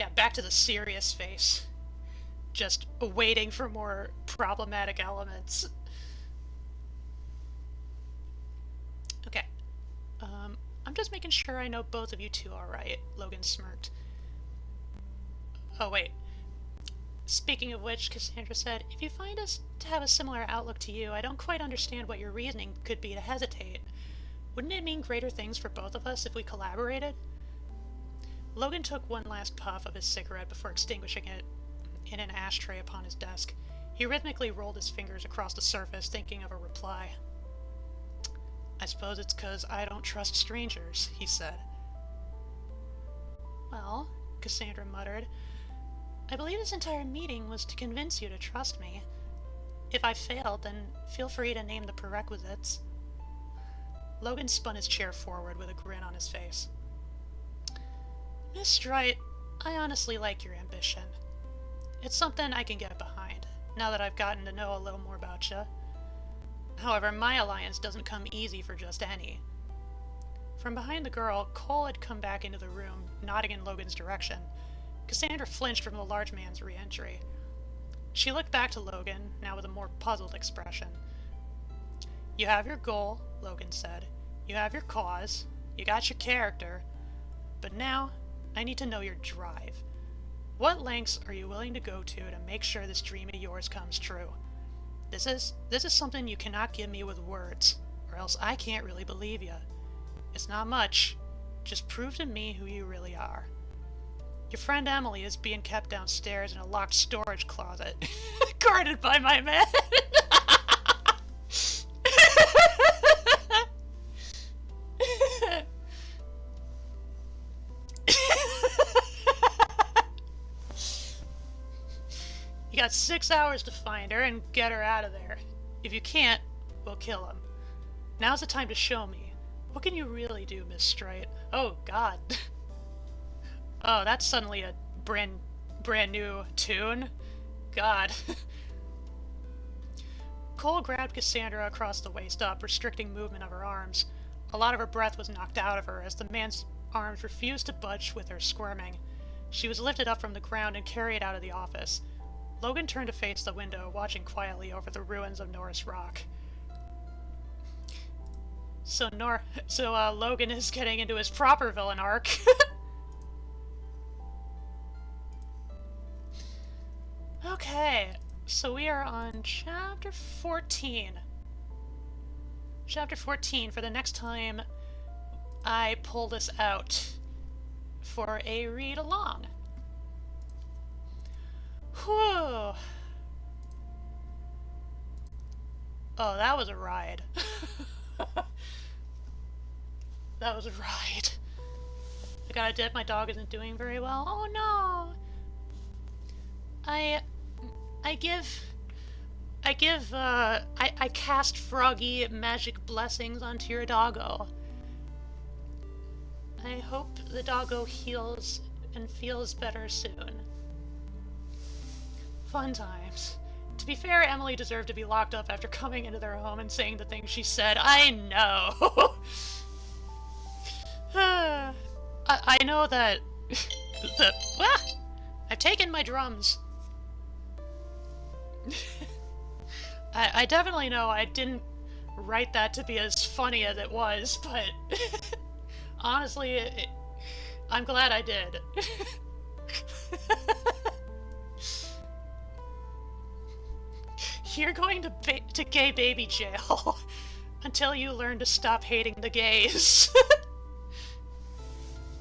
Yeah, back to the serious face. Just waiting for more problematic elements. Okay. I'm just making sure I know both of you two alright, Logan smirked. Oh, wait. Speaking of which, Cassandra said, if you find us to have a similar outlook to you, I don't quite understand what your reasoning could be to hesitate. Wouldn't it mean greater things for both of us if we collaborated? Logan took one last puff of his cigarette before extinguishing it in an ashtray upon his desk. He rhythmically rolled his fingers across the surface, thinking of a reply. I suppose it's 'cause I don't trust strangers, he said. Well, Cassandra muttered, I believe this entire meeting was to convince you to trust me. If I failed, then feel free to name the prerequisites. Logan spun his chair forward with a grin on his face. Miss Strite, I honestly like your ambition. It's something I can get behind, now that I've gotten to know a little more about you. However, my alliance doesn't come easy for just any. From behind the girl, Cole had come back into the room, nodding in Logan's direction. Cassandra flinched from the large man's re-entry. She looked back to Logan, now with a more puzzled expression. You have your goal, Logan said. You have your cause. You got your character. But now, I need to know your drive. What lengths are you willing to go to make sure this dream of yours comes true? This is something you cannot give me with words, or else I can't really believe you. It's not much. Just prove to me who you really are. Your friend Emily is being kept downstairs in a locked storage closet, guarded by my men. You got 6 hours to find her and get her out of there. If you can't, we'll kill him. Now's the time to show me. What can you really do, Miss Strite? Oh, God. Oh, that's suddenly a brand new tune? God. Cole grabbed Cassandra across the waist up, restricting movement of her arms. A lot of her breath was knocked out of her as the man's arms refused to budge with her squirming. She was lifted up from the ground and carried out of the office. Logan turned to face the window, watching quietly over the ruins of Norris Rock. So Logan is getting into his proper villain arc. Okay, so we are on chapter 14. Chapter 14 for the next time I pull this out for a read-along. Whew. Oh, that was a ride. That was a ride. I got a dip, my dog isn't doing very well. Oh no! I cast Froggy magic blessings onto your doggo. I hope the doggo heals and feels better soon. Fun times. To be fair, Emily deserved to be locked up after coming into their home and saying the things she said. I know! I know that... I've taken my drums. I definitely know I didn't write that to be as funny as it was, but... honestly, I'm glad I did. You're going to gay baby jail until you learn to stop hating the gays.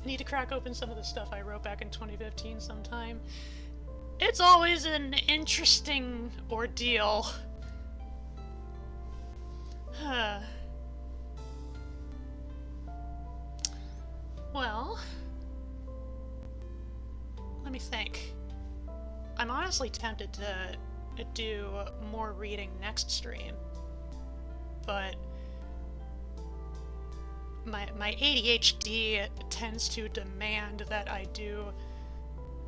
I need to crack open some of the stuff I wrote back in 2015 sometime. It's always an interesting ordeal. Well, let me think. I'm honestly tempted to do more reading next stream, but my ADHD tends to demand that I do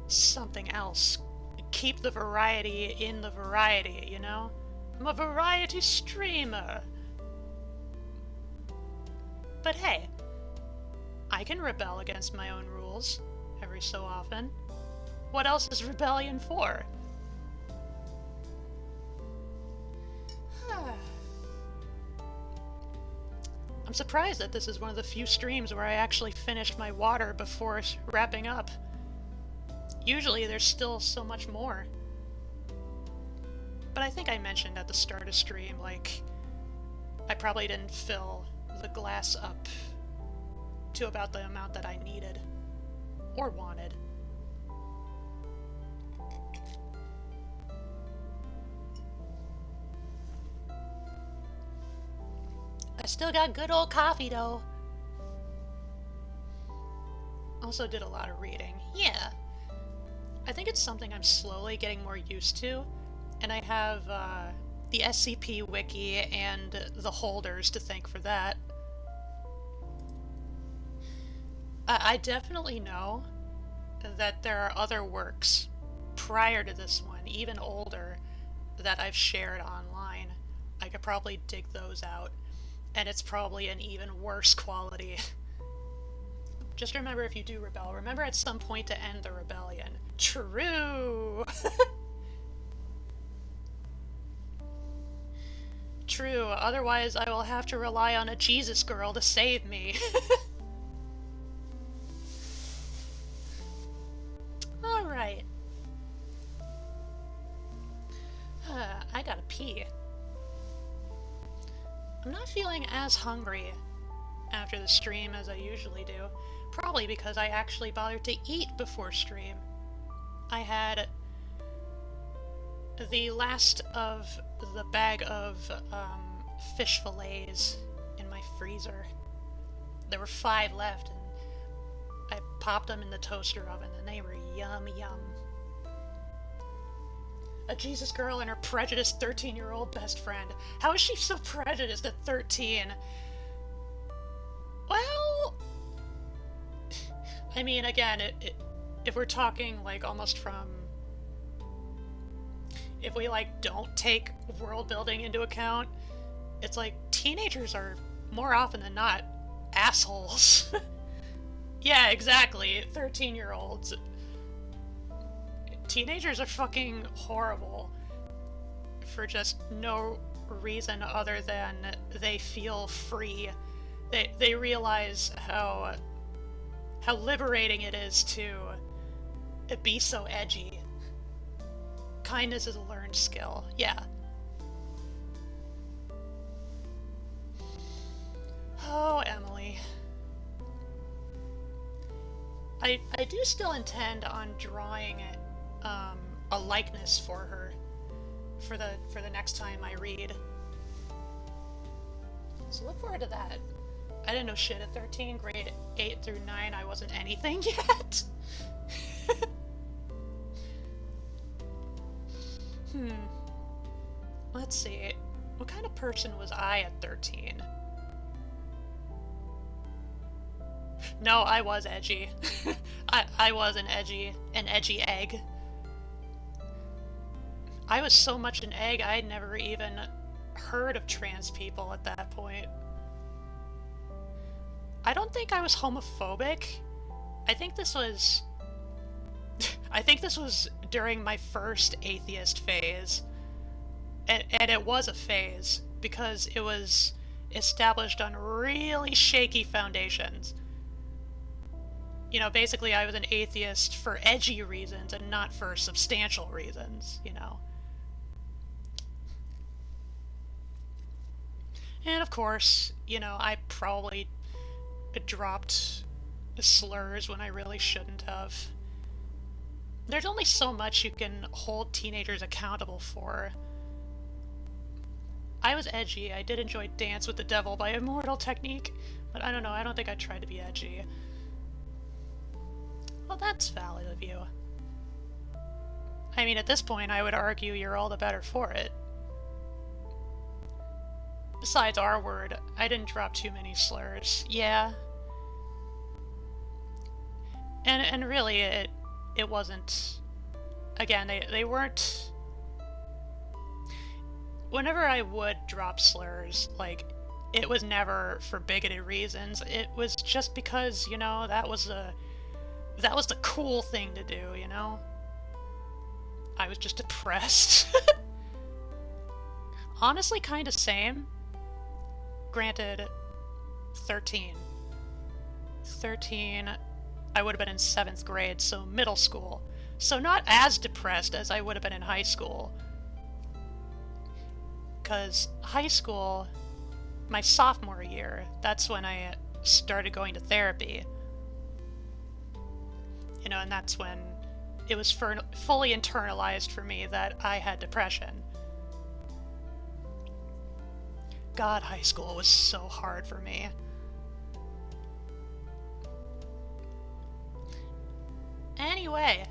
something else. Keep the variety in the variety, you know? I'm a variety streamer. But hey, I can rebel against my own rules every so often. What else is rebellion for? I'm surprised that this is one of the few streams where I actually finished my water before wrapping up. Usually there's still so much more. But I think I mentioned at the start of stream, like, I probably didn't fill the glass up to about the amount that I needed or wanted. I still got good old coffee though. Also did a lot of reading. Yeah. I think it's something I'm slowly getting more used to, and I have the SCP wiki and the holders to thank for that. I definitely know that there are other works prior to this one, even older, that I've shared online. I could probably dig those out, and it's probably an even worse quality. Just remember, if you do rebel, remember at some point to end the rebellion. True! True, otherwise I will have to rely on a Jesus girl to save me. Alright. I gotta pee. I'm not feeling as hungry after the stream as I usually do. Probably because I actually bothered to eat before stream. I had the last of the bag of fish fillets in my freezer. There were 5 left, and I popped them in the toaster oven, and they were yum yum. A Jesus girl and her prejudiced 13-year-old best friend. How is she so prejudiced at 13? Well, I mean, again, if we're talking, like, almost from... If we, like, don't take world building into account, it's like, teenagers are, more often than not, assholes. Yeah, exactly. 13-year-olds. Teenagers are fucking horrible for just no reason other than they feel free. They realize how liberating it is to be so edgy. Kindness is a learned skill. Yeah. Oh, Emily. I do still intend on drawing a likeness for her for the next time I read. So look forward to that. I didn't know shit at 13, grade 8 through 9, I wasn't anything yet. Let's see. What kind of person was I at 13? No, I was edgy. I was an edgy egg. I was so much an egg, I'd never even heard of trans people at that point. I don't think I was homophobic. I think this was... I think this was during my first atheist phase. And it was a phase, because it was established on really shaky foundations. You know, basically I was an atheist for edgy reasons and not for substantial reasons, you know. And of course, you know, I probably dropped slurs when I really shouldn't have. There's only so much you can hold teenagers accountable for. I was edgy. I did enjoy Dance with the Devil by Immortal Technique, but I don't know, I don't think I tried to be edgy. Well, that's valid of you. I mean, at this point, I would argue you're all the better for it. Besides R word, I didn't drop too many slurs. Yeah. And really, it wasn't... Again, they weren't... Whenever I would drop slurs, like, it was never for bigoted reasons. It was just because, you know, that was the cool thing to do, you know? I was just depressed. Honestly, kinda same. Granted, 13. 13, I would have been in 7th grade, so middle school. So not as depressed as I would have been in high school. Because high school, my sophomore year, that's when I started going to therapy. You know, and that's when it was fully internalized for me that I had depression. God, high school was so hard for me. Anyway,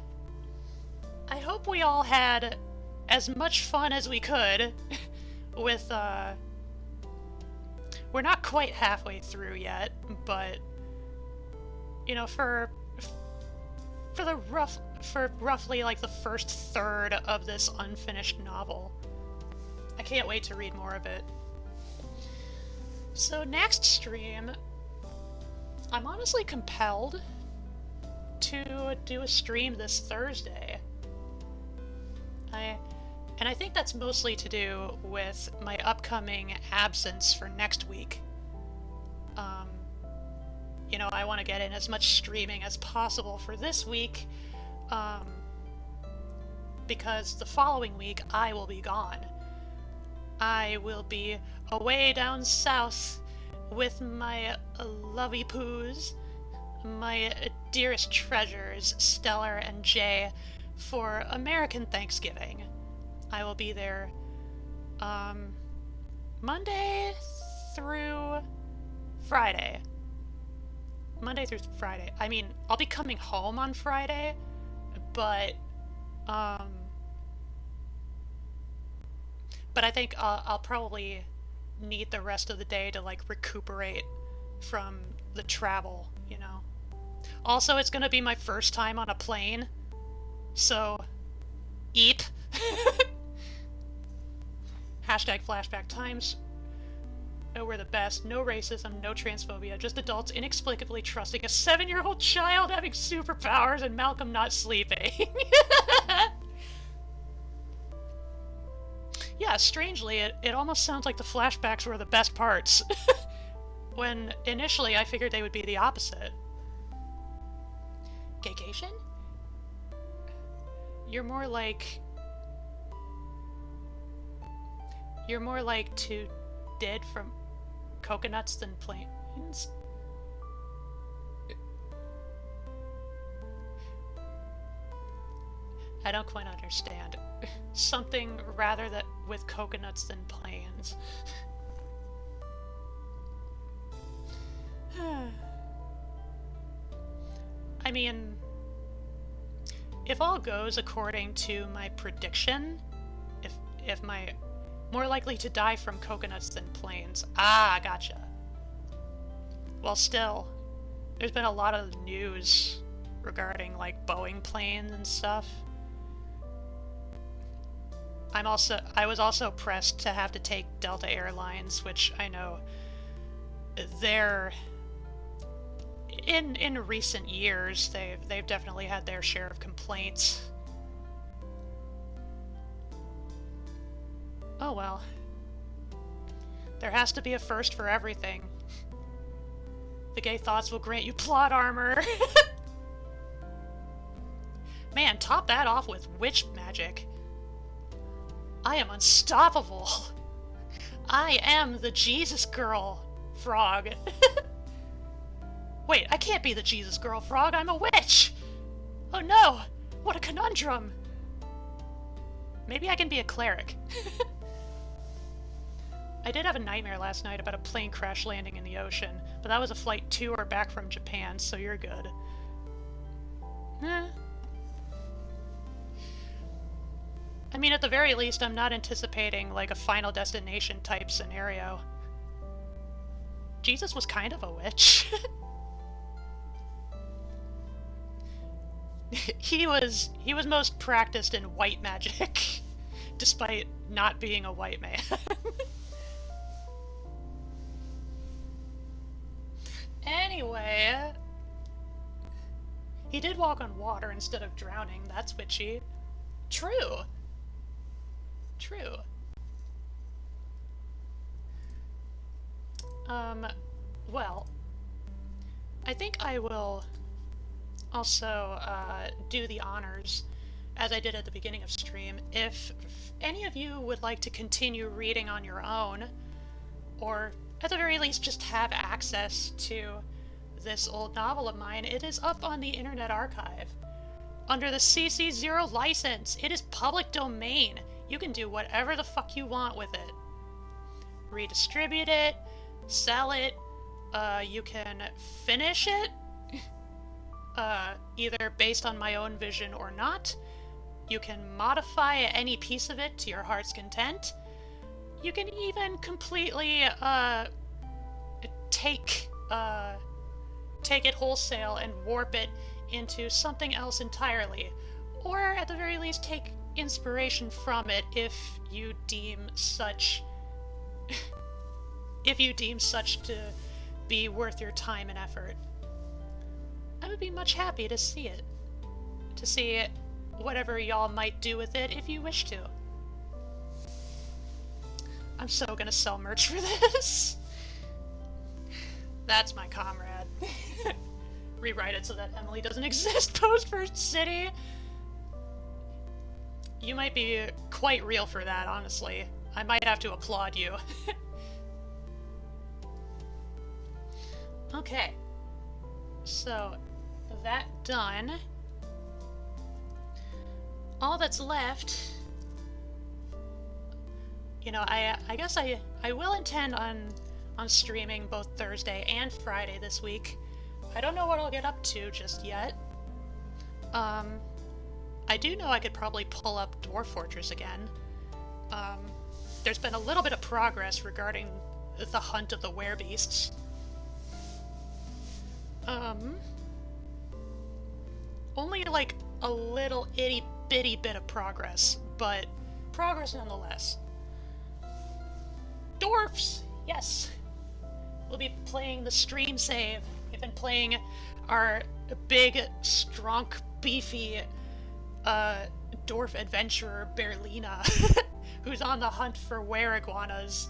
I hope we all had as much fun as we could with, we're not quite halfway through yet, but, you know, for roughly like the first third of this unfinished novel. I can't wait to read more of it. So next stream, I'm honestly compelled to do a stream this Thursday. And I think that's mostly to do with my upcoming absence for next week. You know, I want to get in as much streaming as possible for this week, because the following week I will be gone. I will be away down south with my lovey poos, my dearest treasures, Stellar and Jay, for American Thanksgiving. I will be there Monday through Friday. Monday through Friday. I mean, I'll be coming home on Friday, but I think I'll probably need the rest of the day to, like, recuperate from the travel, you know. Also, it's gonna be my first time on a plane, so eep. Hashtag flashback times. Oh, we're the best. No racism, no transphobia, just adults inexplicably trusting a 7-year-old child having superpowers and Malcolm not sleeping. Yeah, strangely, it almost sounds like the flashbacks were the best parts. When initially I figured they would be the opposite. Gaycation? You're more like two dead from coconuts than planes? I don't quite understand. Something rather that with coconuts than planes. I mean, if all goes according to my prediction, if my more likely to die from coconuts than planes. Ah, gotcha. Well, still, there's been a lot of news regarding, like, Boeing planes and stuff. I was also pressed to have to take Delta Airlines, which I know they're in recent years they've definitely had their share of complaints. Oh well. There has to be a first for everything. The gay thoughts will grant you plot armor. Man, top that off with witch magic. I am unstoppable. I am the Jesus girl, Frog. Wait, I can't be the Jesus girl, Frog. I'm a witch. Oh no, what a conundrum. Maybe I can be a cleric. I did have a nightmare last night about a plane crash landing in the ocean, but that was a flight to or back from Japan, so you're good. I mean, at the very least, I'm not anticipating, like, a Final Destination type scenario. Jesus was kind of a witch. He was most practiced in white magic, despite not being a white man. Anyway, he did walk on water instead of drowning. That's witchy. True. True. Well, I think I will also do the honors, as I did at the beginning of stream. If any of you would like to continue reading on your own, or at the very least just have access to this old novel of mine, it is up on the Internet Archive. Under the CC0 license, it is public domain. You can do whatever the fuck you want with it. Redistribute it, sell it, you can finish it, either based on my own vision or not. You can modify any piece of it to your heart's content. You can even completely, take it wholesale and warp it into something else entirely. Or, at the very least, take inspiration from it if you deem such to be worth your time and effort. I would be much happy to see it. To see whatever y'all might do with it if you wish to. I'm so gonna sell merch for this. That's my comrade. Rewrite it so that Emily doesn't exist post First City. You might be quite real for that, honestly. I might have to applaud you. Okay. So, that done. All that's left... You know, I guess I will intend on streaming both Thursday and Friday this week. I don't know what I'll get up to just yet. I do know I could probably pull up Dwarf Fortress again. There's been a little bit of progress regarding the hunt of the werebeasts. Only like a little itty bitty bit of progress, but progress nonetheless. Dwarfs! Yes! We'll be playing the stream save. We've been playing our big, strong, beefy dwarf adventurer Berlina, who's on the hunt for were-iguanas.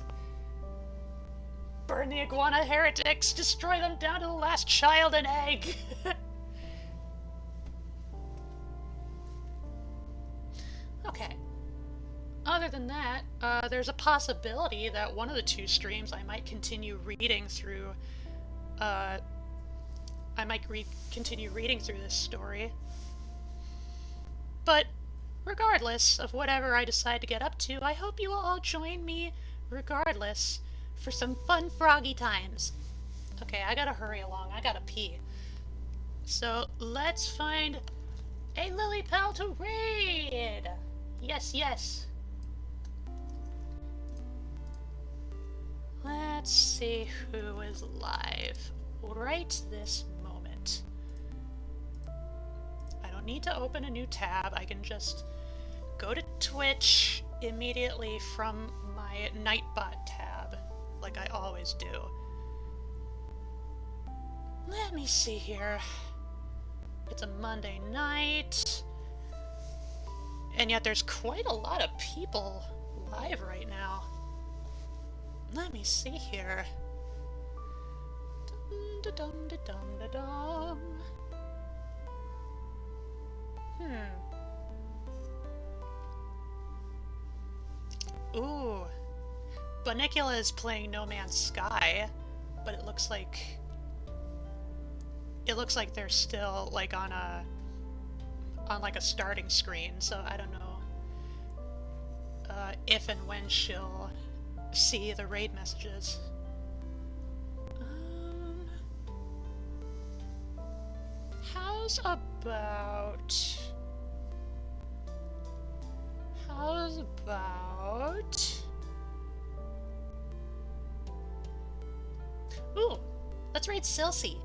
Burn the iguana heretics! Destroy them down to the last child and egg! Okay. Other than that, there's a possibility that one of the two streams I might continue reading through, continue reading through this story. But regardless of whatever I decide to get up to, I hope you will all join me regardless for some fun froggy times. Okay, I gotta hurry along, I gotta pee. So let's find a lily pal to raid! Yes, yes. Let's see who is live right this moment. I don't need to open a new tab. I can just go to Twitch immediately from my Nightbot tab, like I always do. Let me see here. It's a Monday night, and yet there's quite a lot of people live right now. Let me see here. Dum-da-dum-da-dum-da-dum. Ooh. Bunnicula is playing No Man's Sky, but it looks like they're still like on like a starting screen, so I don't know if and when she'll see the raid messages. How's about... Ooh, let's raid Silsey,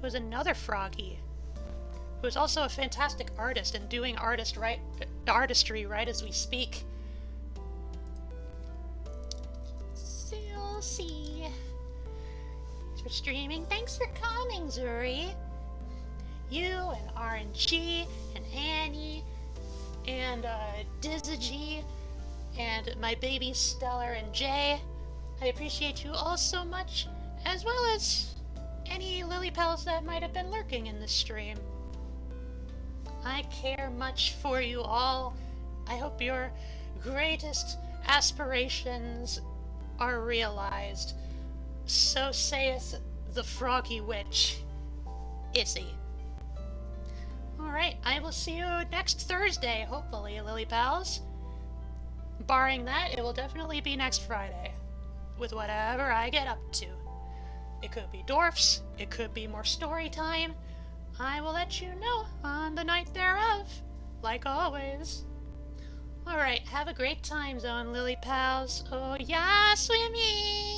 who's another Froggy, who's also a fantastic artist and doing artistry right as we speak. Silsey, thanks for streaming. Thanks for coming, Zuri. You and RNG and Annie and Dizzy and my baby Stellar and Jay. I appreciate you all so much, as well as any Lily Pals that might have been lurking in this stream. I care much for you all. I hope your greatest aspirations are realized. So saith the Froggy Witch, Issy. Alright, I will see you next Thursday, hopefully, Lily Pals. Barring that, it will definitely be next Friday, with whatever I get up to. It could be dwarfs, it could be more story time. I will let you know on the night thereof, like always. Alright, have a great time zone, Lily Pals. Oh yeah, swimming!